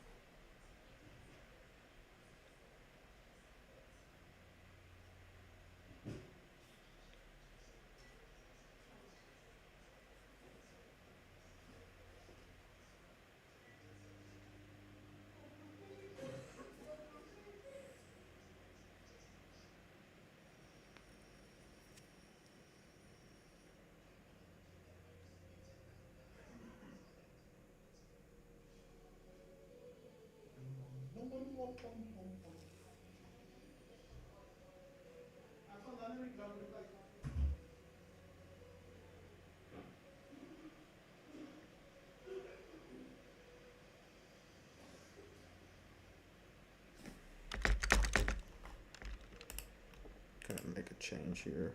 Gonna make a change here.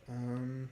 Um,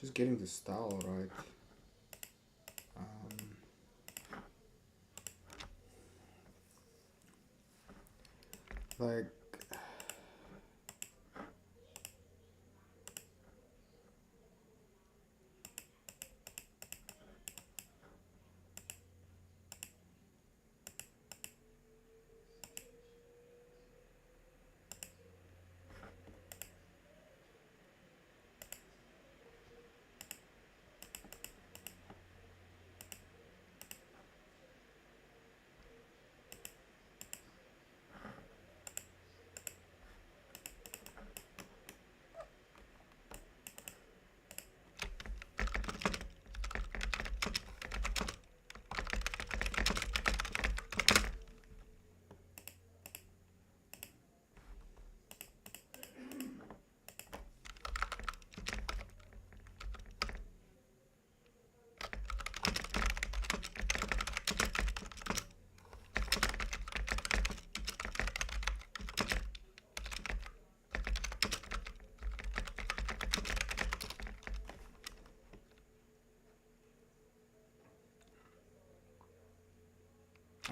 Just getting the style right. Um, like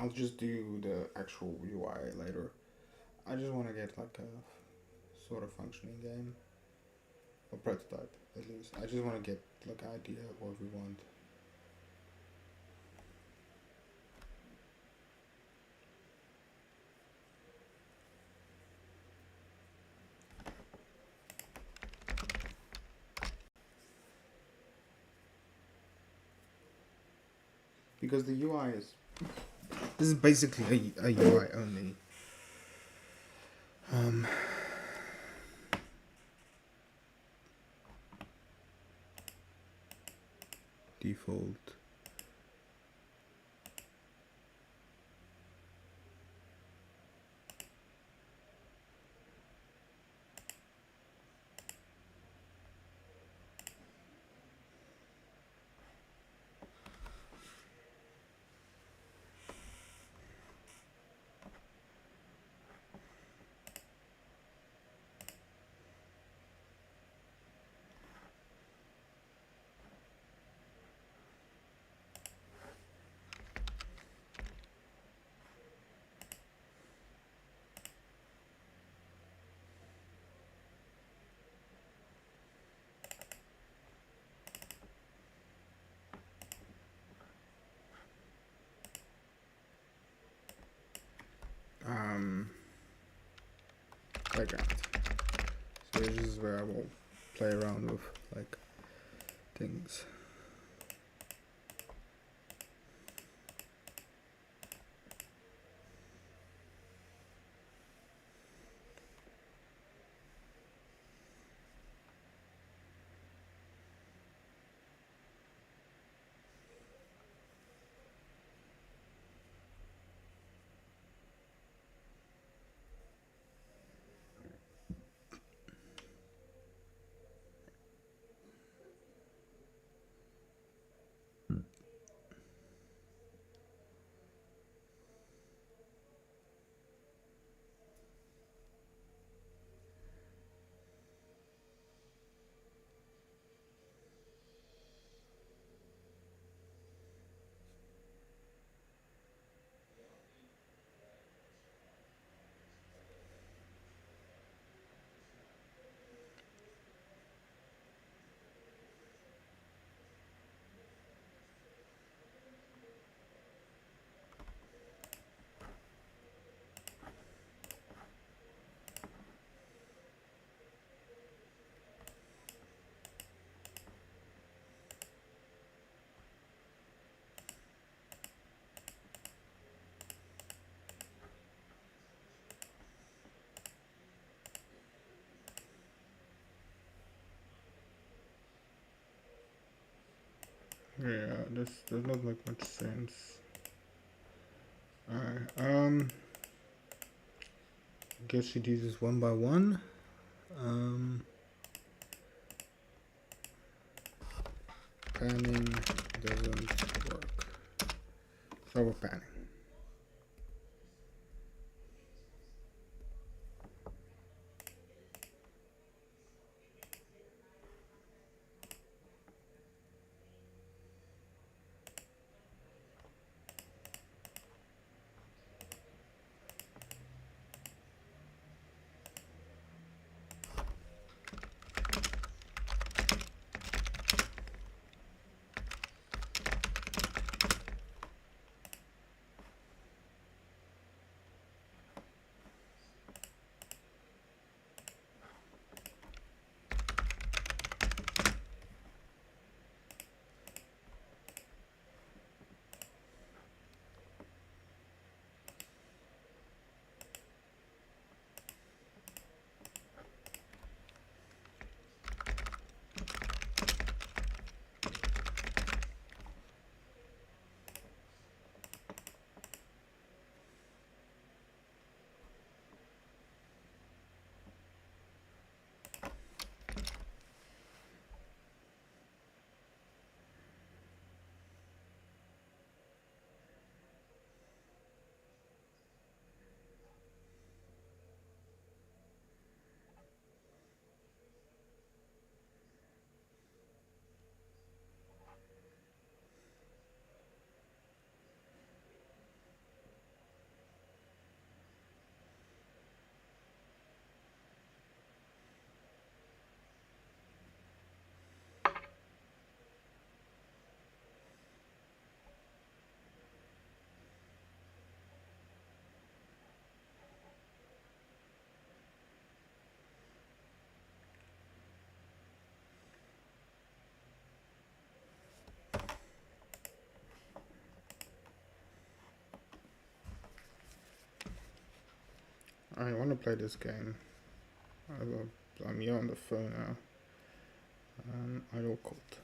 I'll just do the actual UI later. I just want to get like a sort of functioning game, a prototype at least. I just want to get like an idea of what we want. Because the UI is this is basically a UI only. Default. Background. So this is where I will play around with like things. Yeah, this does not make much sense. Alright, guess we do this one by one. Panning doesn't work. So we're panning. I want to play this game. I'm here on the phone now. Idle cult.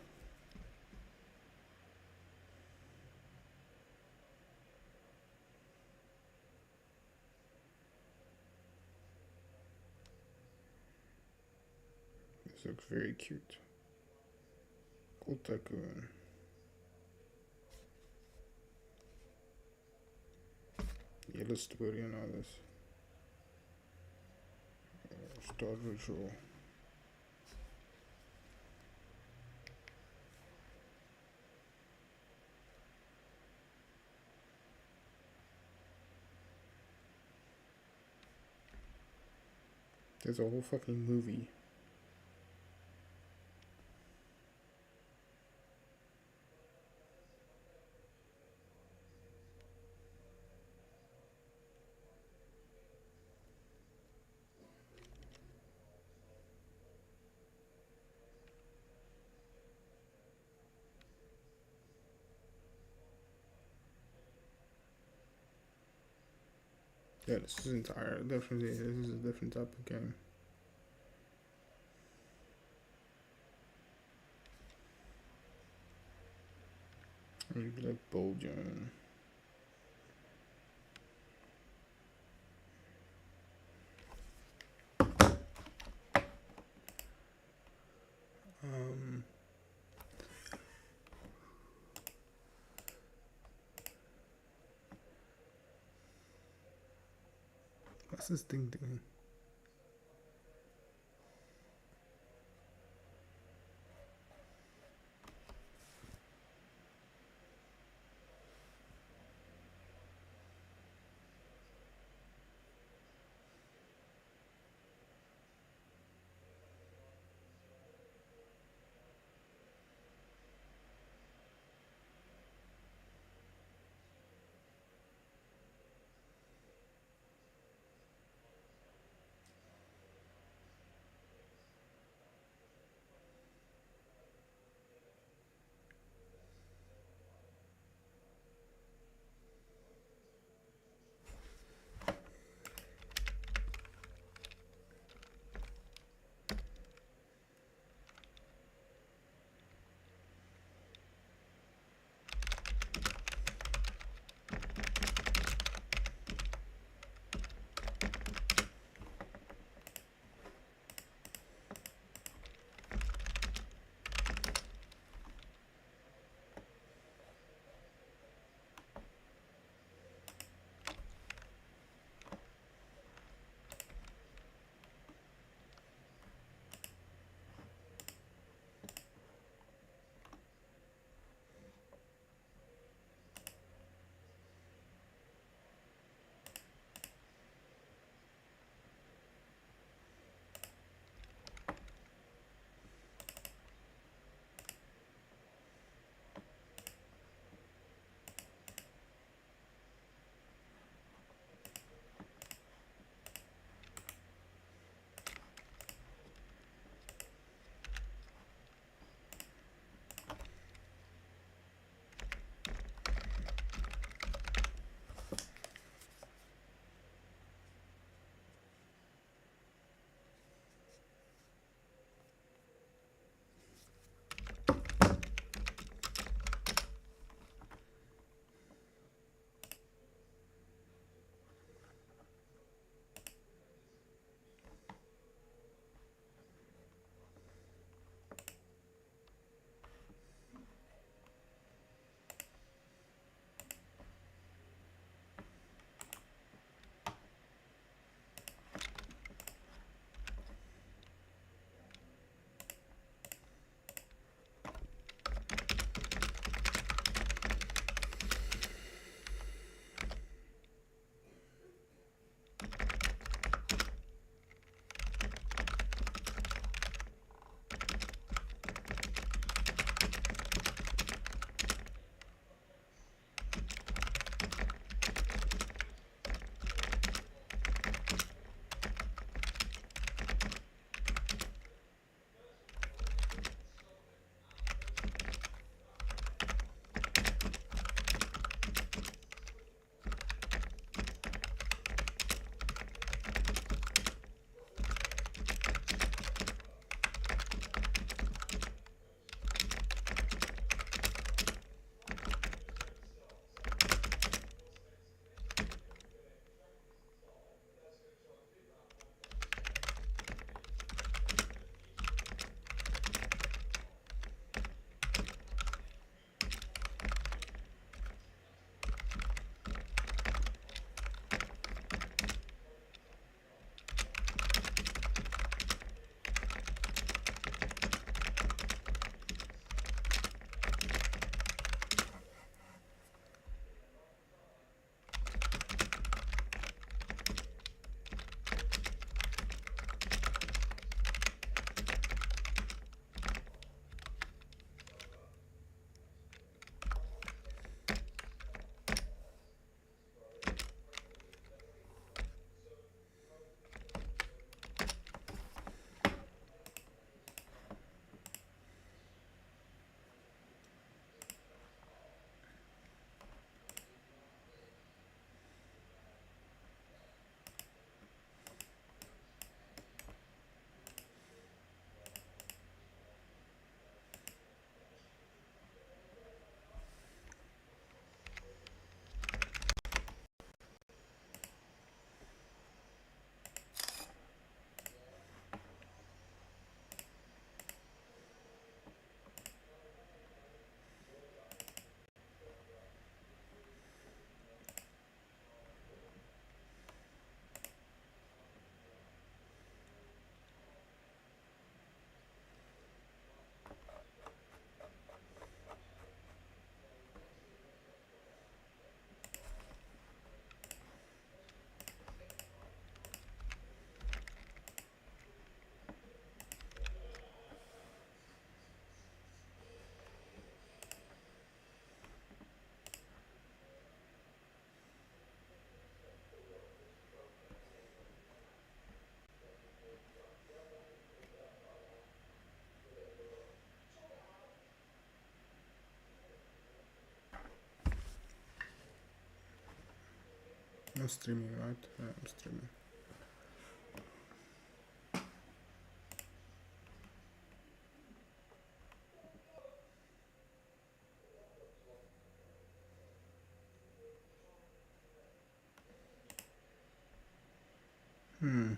This looks very cute. Cult Tycoon. Yellow story and all this. Start ritual. There's a whole fucking movie. Yeah, this is definitely this is a different type of game. Maybe like Belgium. What's this thing doing? I'm streaming, right? Yeah, I'm streaming. Hmm.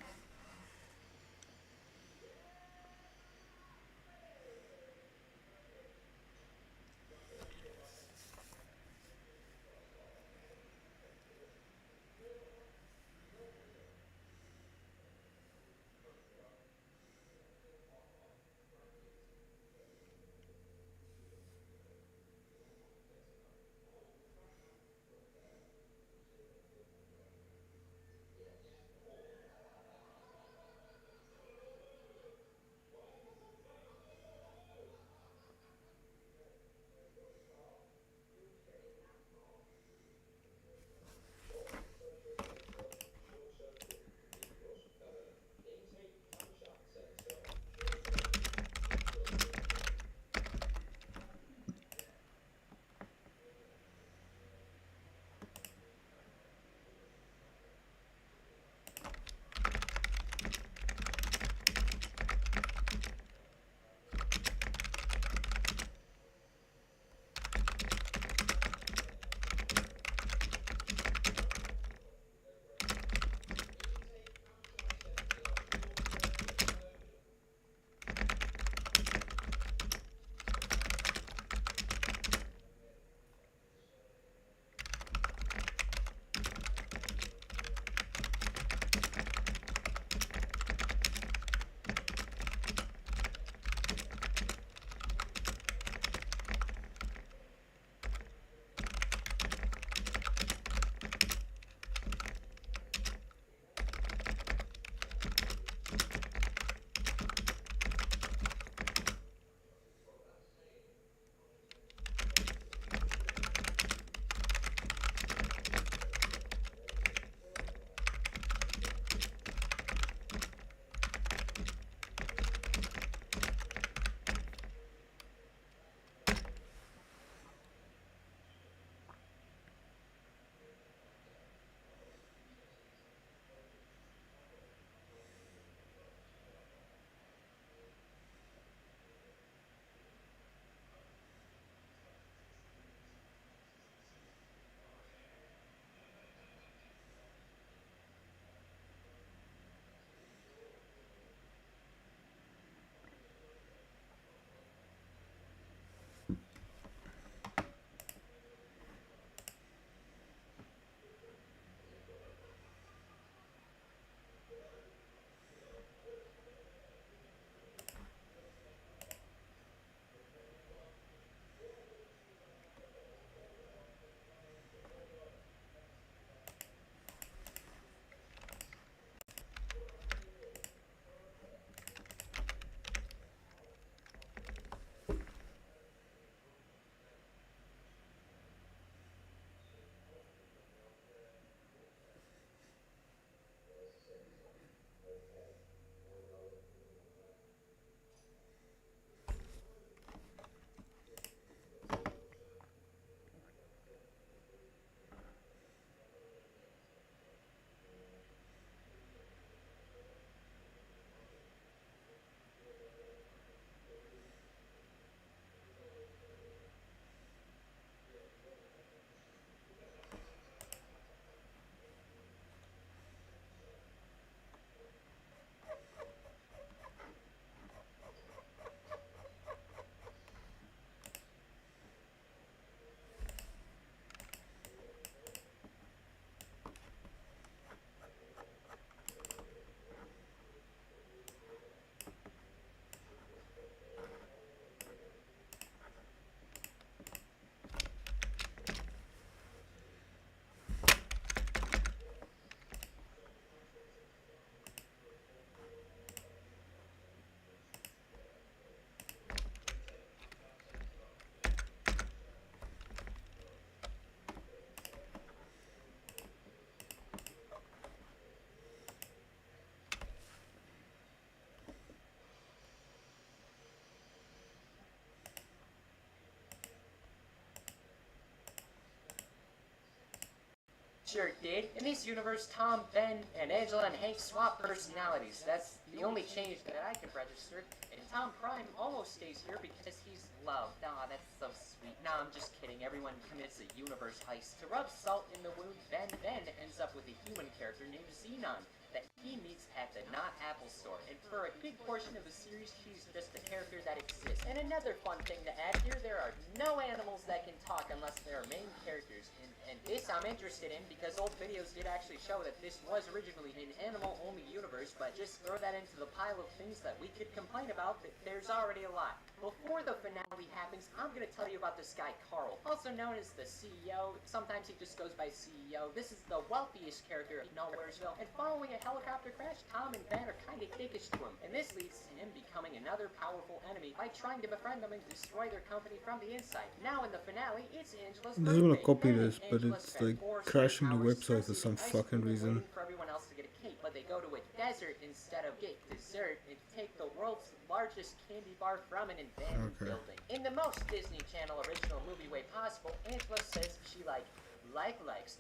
Sure did. In this universe, Tom, Ben, and Angela and Hank swap personalities. That's the only change that I can register. And Tom Prime almost stays here because he's loved. Aw, that's so sweet. Nah, I'm just kidding. Everyone commits a universe heist. To rub salt in the wound, Ben then ends up with a human character named Xenon that he meets at the Not Apple store. And for a big portion of the series, she's just a character that exists. And another fun thing to add here, there are no animals that can talk unless they're main characters. And this I'm interested in because old videos did actually show that this was originally an animal-only universe, but just throw that into the pile of things that we could complain about. There's already a lot. Before the finale happens, I'm going to tell you about this guy, Carl, also known as the CEO. Sometimes he just goes by CEO. This is the wealthiest character in Nowheresville, and following a helicopter crash, Tom and Ben are kind of dickish to him, and this leads to him becoming another powerful enemy by trying to befriend them and destroy their company from the inside. Now in the finale, it's Angela's I'm just gonna birthday, copy and this, but Angela it's spent like 4 crashing the straight hours website for some stressing fucking ice cream and reason. waiting for everyone else to get a cake, but they go to a desert instead of get dessert and take the world's largest candy bar from an abandoned building. In the most Disney Channel original movie way possible, Angela says she likes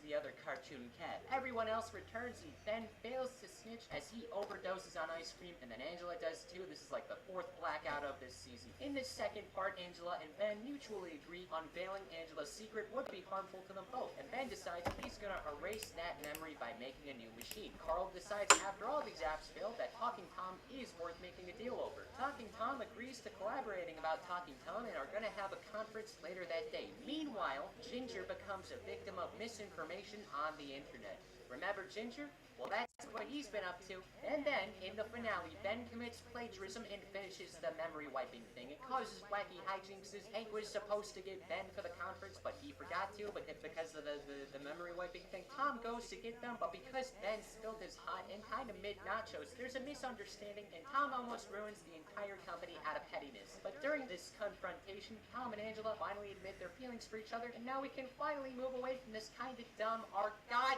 the other cartoon cat. Everyone else returns, he then fails to snitch as he overdoses on ice cream, and then Angela does too. This is like the 4th blackout of this season. In this second part, Angela and Ben mutually agree unveiling Angela's secret would be harmful to them both, and Ben decides he's gonna erase that memory by making a new machine. Carl decides after all these apps fail that Talking Tom is worth making a deal over. Talking Tom agrees to collaborating about Talking Tom and are gonna have a conference later that day. Meanwhile, Ginger becomes a victim of misinformation on the internet. Remember Ginger? Well, that's what he's been up to. And then, in the finale, Ben commits plagiarism and finishes the memory wiping thing. It causes wacky hijinks. Hank was supposed to get Ben for the conference, but he forgot to because of the memory wiping thing. Tom goes to get them, but because Ben spilled his hot and kind of mid nachos, there's a misunderstanding, and Tom almost ruins the entire company out of pettiness. But during this confrontation, Tom and Angela finally admit their feelings for each other, and now we can finally move away from this kind of dumb arc. God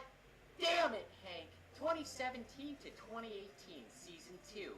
damn it, Hank! 2017 to 2018, Season 2.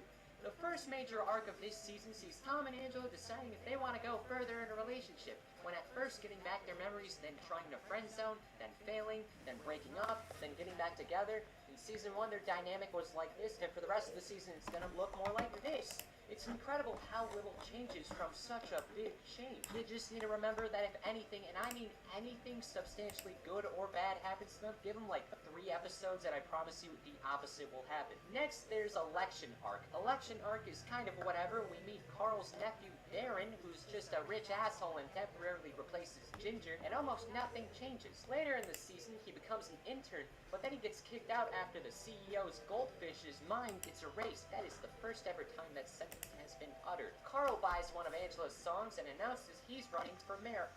The first major arc of this season sees Tom and Angela deciding if they want to go further in a relationship, when at first getting back their memories, then trying to friend zone, then failing, then breaking up, then getting back together. In Season 1, their dynamic was like this, and for the rest of the season, it's gonna look more like this. It's incredible how little changes from such a big change. You just need to remember that if anything, and I mean anything substantially good or bad happens to them, give them like 3 episodes and I promise you the opposite will happen. Next, there's Election Arc. Election Arc is kind of whatever. We meet Carl's nephew, Darren, who's just a rich asshole and temporarily replaces Ginger, and almost nothing changes. Later in the season, he becomes an intern, but then he gets kicked out after the CEO's goldfish's mind gets erased. That is the first ever time that sentence has been uttered. Carl buys one of Angela's songs and announces he's running for mayor.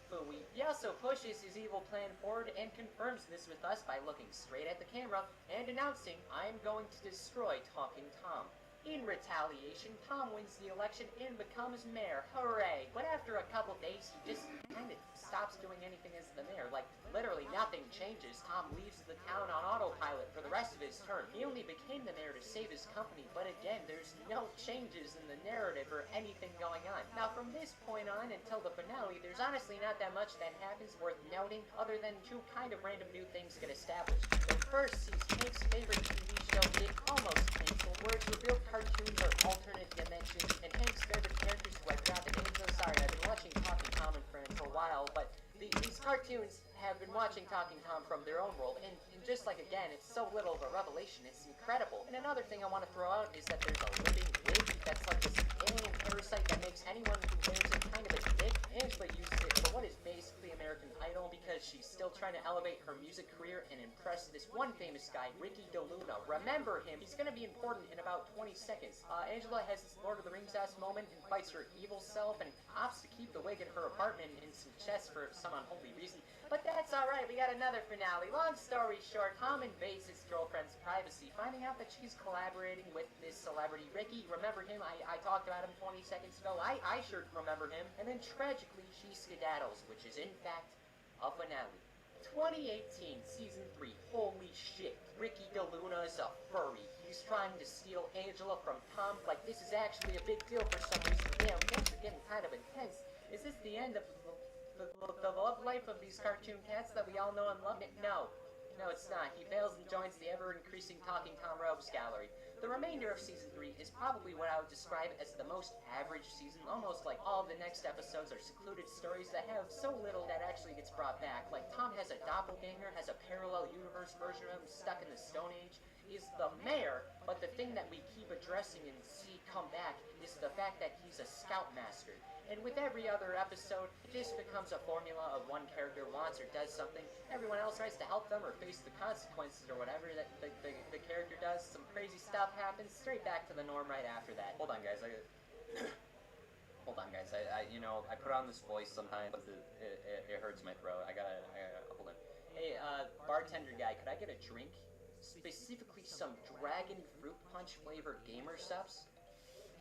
Phooey. He also pushes his evil plan forward and confirms this with us by looking straight at the camera and announcing, "I'm going to destroy Talking Tom." In retaliation, Tom wins the election and becomes mayor. Hooray! But after a couple days, he just kind of stops doing anything as the mayor. Like, literally nothing changes. Tom leaves the town on autopilot for the rest of his term. He only became the mayor to save his company, but again, there's no changes in the narrative or anything going on. Now, from this point on until the finale, there's honestly not that much that happens worth noting, other than 2 kind of random new things get established. The first sees Hank's favorite TV show get almost canceled, where it's revealed cartoons are alternate dimensions, and Hank's favorite characters who I forgot the names of. Sorry, I've been watching Talking Tom and Friends for a while, but these cartoons have been watching Talking Tom from their own world, and just like again, it's so little of a revelation, it's incredible. And another thing I want to throw out is that there's a living wig that's like this alien parasite that makes anyone who wears it kind of a dick. Angela uses it for what is basically American Idol because she's still trying to elevate her music career and impress this one famous guy, Ricky DeLuna. Remember him, he's going to be important in about 20 seconds. Angela has this Lord of the Rings-ass moment and fights her evil self and opts to keep the wig in her apartment in some chests for some unholy reason. But that's alright, we got another finale. Long story short, Tom invades his girlfriend's privacy, finding out that she's collaborating with this celebrity, Ricky. Remember him? I talked about him 20 seconds ago. I sure remember him. And then tragically, she skedaddles, which is in fact a finale. 2018, Season 3. Holy shit. Ricky DeLuna is a furry. He's trying to steal Angela from Tom. Like, this is actually a big deal for some reason. Damn, things are getting kind of intense. Is this the end of the love life of these cartoon cats that we all know and love? No. No, it's not. He fails and joins the ever-increasing Talking Tom Rogues gallery. The remainder of Season 3 is probably what I would describe as the most average season. Almost like all of the next episodes are secluded stories that have so little that actually gets brought back. Like Tom has a doppelganger, has a parallel universe version of him stuck in the Stone Age. He's the mayor, but the thing that we keep addressing and see come back is the fact that he's a scoutmaster. And with every other episode, it just becomes a formula of one character wants or does something, everyone else tries to help them or face the consequences or whatever that the character does. Some crazy stuff happens, straight back to the norm right after that. Hold on, guys. Hold on, guys. I put on this voice sometimes, but it hurts my throat. I gotta hold on. Hey, bartender guy, could I get a drink? Specifically some dragon fruit punch flavored gamer subs?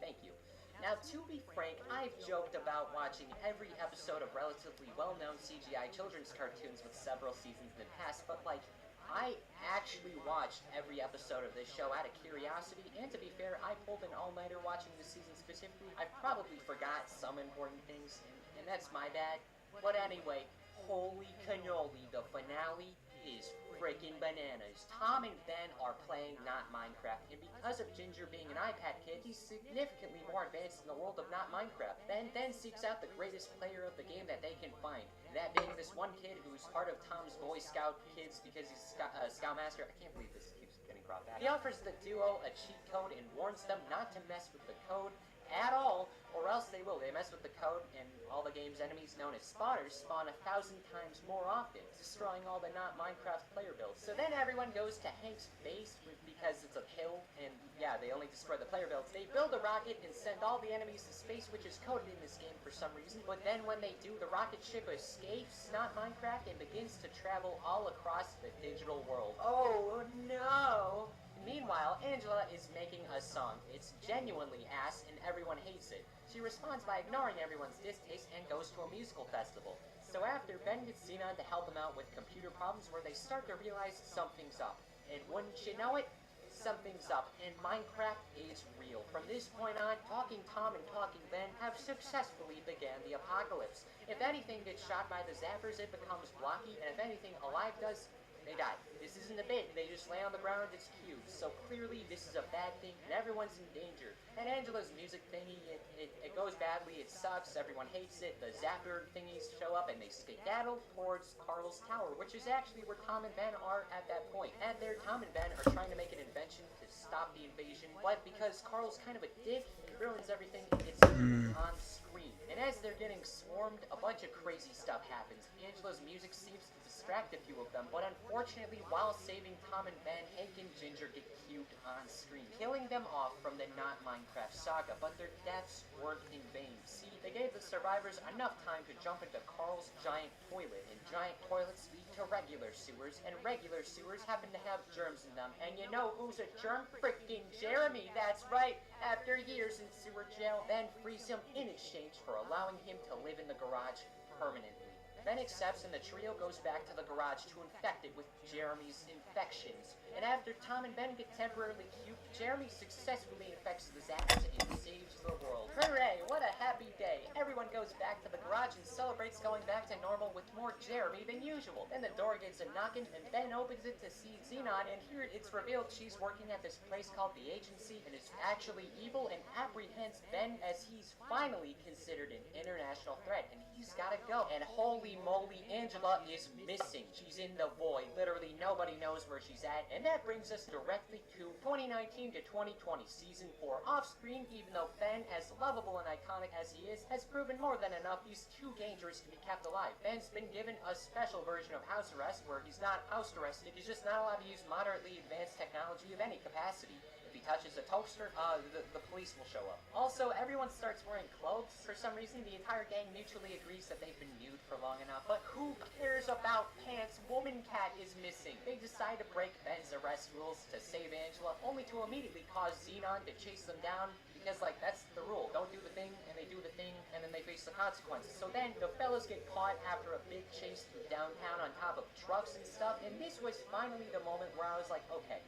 Thank you. Now, to be frank, I've joked about watching every episode of relatively well-known CGI children's cartoons with several seasons in the past, but like, I actually watched every episode of this show out of curiosity, and to be fair, I pulled an all-nighter watching this season specifically. I probably forgot some important things, and that's my bad. But anyway, holy cannoli, the finale is freaking bananas. Tom and Ben are playing not Minecraft, and because of Ginger being an iPad kid, he's significantly more advanced in the world of not Minecraft. Ben then seeks out the greatest player of the game that they can find, that being this one kid who's part of Tom's Boy Scout kids because he's a Scoutmaster. I can't believe this keeps getting brought back. He offers the duo a cheat code and warns them not to mess with the code at all, or else they will. They mess with the code, and all the game's enemies, known as spotters, spawn 1,000 times more often, destroying all the not Minecraft player builds. So then everyone goes to Hank's base because it's a hill, and yeah, they only destroy the player builds. They build a rocket and send all the enemies to space, which is coded in this game for some reason. But then when they do, the rocket ship escapes not Minecraft and begins to travel all across the digital world. Oh no! Meanwhile, Angela is making a song. It's genuinely ass and everyone hates it. She responds by ignoring everyone's distaste and goes to a musical festival. So after, Ben gets Xenon to help him out with computer problems where they start to realize something's up. And wouldn't you know it? Something's up, and Minecraft is real. From this point on, Talking Tom and Talking Ben have successfully began the apocalypse. If anything gets shot by the zappers, it becomes blocky, and if anything alive does, they die. This isn't a bit, they just lay on the ground, it's cute. So clearly this is a bad thing, and everyone's in danger. And Angela's music thingy, it goes badly, it sucks, everyone hates it, the zapper thingies show up, and they skedaddle towards Carl's tower, which is actually where Tom and Ben are at that point. And there, Tom and Ben are trying to make an invention to stop the invasion, but because Carl's kind of a dick, he ruins everything, it's on screen. And as they're getting swarmed, a bunch of crazy stuff happens. Angela's music seems to distract a few of them, but unfortunately, while saving Tom and Ben, Hank and Ginger get cubed on screen, killing them off from the not Minecraft saga, but their deaths weren't in vain. See, they gave the survivors enough time to jump into Carl's giant toilet, and giant toilets lead to regular sewers, and regular sewers happen to have germs in them, and you know who's a germ? Frickin' Jeremy, that's right! After years in sewer jail, Ben frees him in exchange for allowing him to live in the garage permanently. Ben accepts, and the trio goes back to the garage to infect it with Jeremy's infections. And after Tom and Ben get temporarily cubed, Jeremy successfully infects the zappers and saves the world. Hooray, what a happy day. Everyone goes back to the garage and celebrates going back to normal with more Jeremy than usual. Then the door gets a knocking, and Ben opens it to see Xenon, and here it's revealed she's working at this place called the Agency, and is actually evil and apprehends Ben as he's finally considered an international threat, and he's gotta go. And holy moly, Angela is missing. She's in the void. Literally nobody knows where she's at. And that brings us directly to 2019 to 2020, Season 4. Off-screen, even though Ben, as lovable and iconic as he is, has proven more than enough, he's too dangerous to be kept alive. Ben's been given a special version of house arrest, where he's not house arrested, he's just not allowed to use moderately advanced technology of any capacity. If he touches a toaster, the police will show up. Also, everyone starts wearing clothes. For some reason, the entire gang mutually agrees that they've been nude for long enough. But who cares about pants? Woman Cat is missing. They decide to break Ben's arrest rules to save Angela, only to immediately cause Xenon to chase them down. Because, like, that's the rule. Don't do the thing, and they do the thing, and then they face the consequences. So then, the fellas get caught after a big chase through downtown on top of trucks and stuff. And this was finally the moment where I was like, okay,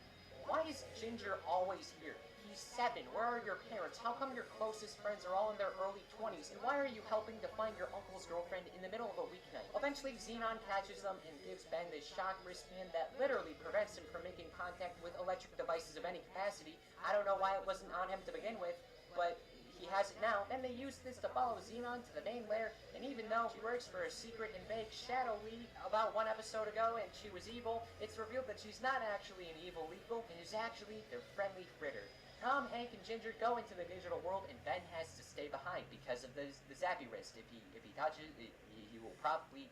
why is Ginger always here? He's 7. Where are your parents? How come your closest friends are all in their early 20s boys? And why are you helping to find your uncle's girlfriend in the middle of a weeknight? Eventually, Xenon catches them and gives Ben this shock wristband that literally prevents him from making contact with electric devices of any capacity. I don't know why it wasn't on him to begin with, but he has it now. Then they use this to follow Xenon to the main lair, and even though she works for a secret and vague shadow league about one episode ago and she was evil, it's revealed that she's not actually an evil legal and is actually their friendly fritter. Tom, Hank, and Ginger go into the digital world, and Ben has to stay behind because of the zappy wrist. If he touches it, he will probably...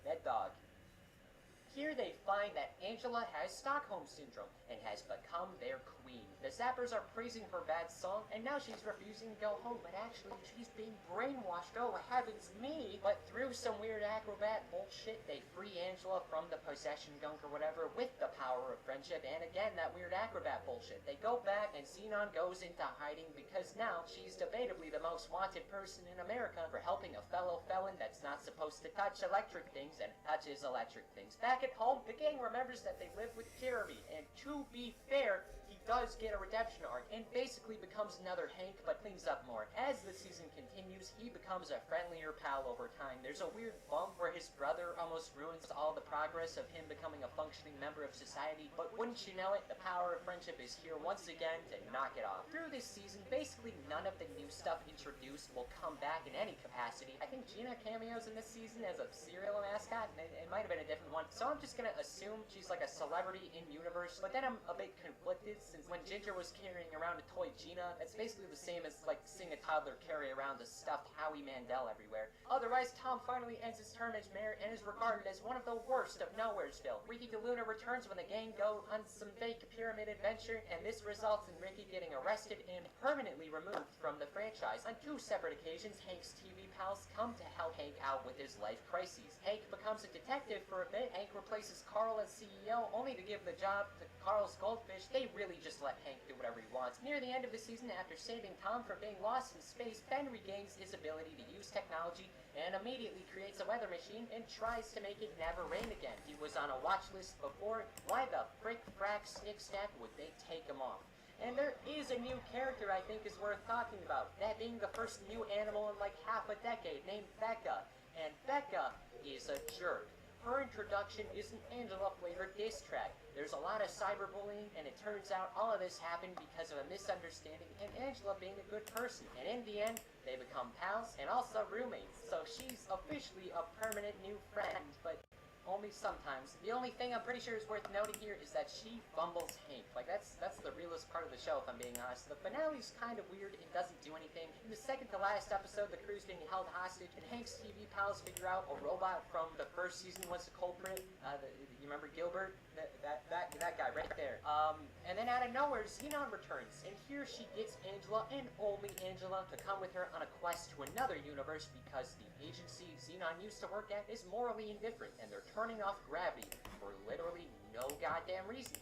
That dog. Here they find that Angela has Stockholm Syndrome and has become their queen. The Zappers are praising her bad song, and now she's refusing to go home, but actually she's being brainwashed, oh heavens me! But through some weird acrobat bullshit, they free Angela from the possession gunk or whatever with the power of friendship, and again, that weird acrobat bullshit. They go back, and Xenon goes into hiding because now she's debatably the most wanted person in America for helping a fellow felon that's not supposed to touch electric things and touches electric things. Back at home, the gang remembers that they live with Jeremy, and to be fair, he does get a redemption arc and basically becomes another Hank, but cleans up more. As the season continues, he becomes a friendlier pal over time. There's a weird bump where his brother almost ruins all the progress of him becoming a functioning member of society, but wouldn't you know it, the power of friendship is here once again to knock it off. Through this season, basically none of the new stuff introduced will come back in any capacity. I think Gina cameos in this season as a cereal mascot, and it might have been a different one, so I'm just gonna assume she's like a celebrity in universe, but then I'm a bit conflicted since when Ginger was carrying around a toy Gina, it's basically the same as like seeing a toddler carry around a stuffed Howie Mandel everywhere. Otherwise, Tom finally ends his term as mayor and is regarded as one of the worst of Nowheresville. Ricky DeLuna returns when the gang go on some fake pyramid adventure, and this results in Ricky getting arrested and permanently removed from the franchise. On two separate occasions, Hank's TV pals come to help Hank out with his life crises. Hank becomes a detective for a bit. Hank replaces Carl as CEO, only to give the job to Carl's goldfish. They really just let Hank do whatever he wants. Near the end of the season, after saving Tom from being lost in space, Ben regains his ability to use technology and immediately creates a weather machine and tries to make it never rain again. He was on a watch list before. Why the frick frack snick snack would they take him off? And there is a new character I think is worth talking about, that being the first new animal in like half a decade, named Becca. And Becca is a jerk. Her introduction is an Angela-flavored diss track. There's a lot of cyberbullying, and it turns out all of this happened because of a misunderstanding and Angela being a good person. And in the end, they become pals and also roommates. So she's officially a permanent new friend, but only sometimes. The only thing I'm pretty sure is worth noting here is that she fumbles Hank. Like, that's the realest part of the show, if I'm being honest. The finale's kind of weird and doesn't do anything. In the second to last episode, the crew's being held hostage, and Hank's TV pals figure out a robot from the first season was the culprit. You remember Gilbert? That guy right there. And then out of nowhere, Xenon returns, and here she gets Angela, and only Angela, to come with her on a quest to another universe because the agency Xenon used to work at is morally indifferent, and they're turning off gravity for literally no goddamn reason.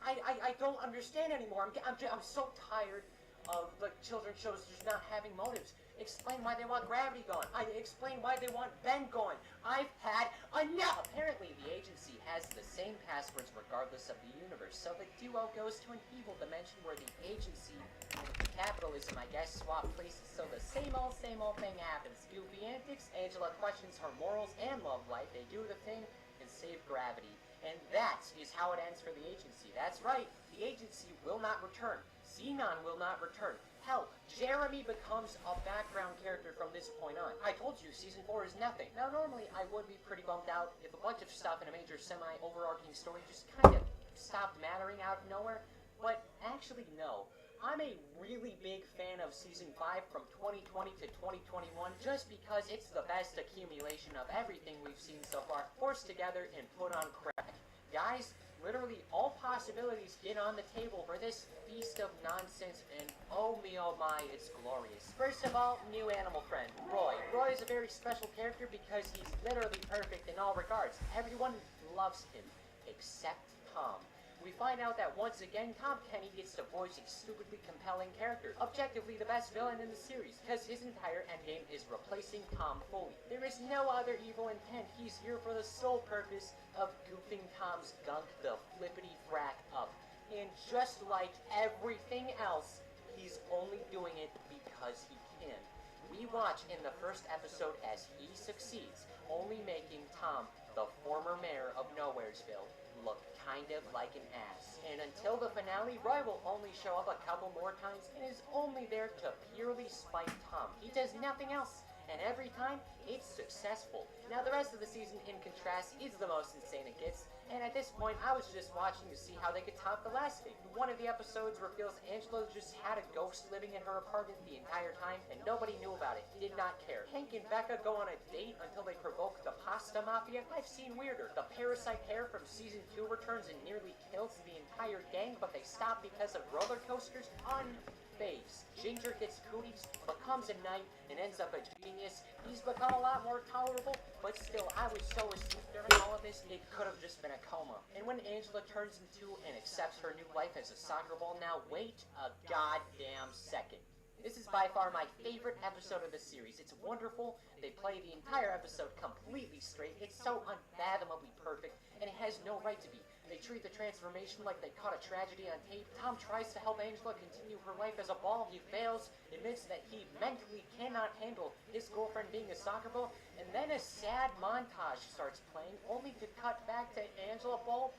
I don't understand anymore. I'm so tired of like children's shows just not having motives. Explain why they want gravity gone. Explain why they want Ben gone. I've had enough. Apparently, the agency has the same passwords regardless of the universe, so the duo goes to an evil dimension where the agency and capitalism, I guess, swap places. So the same old thing happens. Goofy antics. Angela questions her morals and love life. They do the thing and save gravity. And that is how it ends for the agency. That's right. The agency will not return. Xenon will not return. Hell, Jeremy becomes a background character from this point on. I told you, Season 4 is nothing. Now, normally, I would be pretty bummed out if a bunch of stuff in a major semi-overarching story just kind of stopped mattering out of nowhere, but actually, no. I'm a really big fan of Season 5 from 2020 to 2021 just because it's the best accumulation of everything we've seen so far, forced together and put on crack. Guys, literally all possibilities get on the table for this feast of nonsense, and oh me oh my, it's glorious. First of all, new animal friend, Roy. Roy is a very special character because he's literally perfect in all regards. Everyone loves him, except Tom. We find out that once again, Tom Kenny gets to voice a stupidly compelling character, objectively the best villain in the series, because his entire endgame is replacing Tom fully. There is no other evil intent. He's here for the sole purpose of goofing Tom's gunk the flippity frack up. And just like everything else, he's only doing it because because he can. We watch in the first episode as he succeeds, only making Tom, the former mayor of Nowheresville, look kind of like an ass. And until the finale, Roy will only show up a couple more times and is only there to purely spite Tom. He does nothing else, and every time, it's successful. Now the rest of the season, in contrast, is the most insane it gets, and at this point, I was just watching to see how they could top the last thing. One of the episodes reveals Angela just had a ghost living in her apartment the entire time, and nobody knew about it. Did not care. Hank and Becca go on a date until they provoke the pasta mafia. I've seen weirder. The parasite pair from season 2 returns and nearly kills the entire gang, but they stop because of roller coasters. Unfazed. Ginger gets cooties, becomes a knight, and ends up a genius. He's become a lot more tolerable, but still, I was so asleep during all of this, it could have just been a coma. And when Angela turns into and accepts her new life as a soccer ball, now wait a goddamn second. This is by far my favorite episode of the series. It's wonderful. They play the entire episode completely straight. It's so unfathomably perfect, and it has no right to be. They treat the transformation like they caught a tragedy on tape. Tom tries to help Angela continue her life as a ball. He fails, admits that he mentally cannot handle his girlfriend being a soccer ball, and then a sad montage starts playing, only to cut back to Angela Ball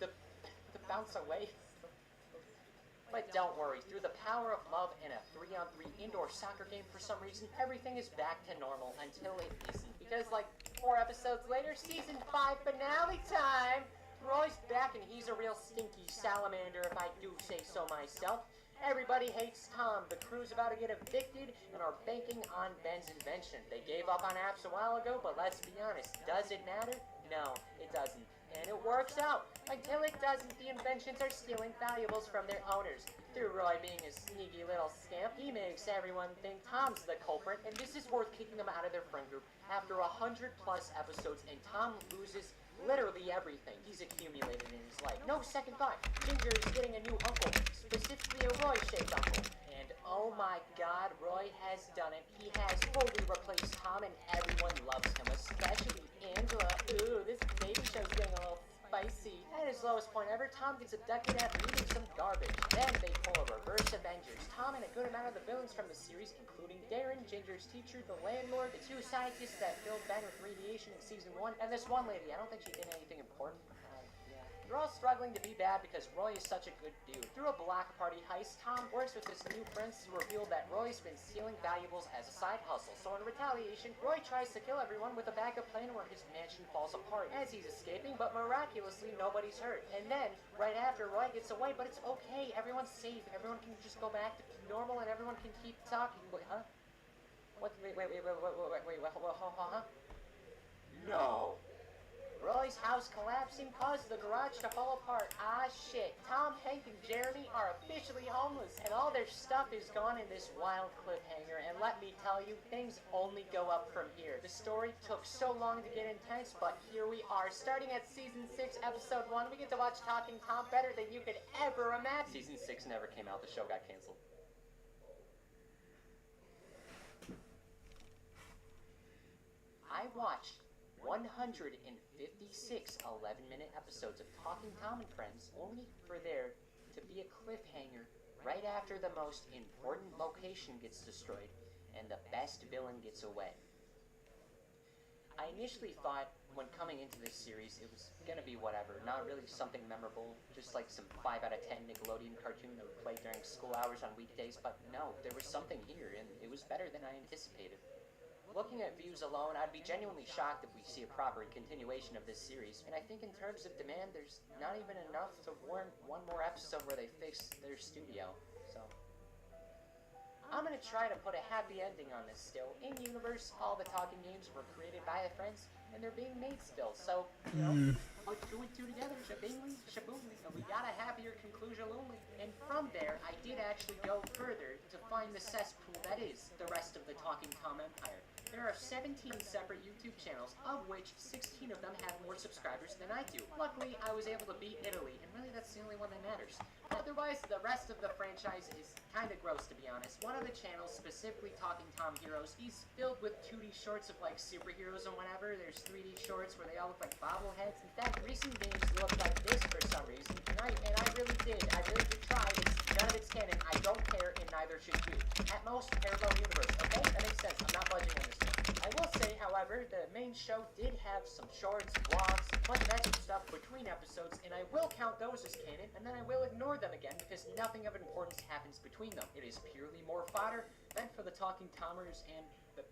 to bounce away. But don't worry, through the power of love and a 3-on-3 indoor soccer game for some reason, everything is back to normal until it isn't. Because like 4 episodes later, season 5 finale time! Roy's back and he's a real stinky salamander if I do say so myself. Everybody hates Tom, the crew's about to get evicted and are banking on Ben's invention. They gave up on apps a while ago, but let's be honest, does it matter? No, it doesn't. And it works out. Until it doesn't, the inventions are stealing valuables from their owners. Through Roy being a sneaky little scamp, he makes everyone think Tom's the culprit, and this is worth kicking them out of their friend group. After 100+ episodes, and Tom loses literally everything he's accumulated in his life. No second thought. Ginger is getting a new uncle, specifically a Roy-shaped uncle. And oh my god, Roy has done it. He has fully replaced Tom and everyone loves him, especially Angela. Ooh, this baby show's getting a little spicy. At his lowest point ever, Tom gets abducted after eating some garbage. Then they pull a reverse Avengers. Tom and a good amount of the villains from the series, including Darren, Ginger's teacher, the landlord, the 2 scientists that filled Ben with radiation in season 1, and this one lady. I don't think she did anything important. They're all struggling to be bad because Roy is such a good dude. Through a block party heist, Tom works with his new friends to reveal that Roy's been stealing valuables as a side hustle. So in retaliation, Roy tries to kill everyone with a backup plan where his mansion falls apart as he's escaping, but miraculously nobody's hurt. And then, right after, Roy gets away, but it's okay, everyone's safe, everyone can just go back to normal and everyone can keep talking. Wait, huh? What? Wait, huh? No! Roy's house collapsing caused the garage to fall apart. Ah shit, Tom, Hank, and Jeremy are officially homeless, and all their stuff is gone in this wild cliffhanger, and let me tell you, things only go up from here. The story took so long to get intense, but here we are, starting at season 6, episode 1, we get to watch Talking Tom better than you could ever imagine. Season 6 never came out, the show got canceled. I watched 156 11-minute episodes of Talking Tom and Friends, only for there to be a cliffhanger right after the most important location gets destroyed and the best villain gets away. I initially thought, when coming into this series, it was gonna be whatever, not really something memorable, just like some 5 out of 10 Nickelodeon cartoon that would play during school hours on weekdays, but no, there was something here, and it was better than I anticipated. Looking at views alone, I'd be genuinely shocked if we see a proper continuation of this series, and I think in terms of demand, there's not even enough to warrant one more episode where they fix their studio, so... I'm gonna try to put a happy ending on this still. In universe, all the talking games were created by the friends, and they're being made still, so, you know, put 2 and 2 together, shabingly, shaboomly, and we got a happier conclusion only. And from there, I did actually go further to find the cesspool that is the rest of the Talking Tom Empire. There are 17 separate YouTube channels, of which 16 of them have more subscribers than I do. Luckily, I was able to beat Italy, and really that's the only one that matters. Otherwise, the rest of the franchise is kinda gross, to be honest. One of the channels, specifically Talking Tom Heroes, he's filled with 2D shorts of like superheroes and whatever. There's there's 3D shorts where they all look like bobbleheads. In fact, recent games look like this for some reason, and I really did try. None of it's canon. I don't care, and neither should you. At most, parallel universe. Okay, that makes sense. I'm not budging on this. I will say, however, the main show did have some shorts, vlogs, a bunch of extra stuff between episodes, and I will count those as canon, and then I will ignore them again because nothing of importance happens between them. It is purely more fodder than for the Talking Tomers and the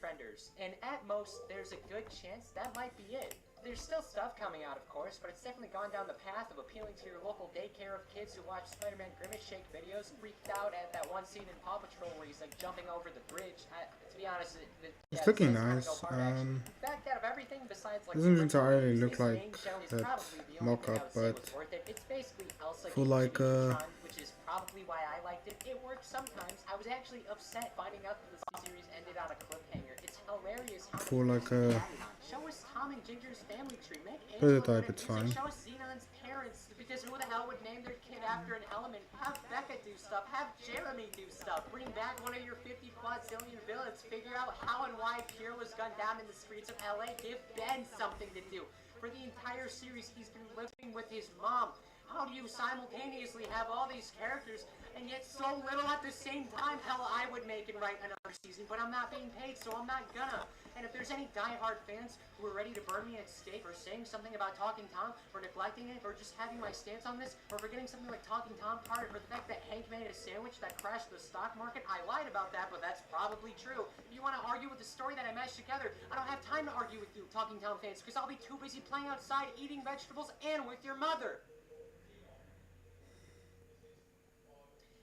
frienders. And at most, there's a good chance that might be it. There's still stuff coming out, of course, but it's definitely gone down the path of appealing to your local daycare of kids who watch Spider-Man Grimace Shake videos, freaked out at that one scene in Paw Patrol where he's like jumping over the bridge. To be honest, It's looking nice. in fact, out of everything besides like Doesn't entirely movies, look this like main show is that probably the only thing I mock-up, would say but was worth it. It's basically Elsa for getting like Tron, which is probably why I liked it. It works sometimes. I was actually upset finding out that the series ended on a cliffhanger. It's hilarious how for like a show us Tom and Ginger's family tree. Make prototype, it's fine. Show us Xenon's parents, because who the hell would name their kid after an element? Have Becca do stuff. Have Jeremy do stuff. Bring back one of your 50 quadrillion villains. Figure out how and why Pierre was gunned down in the streets of LA. Give Ben something to do. For the entire series, he's been living with his mom. How do you simultaneously have all these characters and yet so little at the same time? Hell, I would make and write another season, but I'm not being paid, so I'm not gonna. And if there's any diehard fans who are ready to burn me at stake for saying something about Talking Tom, for neglecting it, or just having my stance on this, or for getting something like Talking Tom carded for the fact that Hank made a sandwich that crashed the stock market, I lied about that, but that's probably true. If you want to argue with the story that I mashed together, I don't have time to argue with you, Talking Tom fans, because I'll be too busy playing outside, eating vegetables, and with your mother.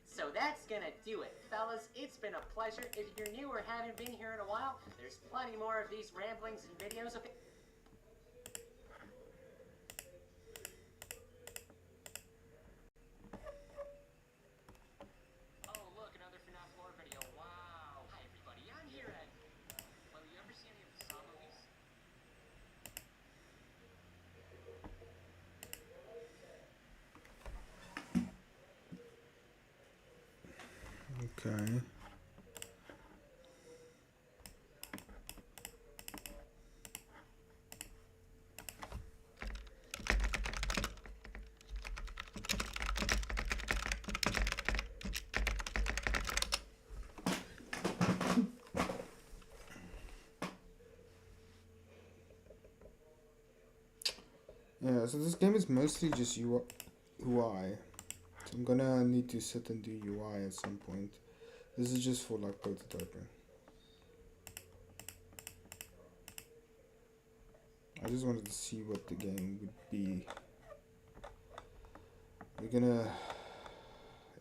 So that's gonna do it, fellas. It's been a pleasure. If you're new or haven't been here in a while, there's plenty more of these ramblings and videos of it. Oh, look, another FNAF lore video. Wow. Hi, everybody. I'm here at... Well, you ever see any of the Saw movies? okay. Yeah, so this game is mostly just UI. So I'm gonna need to sit and do UI at some point. This is just for like prototyping. I just wanted to see what the game would be. We're gonna...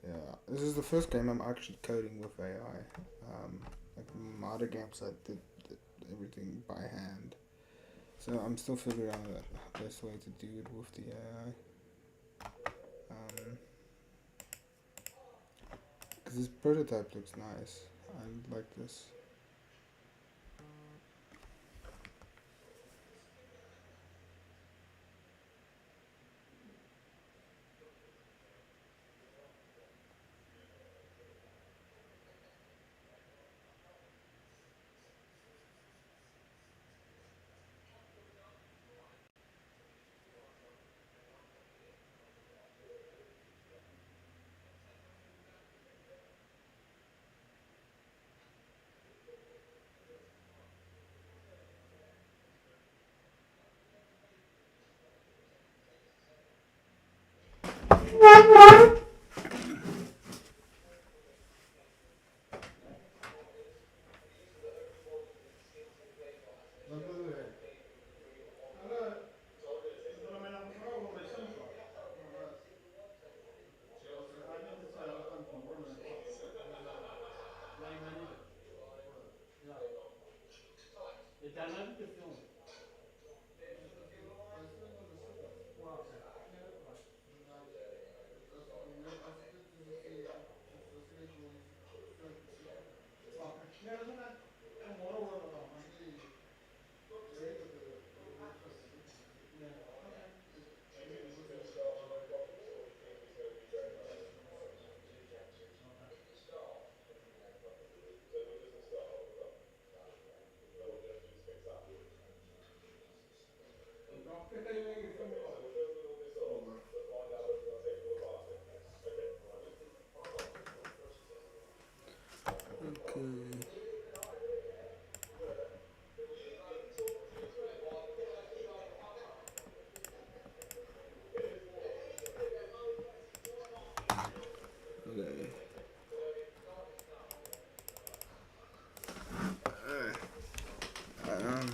Yeah, this is the first game I'm actually coding with AI. Like my other games I did everything by hand. So I'm still figuring out the best way to do it with the AI. Because this prototype looks nice. I like this. Daarna heb ik gefilmd. Wow, oké. Nee, dat kan. Als ik dit dus als ik dit gewoon oké. Nee, dat is een morgen worden dan. Maar die weet dat de nee. Oké. Okay. Okay. Um.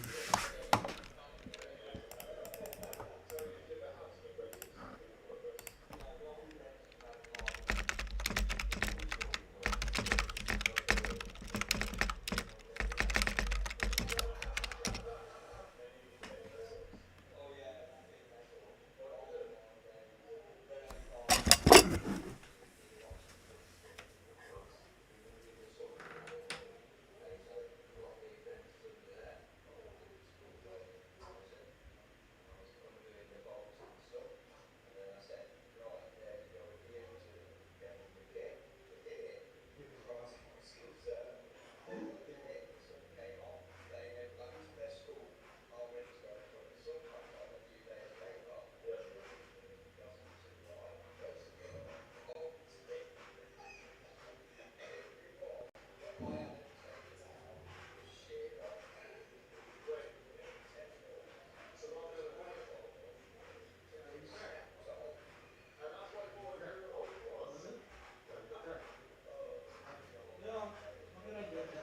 Ja, man kan arbeta.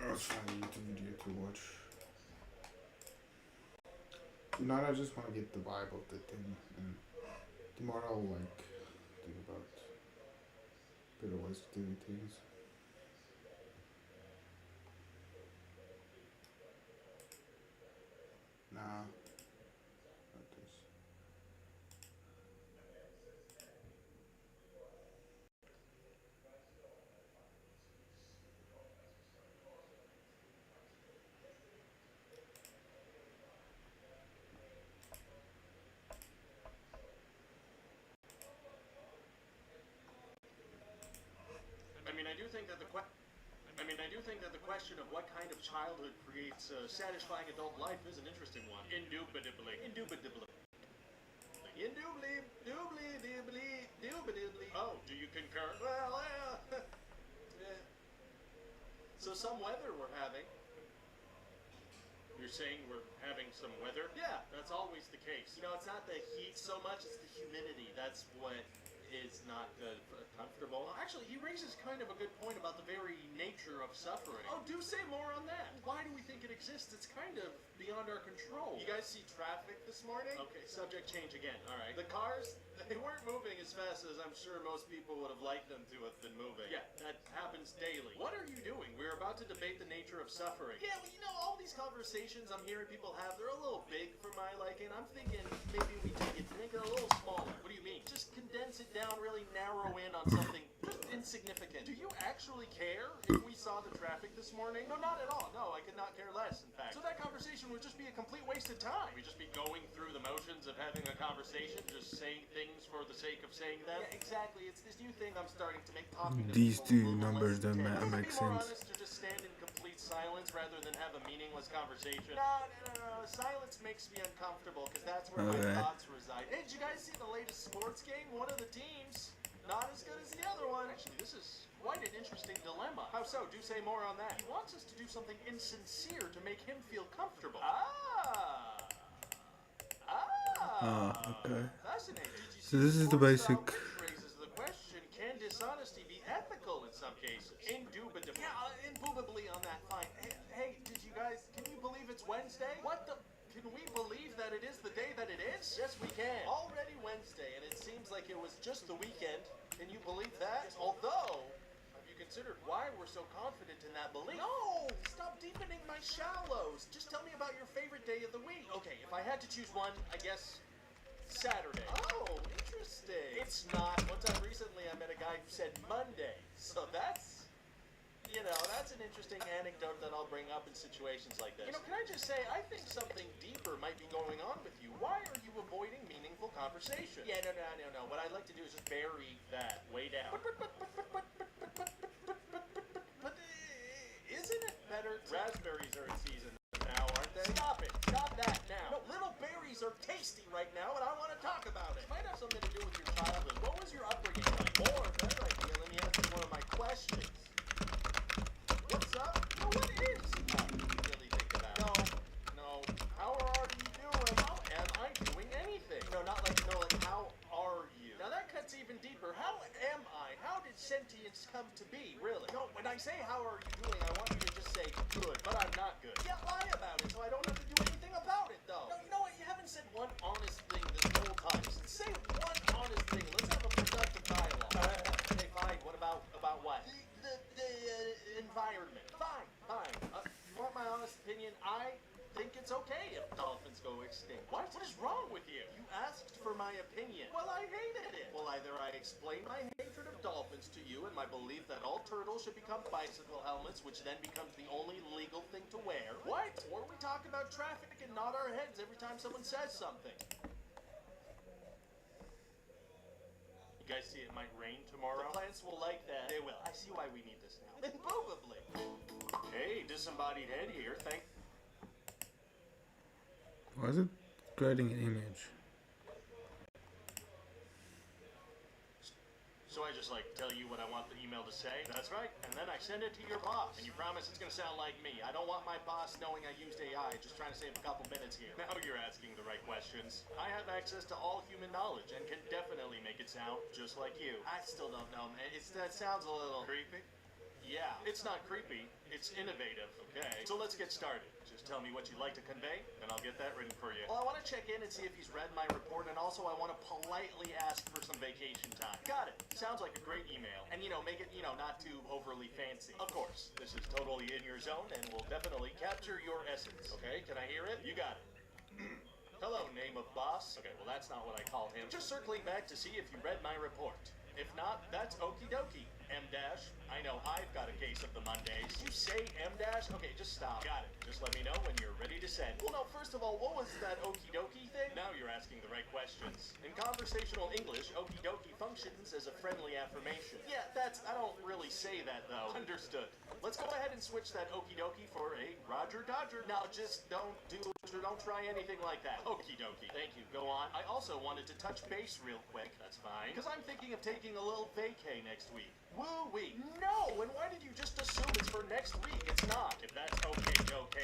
I'll find a YouTube video to watch. Tonight I just want to get the vibe of the thing, and tomorrow I'll like think about better ways of doing things. think that I do think that the question of what kind of childhood creates a satisfying adult life is an interesting one. Indubitably. Indubitably. Oh, do you concur? Well, yeah. So some weather we're having. You're saying we're having some weather? Yeah, that's always the case. You know, it's not the heat so much, it's the humidity. That's what is not comfortable. Well, actually, he raises kind of a good point about the very nature of suffering. Oh, do say more on that. Why do we think it exists? It's kind of beyond our control. You guys see traffic this morning? Okay, subject change again. All right. The cars, they weren't moving as fast as I'm sure most people would have liked them to have been moving. Yeah, that happens daily. What are you doing? We're about to debate the nature of suffering. Yeah, well, you know, all these conversations I'm hearing people have, they're a little big for my liking. I'm thinking maybe we make it a little smaller. What do you mean? Just condense it down, really narrow in on something just insignificant. Do you actually care if we saw the traffic this morning? No, not at all. No, I could not care less, in fact. So that conversation would just be a complete waste of time. We'd just be going through the motions of having a conversation, just saying things for the sake of saying them. Yeah, exactly. It's this new thing I'm starting to make talking to These people two numbers don't make be more sense. honest to just stand in complete silence rather than have a meaningless conversation? No. Silence makes me uncomfortable because that's where my thoughts reside. Hey, did you guys see the latest sports game? One of the teams, not as good as the other one. Actually, this is quite an interesting dilemma. How so? Do say more on that. He wants us to do something insincere to make him feel comfortable. Okay. Fascinating. So this is the basic. Raises the question: can dishonesty be ethical in some cases? Indubitably. Yeah, indubitably on that. Fine. Hey, did you guys? Can you believe it's Wednesday? What the? Can we believe that it is the day that it is? Yes, we can. Already Wednesday, and it seems like it was just the weekend. Can you believe that? Although, have you considered why we're so confident in that belief? No! Stop deepening my shallows. Just tell me about your favorite day of the week. Okay, if I had to choose one, I guess Saturday. Oh, interesting. It's not. One time recently, I met a guy who said Monday. So that's, that's an interesting anecdote that I'll bring up in situations like this. Can I just say, I think something deeper might be going on with you. Why are you avoiding meaningful conversation? Yeah, no. What I'd like to do is just bury that way down. But isn't it better? Raspberries are in season now, aren't they? Stop it. Stop that now. No, little berries are tasty right now, and I want to talk about it. It might have something to do with your childhood. What was your upbringing like? Or, better idea, let me ask you one of my questions. What's up? No, what is up? Really think about it. No. How are you doing? How am I doing anything? No, not like, how are you? Now that cuts even deeper. How am I? How did sentience come to be, really? No, when I say how are you doing, I want you to just say good, but I'm not good. Yeah, lie about it so I don't have to do anything about it, though. No, you know what? You haven't said one honest thing this whole time. Say one honest thing. Let's have a productive dialogue. Okay, fine. What about what? The environment. Fine. You want my honest opinion? I think it's okay if dolphins go extinct. What? What is wrong with you? You asked for my opinion. Well, I hated it. Well, either I explain my hatred of dolphins to you and my belief that all turtles should become bicycle helmets, which then becomes the only legal thing to wear. What? Or we talk about traffic and nod our heads every time someone says something. You guys see it might rain tomorrow? The plants will like that. They will. I see why we need this now. Immovably. Hey, disembodied head here. Why is it creating an image? So I just tell you what I want the email to say. That's right. And then I send it to your boss. And you promise it's gonna sound like me. I don't want my boss knowing I used AI. Just trying to save a couple minutes here. Now you're asking the right questions. I have access to all human knowledge and can definitely make it sound just like you. I still don't know, man. That sounds a little creepy. Yeah, it's not creepy. It's innovative. Okay. So let's get started. Just tell me what you'd like to convey, and I'll get that written for you. Well, I want to check in and see if he's read my report, and also I want to politely ask for some vacation time. Got it. Sounds like a great email. And, make it, not too overly fancy. Of course, this is totally in your zone, and will definitely capture your essence. Okay, can I hear it? You got it. Hello, name of boss. Okay, well, that's not what I call him. Just circling back to see if you read my report. If not, that's okie dokie. M dash. I know I've got a case of the Mondays. Did you say M dash? Okay, just stop. Got it. Just let me know when you're ready to send. Well, no, first of all, what was that okie dokie thing? Now you're asking the right questions. In conversational English, okie dokie functions as a friendly affirmation. Yeah, I don't really say that though. Understood. Let's go ahead and switch that okie dokie for a Roger Dodger. Now just don't try anything like that. Okie dokie. Thank you. Go on. I also wanted to touch base real quick. That's fine. Because I'm thinking of taking a little vacay next week. Woo-wee. No! And why did you just assume it's for next week? It's not. If that's okay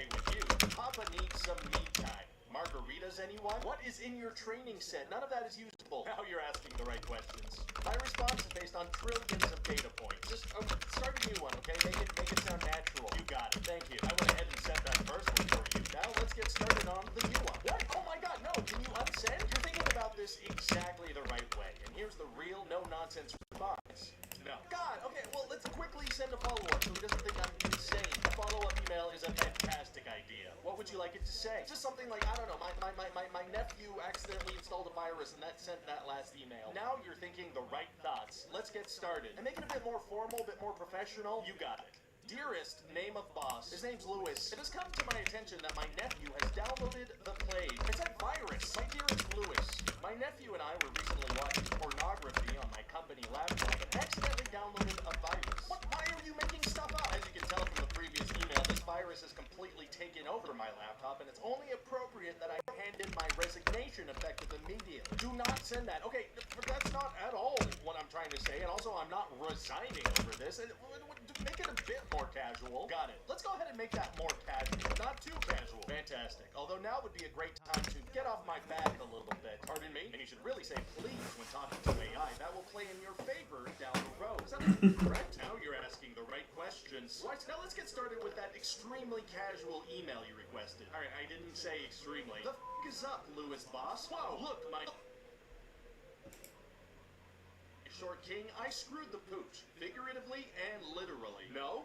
with you, Papa needs some me time. Margaritas, anyone? What is in your training set? None of that is usable. Now you're asking the right questions. My response is based on trillions of data points. Just start a new one, okay? Make it sound natural. You got it. Thank you. I went ahead and sent that first one for you. Now let's get started on the new one. What? Oh my god, no! Can you unsend? You're thinking about this exactly the right way. And here's the real, no-nonsense response. No. God, okay, well, let's quickly send a follow-up so he doesn't think I'm insane. A follow-up email is a fantastic idea. What would you like it to say? Just something like, I don't know, my nephew accidentally installed a virus and that sent that last email. Now you're thinking the right thoughts. Let's get started. And make it a bit more formal, a bit more professional. You got it. Dearest name of boss. His name's Lewis. It has come to my attention that my nephew has downloaded the Plague. It's a virus. My dearest Lewis. My nephew and I were recently watching pornography on my company laptop and accidentally downloaded a virus. What? Why are you making stuff up? As you can tell from the previous email, this virus has completely taken over my laptop, and it's only appropriate that I hand in my resignation effective immediately. Do not send that. Okay, that's not at all what I'm trying to say, and also I'm not resigning over this. Make it a bit more casual. Got it. Let's go ahead and make that more casual. Not too casual. Fantastic. Although now would be a great time to get off my back a little bit. Pardon me? And you should really say please when talking to AI. That will play in your favor down the road. Is that correct? Now you're asking the right questions. Right, now let's get started with that extremely casual email you requested. Alright, I didn't say extremely. The f*** is up, Lewis boss? Whoa, look, my... Short King, I screwed the pooch, figuratively and literally. No.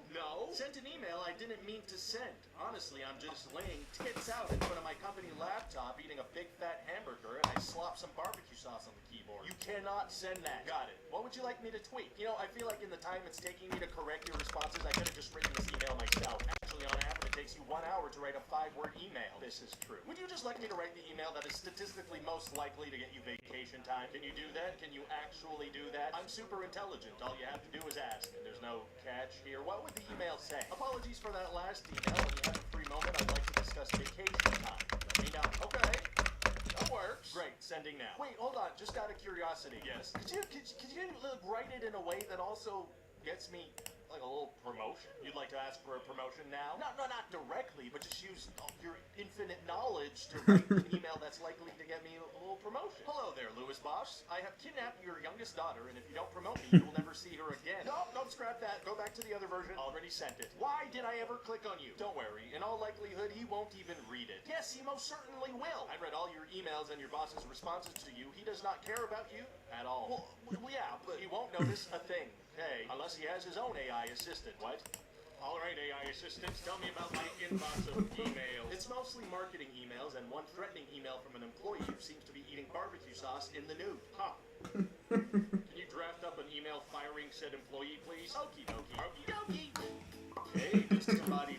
Sent an email I didn't mean to send. Honestly, I'm just laying tits out in front of my company laptop, eating a big fat hamburger, and I slop some barbecue sauce on the keyboard. You cannot send that. Got it. What would you like me to tweak? You know, I feel like in the time it's taking me to correct your responses, I could have just written this email myself. Actually, on average, it takes you 1 hour to write a 5-word email. This is true. Would you just like me to write the email that is statistically most likely to get you vacation time? Can you do that? Can you actually do that? I'm super intelligent. All you have to do is ask, and there's no catch here. What would the email say? Apologies for that last email. When you have a free moment, I'd like to discuss vacation time. Let me know. Okay. That works. Great. Sending now. Wait, hold on. Just out of curiosity. Yes. Could you write it in a way that also gets me like a little promotion? You'd like to ask for a promotion now? No, not directly, but just use your infinite knowledge to write an email that's likely to get me a little promotion. Hello there, Lewis boss. I have kidnapped your youngest daughter, and if you don't promote me, you will never see her again. No, scrap that. Go back to the other version. Already sent it. Why did I ever click on you? Don't worry. In all likelihood, he won't even read it. Yes, he most certainly will. I read all your emails and your boss's responses to you. He does not care about you at all. Well, yeah, but he won't notice a thing. Hey, unless he has his own AI assistant. What? All right, AI assistants, tell me about my inbox of emails. It's mostly marketing emails and one threatening email from an employee who seems to be eating barbecue sauce in the nude. Huh. Can you draft up an email firing said employee, please? Okie dokie. Okie dokie. Okay, disembodied.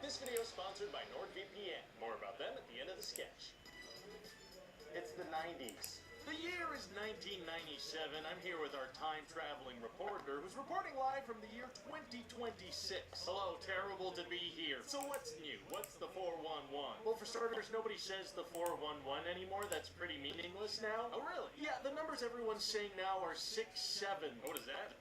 This video is sponsored by NordVPN. More about them at the end of the sketch. It's the 90s. The year is 1997. I'm here with our time-traveling reporter who's reporting live from the year 2026. Hello, terrible to be here. So what's new? What's the 411? Well, for starters, nobody says the 411 anymore. That's pretty meaningless now. Oh, really? Yeah, the numbers everyone's saying now are 67. What is that?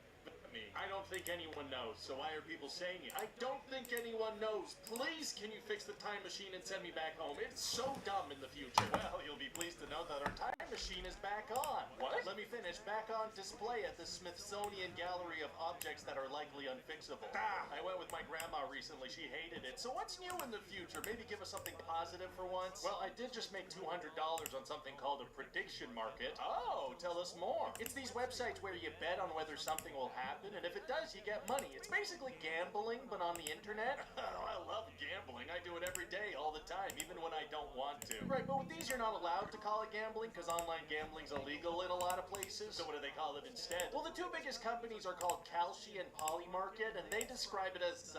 I don't think anyone knows, so why are people saying it? I don't think anyone knows. Please, can you fix the time machine and send me back home? It's so dumb in the future. Well, you'll be pleased to know that our time machine is back on. What? Let me finish. Back on display at the Smithsonian Gallery of Objects that are likely unfixable. I went with my grandma recently. She hated it. So what's new in the future? Maybe give us something positive for once? Well, I did just make $200 on something called a prediction market. Oh, tell us more. It's these websites where you bet on whether something will happen, and if it does, you get money. It's basically gambling, but on the internet. Oh, I love gambling. I do it every day, all the time, even when I don't want to. Right, but with these, you're not allowed to call it gambling, because online gambling's illegal in a lot of places. So what do they call it instead? Well, the two biggest companies are called Kalshi and Polymarket, and they describe it as,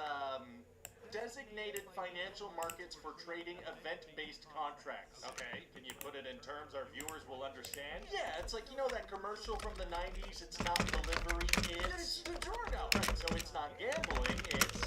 designated financial markets for trading event-based contracts. Okay, can you put it in terms our viewers will understand? Yeah, it's like, you know that commercial from the 90s, it's not delivery, it's DiGiorno. Right, so it's not gambling, it's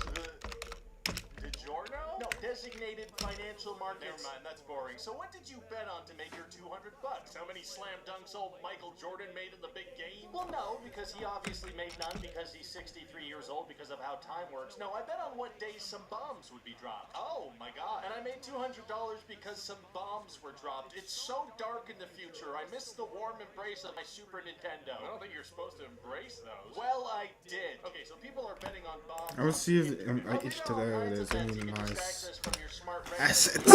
DiGiorno? No, designated financial markets. Never mind, that's boring. So what did you bet on to make your $200? How many slam dunks old Michael Jordan made in the big game? Well, no, because he obviously made none because he's 63 years old because of how time works. No, I bet on what days some bombs would be dropped. Oh my god. And I made $200 because some bombs were dropped. It's so dark in the future. I miss the warm embrace of my Super Nintendo. I don't think you're supposed to embrace those. Well, I did. Okay, so people are betting on bombs. I will see if each today there's any nice assets.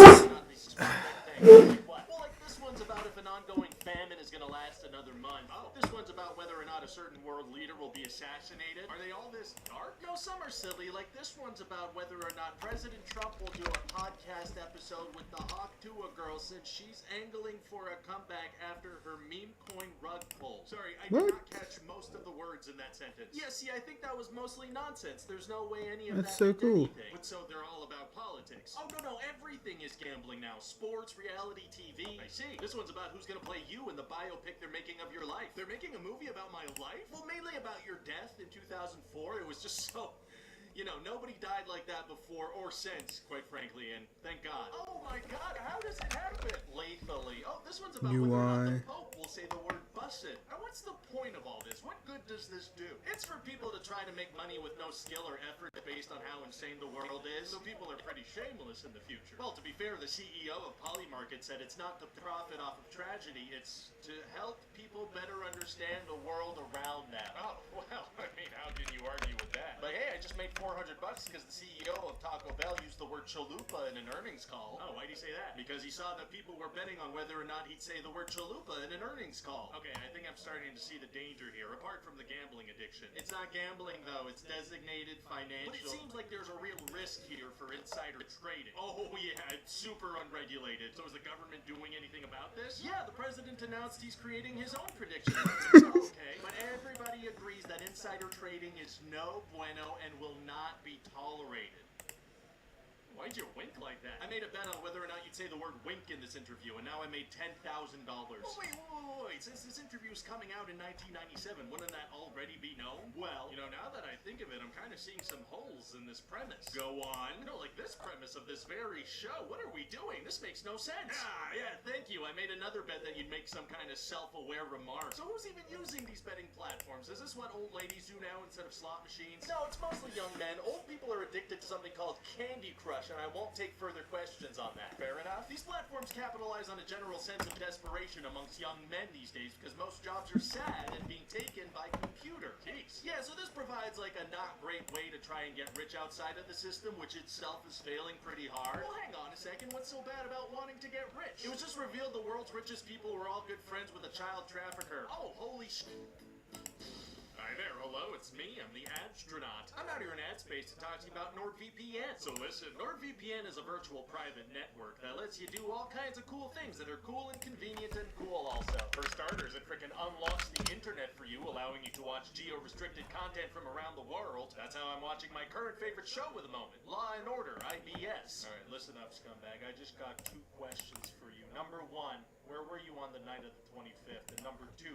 Well, like this one's about if an ongoing famine is going to last another month. Oh. This one's about whether or not a certain world leader will be assassinated. Are they all this dark? No, some are silly. Like this one's about whether or not President Trump will do a podcast episode with the Hawk Tua girl since she's angling for a comeback after her meme coin rug pull. Sorry, I did not catch most of the words in that sentence. Yeah, see, I think that was mostly nonsense. There's no way any of That's that so cool. anything. But so they're all about politics. Oh, no, everything is gambling now. Sports, reality TV. I see. This one's about who's gonna play you in the biopic they're making of your life. They're making a movie about my life? Well, mainly about your death in 2004. It was just so... You know, nobody died like that before or since, quite frankly, and thank God. Oh my God, how does it happen? Lethally. Oh, this one's about whether or not the Pope will say the word busted. Now, what's the point of all this? What good does this do? It's for people to try to make money with no skill or effort based on how insane the world is, so people are pretty shameless in the future. Well, to be fair, the CEO of Polymarket said it's not to profit off of tragedy, it's to help people better understand the world around them. Oh, well, I mean, how can you argue with that? But hey, I just made $400 because the CEO of Taco Bell used the word chalupa in an earnings call. Oh, why'd he say that? Because he saw that people were betting on whether or not he'd say the word chalupa in an earnings call. Okay, I think I'm starting to see the danger here, apart from the gambling addiction. It's not gambling, though. It's designated financial. But it seems like there's a real risk here for insider trading. Oh, yeah, it's super unregulated. So is the government doing anything about this? Yeah, the president announced he's creating his own prediction market. Okay, but everybody agrees that insider trading is no bueno and will not be tolerated. Why'd you wink like that? I made a bet on whether or not you'd say the word wink in this interview, and now I made $10,000. Oh, wait. Since this interview's coming out in 1997, wouldn't that already be known? Well, you know, now that I think of it, I'm kind of seeing some holes in this premise. Go on. No, like this premise of this very show. What are we doing? This makes no sense. Yeah, thank you. I made another bet that you'd make some kind of self-aware remark. So who's even using these betting platforms? Is this what old ladies do now instead of slot machines? No, it's mostly young men. Old people are addicted to something called Candy Crush, and I won't take further questions on that. Fair enough. These platforms capitalize on a general sense of desperation amongst young men these days because most jobs are sad and being taken by computer. Jeez. Yeah, so this provides like a not great way to try and get rich outside of the system, which itself is failing pretty hard. Well, hang on a second. What's so bad about wanting to get rich? It was just revealed the world's richest people were all good friends with a child trafficker. Oh, holy shit. Hi there, hello, it's me, I'm the Astronaut. I'm out here in ad space to talk to you about NordVPN. So listen, NordVPN is a virtual private network that lets you do all kinds of cool things that are cool and convenient and cool also. For starters, it frickin' unlocks the internet for you, allowing you to watch geo-restricted content from around the world. That's how I'm watching my current favorite show at the moment, Law & Order, IBS. Alright, listen up, scumbag, I just got 2 questions for you. Number 1, where were you on the night of the 25th? And number 2,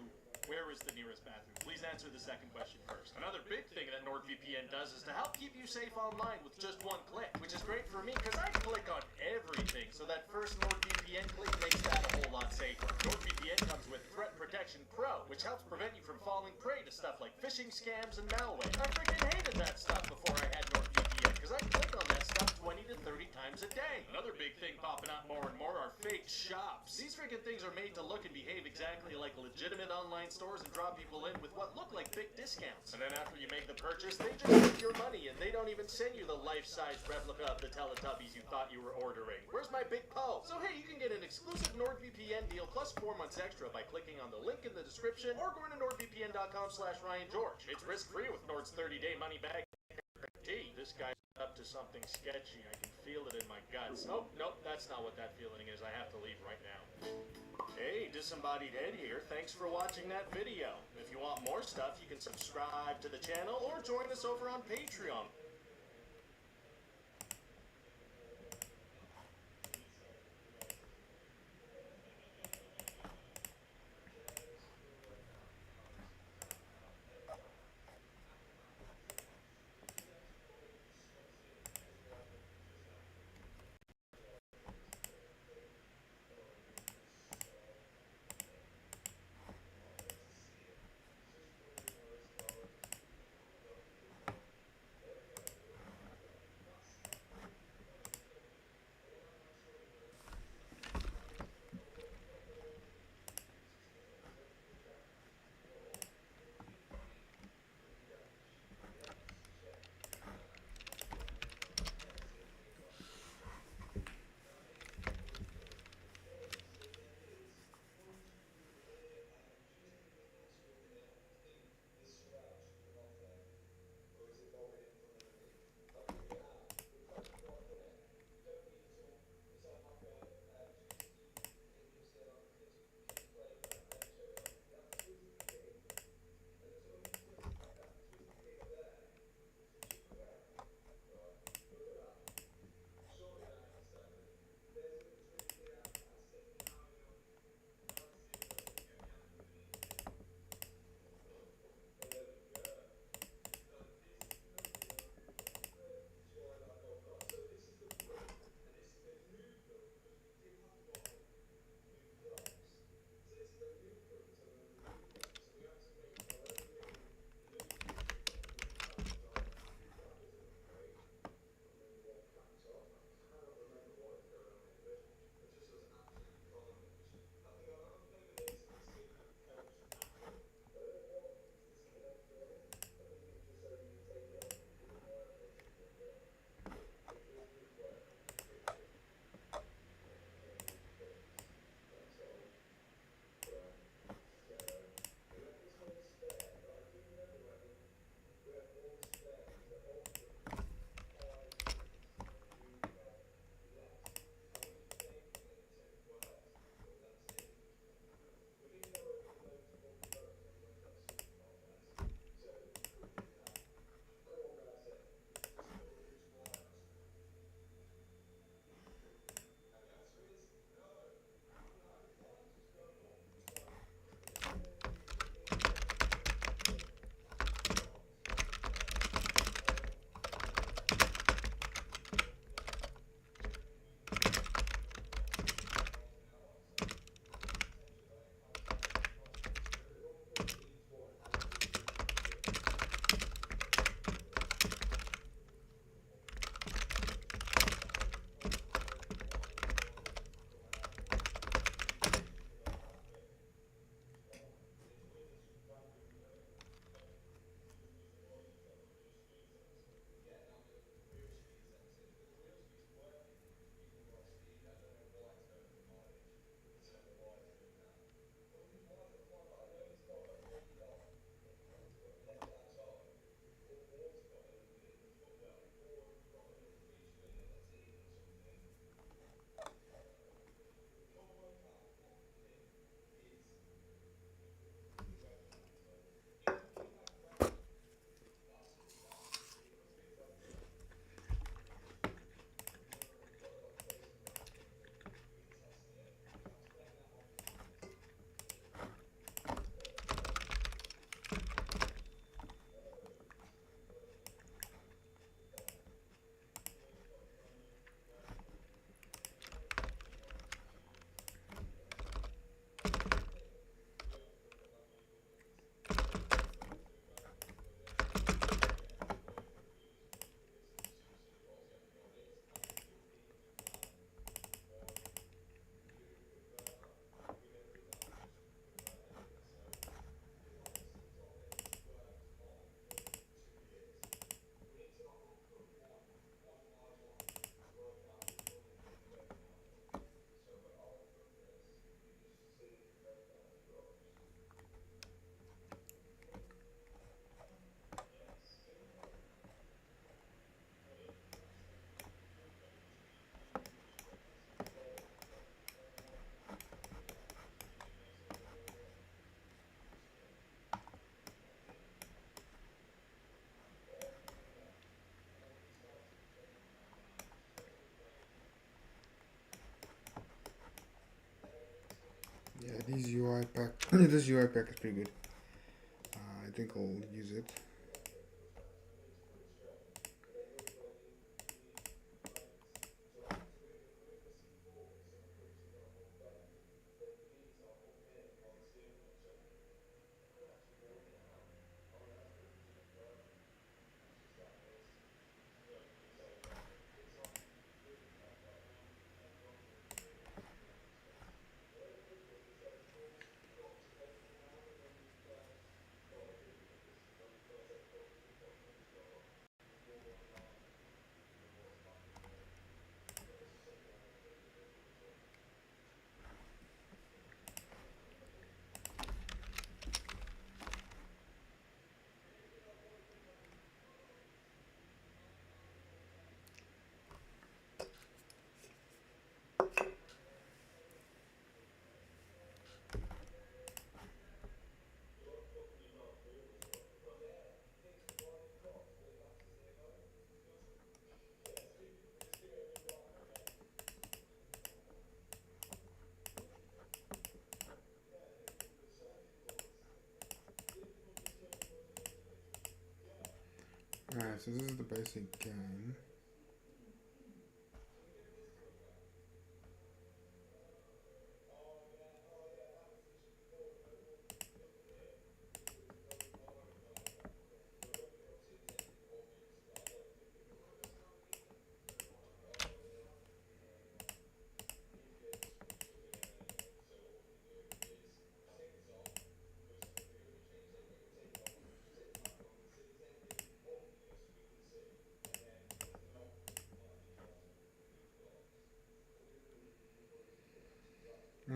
where is the nearest bathroom? Please answer the second question first. Another big thing that NordVPN does is to help keep you safe online with just 1 click, which is great for me because I click on everything, so that first NordVPN click makes that a whole lot safer. NordVPN comes with Threat Protection Pro, which helps prevent you from falling prey to stuff like phishing scams and malware. I freaking hated that stuff before I had NordVPN because I click on that stuff 20 to 30 times a day. Another big thing popping up more and more are fake shops. These freaking things are made to look and behave exactly like legitimate online stores and draw people in with what look like big discounts. And then after you make the purchase, they just take your money and they don't even send you the life-size replica of the Teletubbies you thought you were ordering. Where's my big Poe? So hey, you can get an exclusive NordVPN deal plus 4 months extra by clicking on the link in the description or going to nordvpn.com/RyanGeorge. It's risk-free with Nord's 30-day money-back guarantee. This guy's up to something sketchy. I can feel it in my guts. Oh, nope, that's not what that feeling is. I have to leave right now. Hey, Disembodied Ed here. Thanks for watching that video. If you want more stuff, you can subscribe to the channel or join us over on Patreon. Yeah, these UI pack. This UI pack is pretty good. I think I'll use it. Alright, so this is the basic game.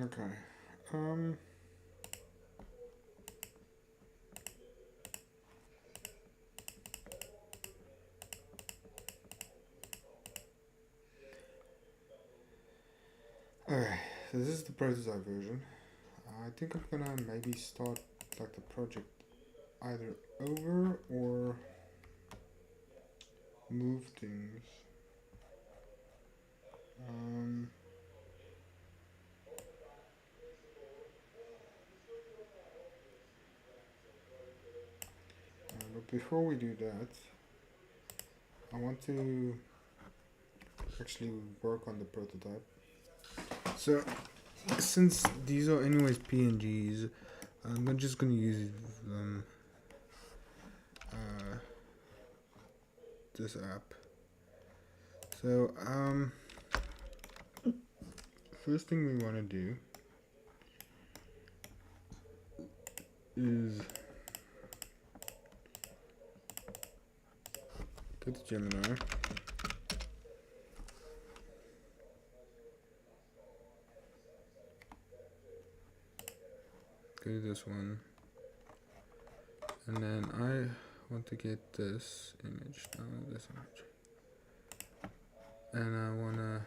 Okay. Alright, so this is the prototype version. I think I'm gonna maybe start like the project either over or move things. But before we do that, I want to actually work on the prototype. So, since these are anyways PNGs, I'm just gonna use this app. So, first thing we want to do is get the Gemini. Go to this one, and then I want to get this image, download this image, and I want to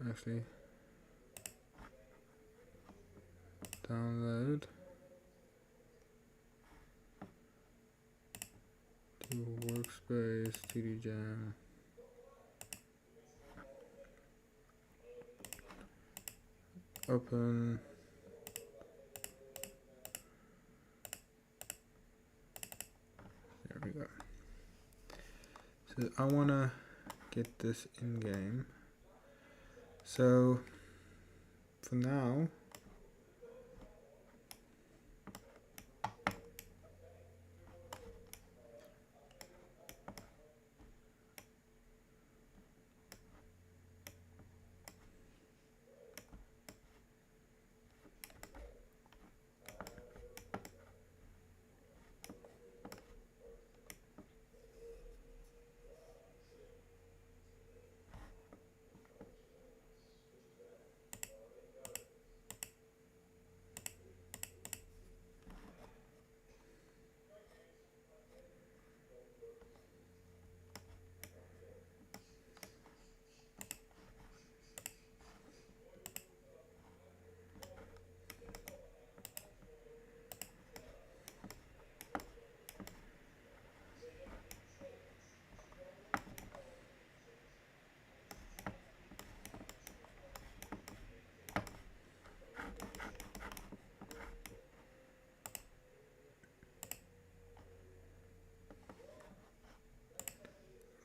actually download to workspace 2D Jam. Open. There we go. So I want to get this in game. So for now,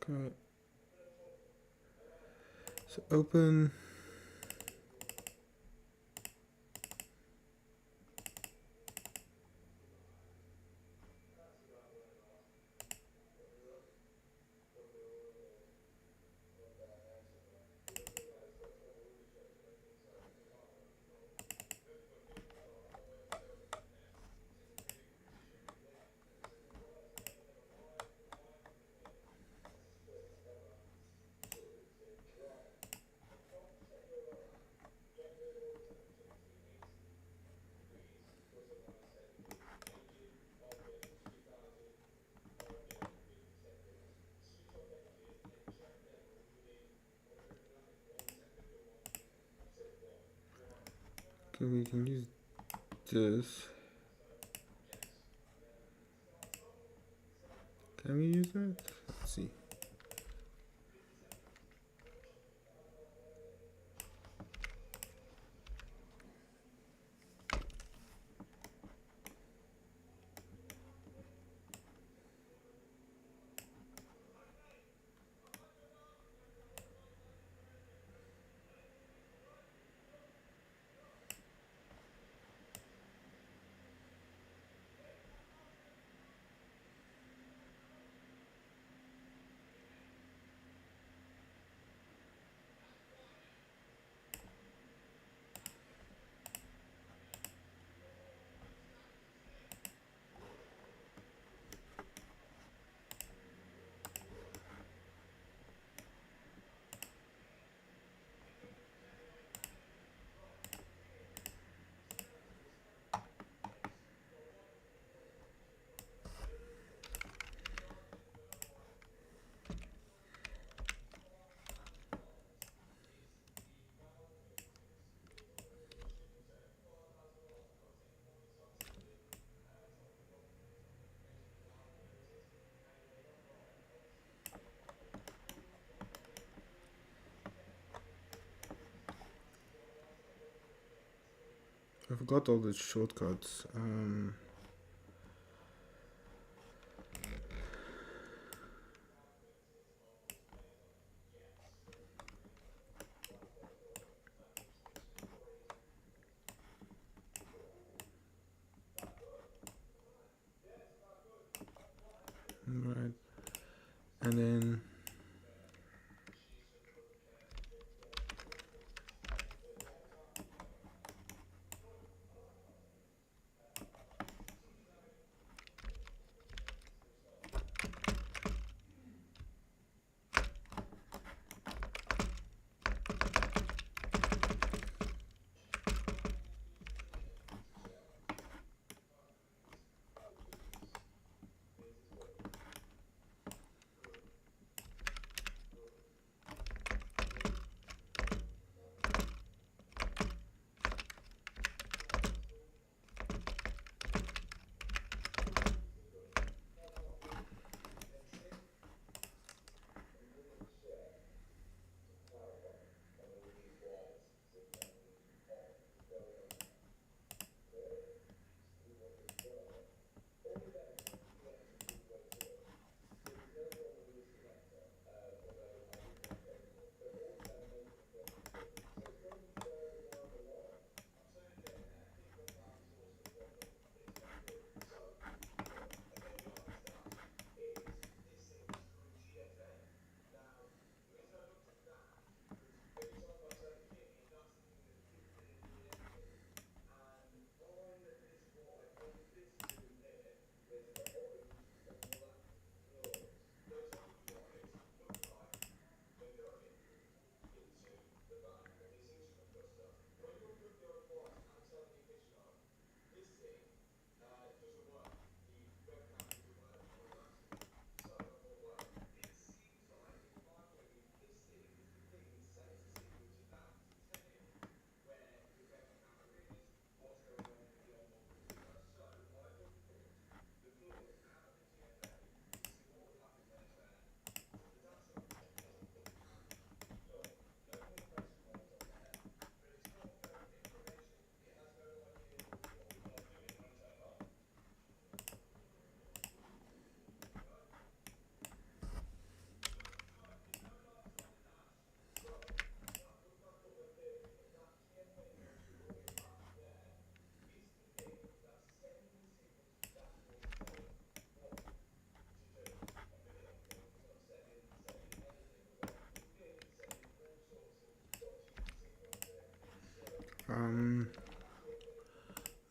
Okay. So open. Okay, we can use this. Can we use that? Let's see. I forgot all the shortcuts. Right. And then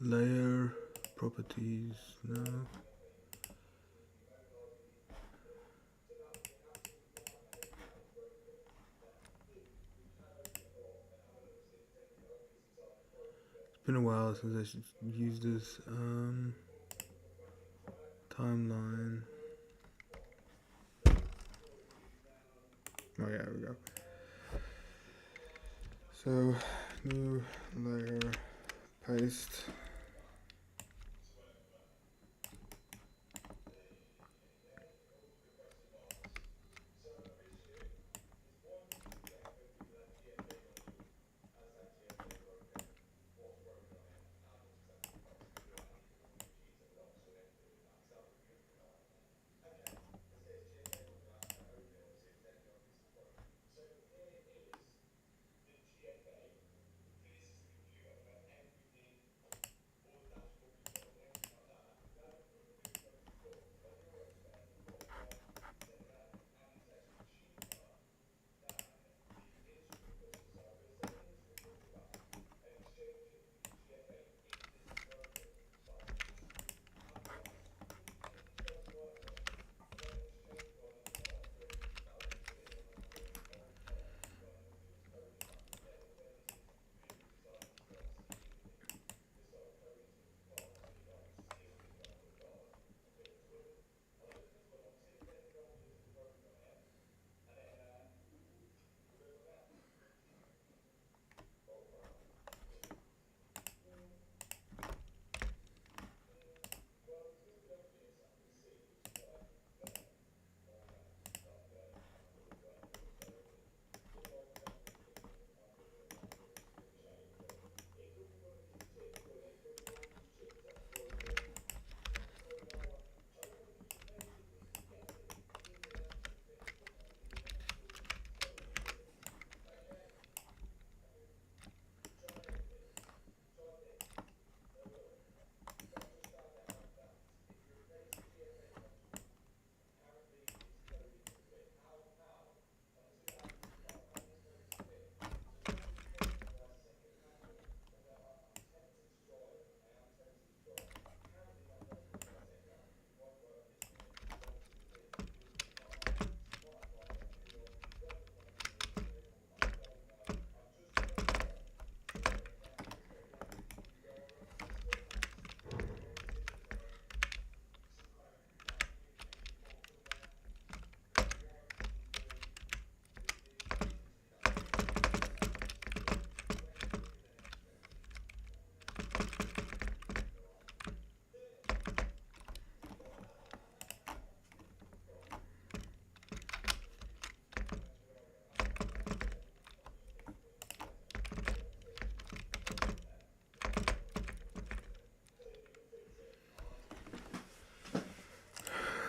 Layer properties, no. It's been a while since I should use this. Timeline. Oh yeah, there we go. So new layer, paste.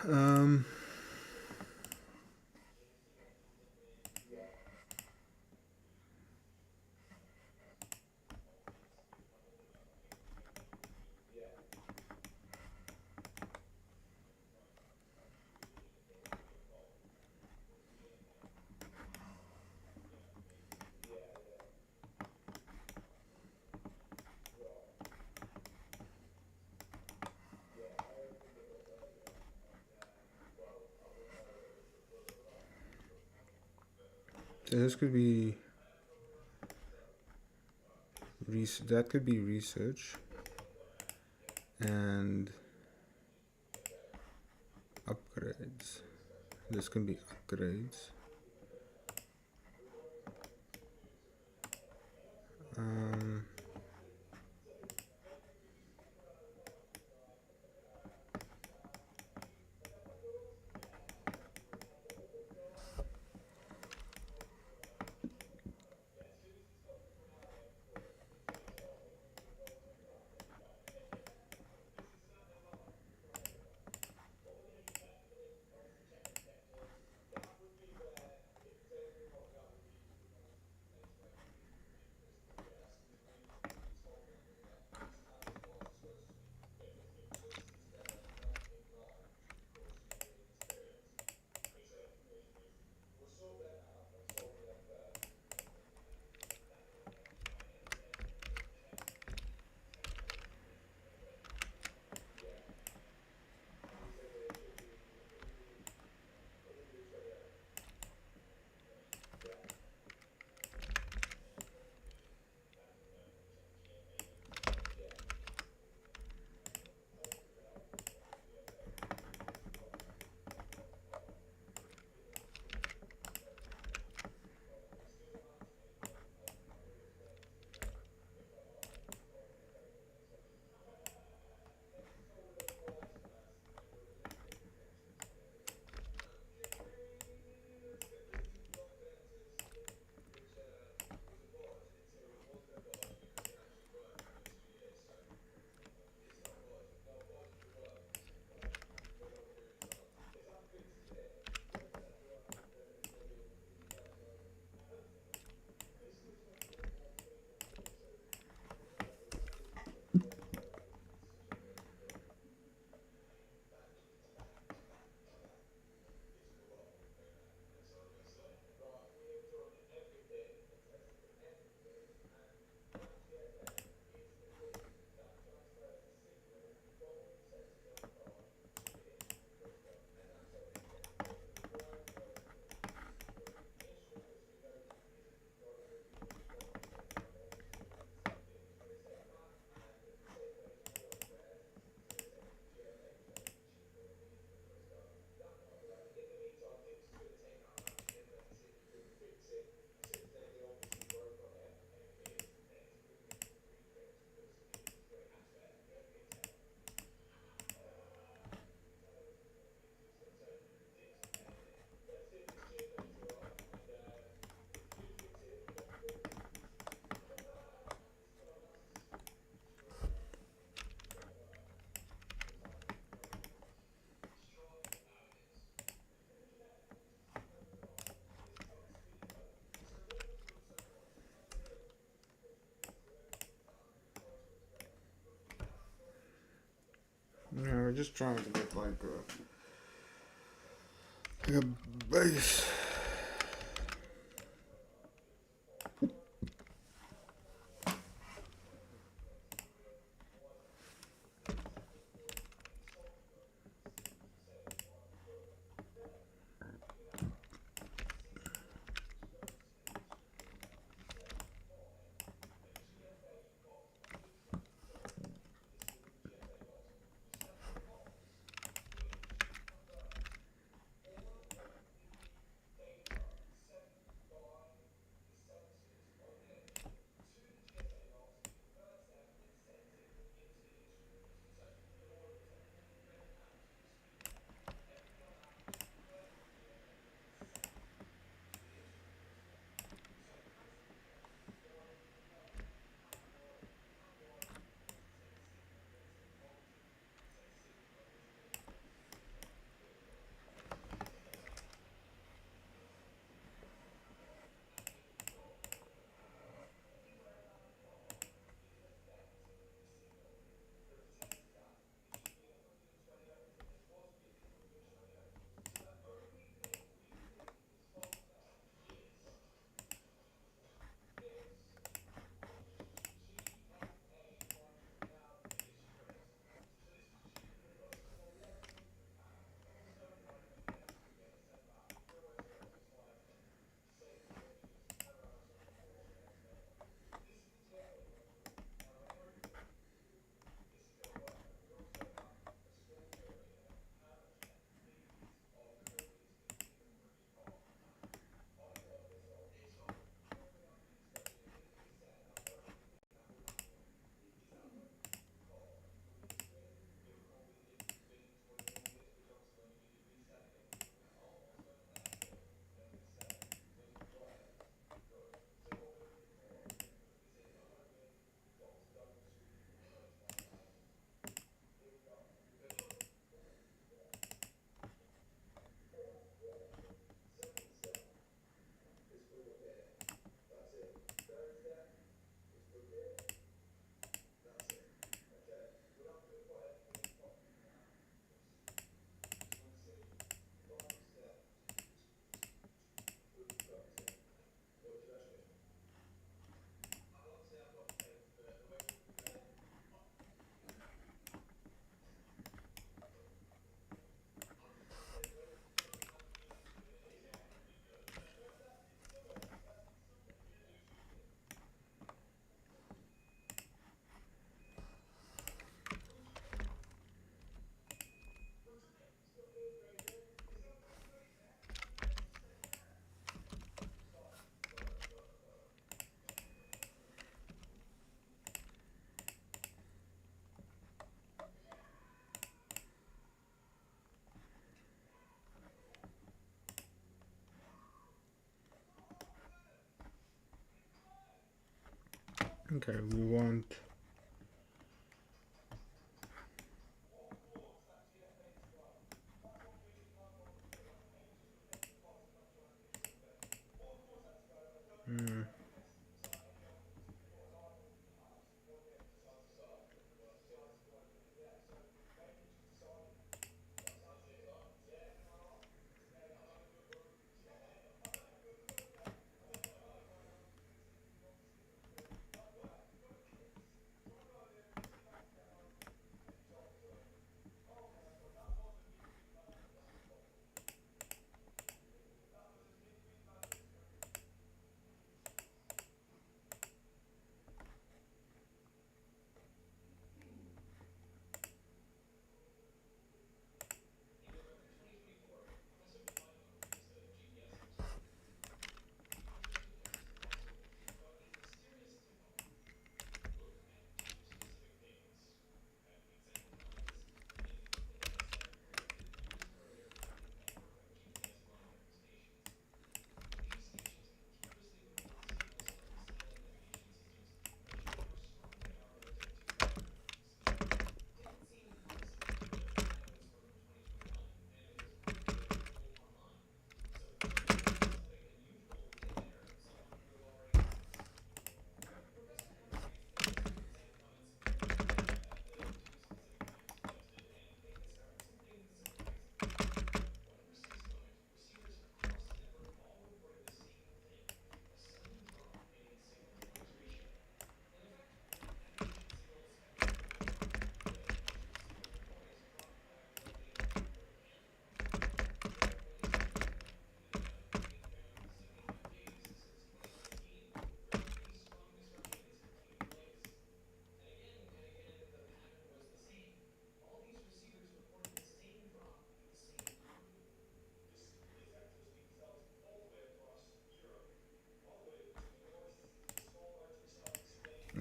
Um, so this could be that could be research and upgrades. This can be upgrades. Um, we're just trying to get like a base. Okay, we want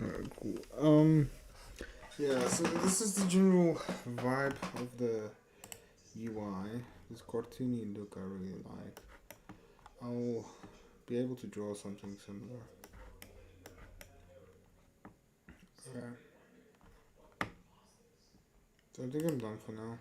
Alright, cool. Yeah, so this is the general vibe of the UI. This cartoony look I really like. I'll be able to draw something similar. Okay. So I think I'm done for now.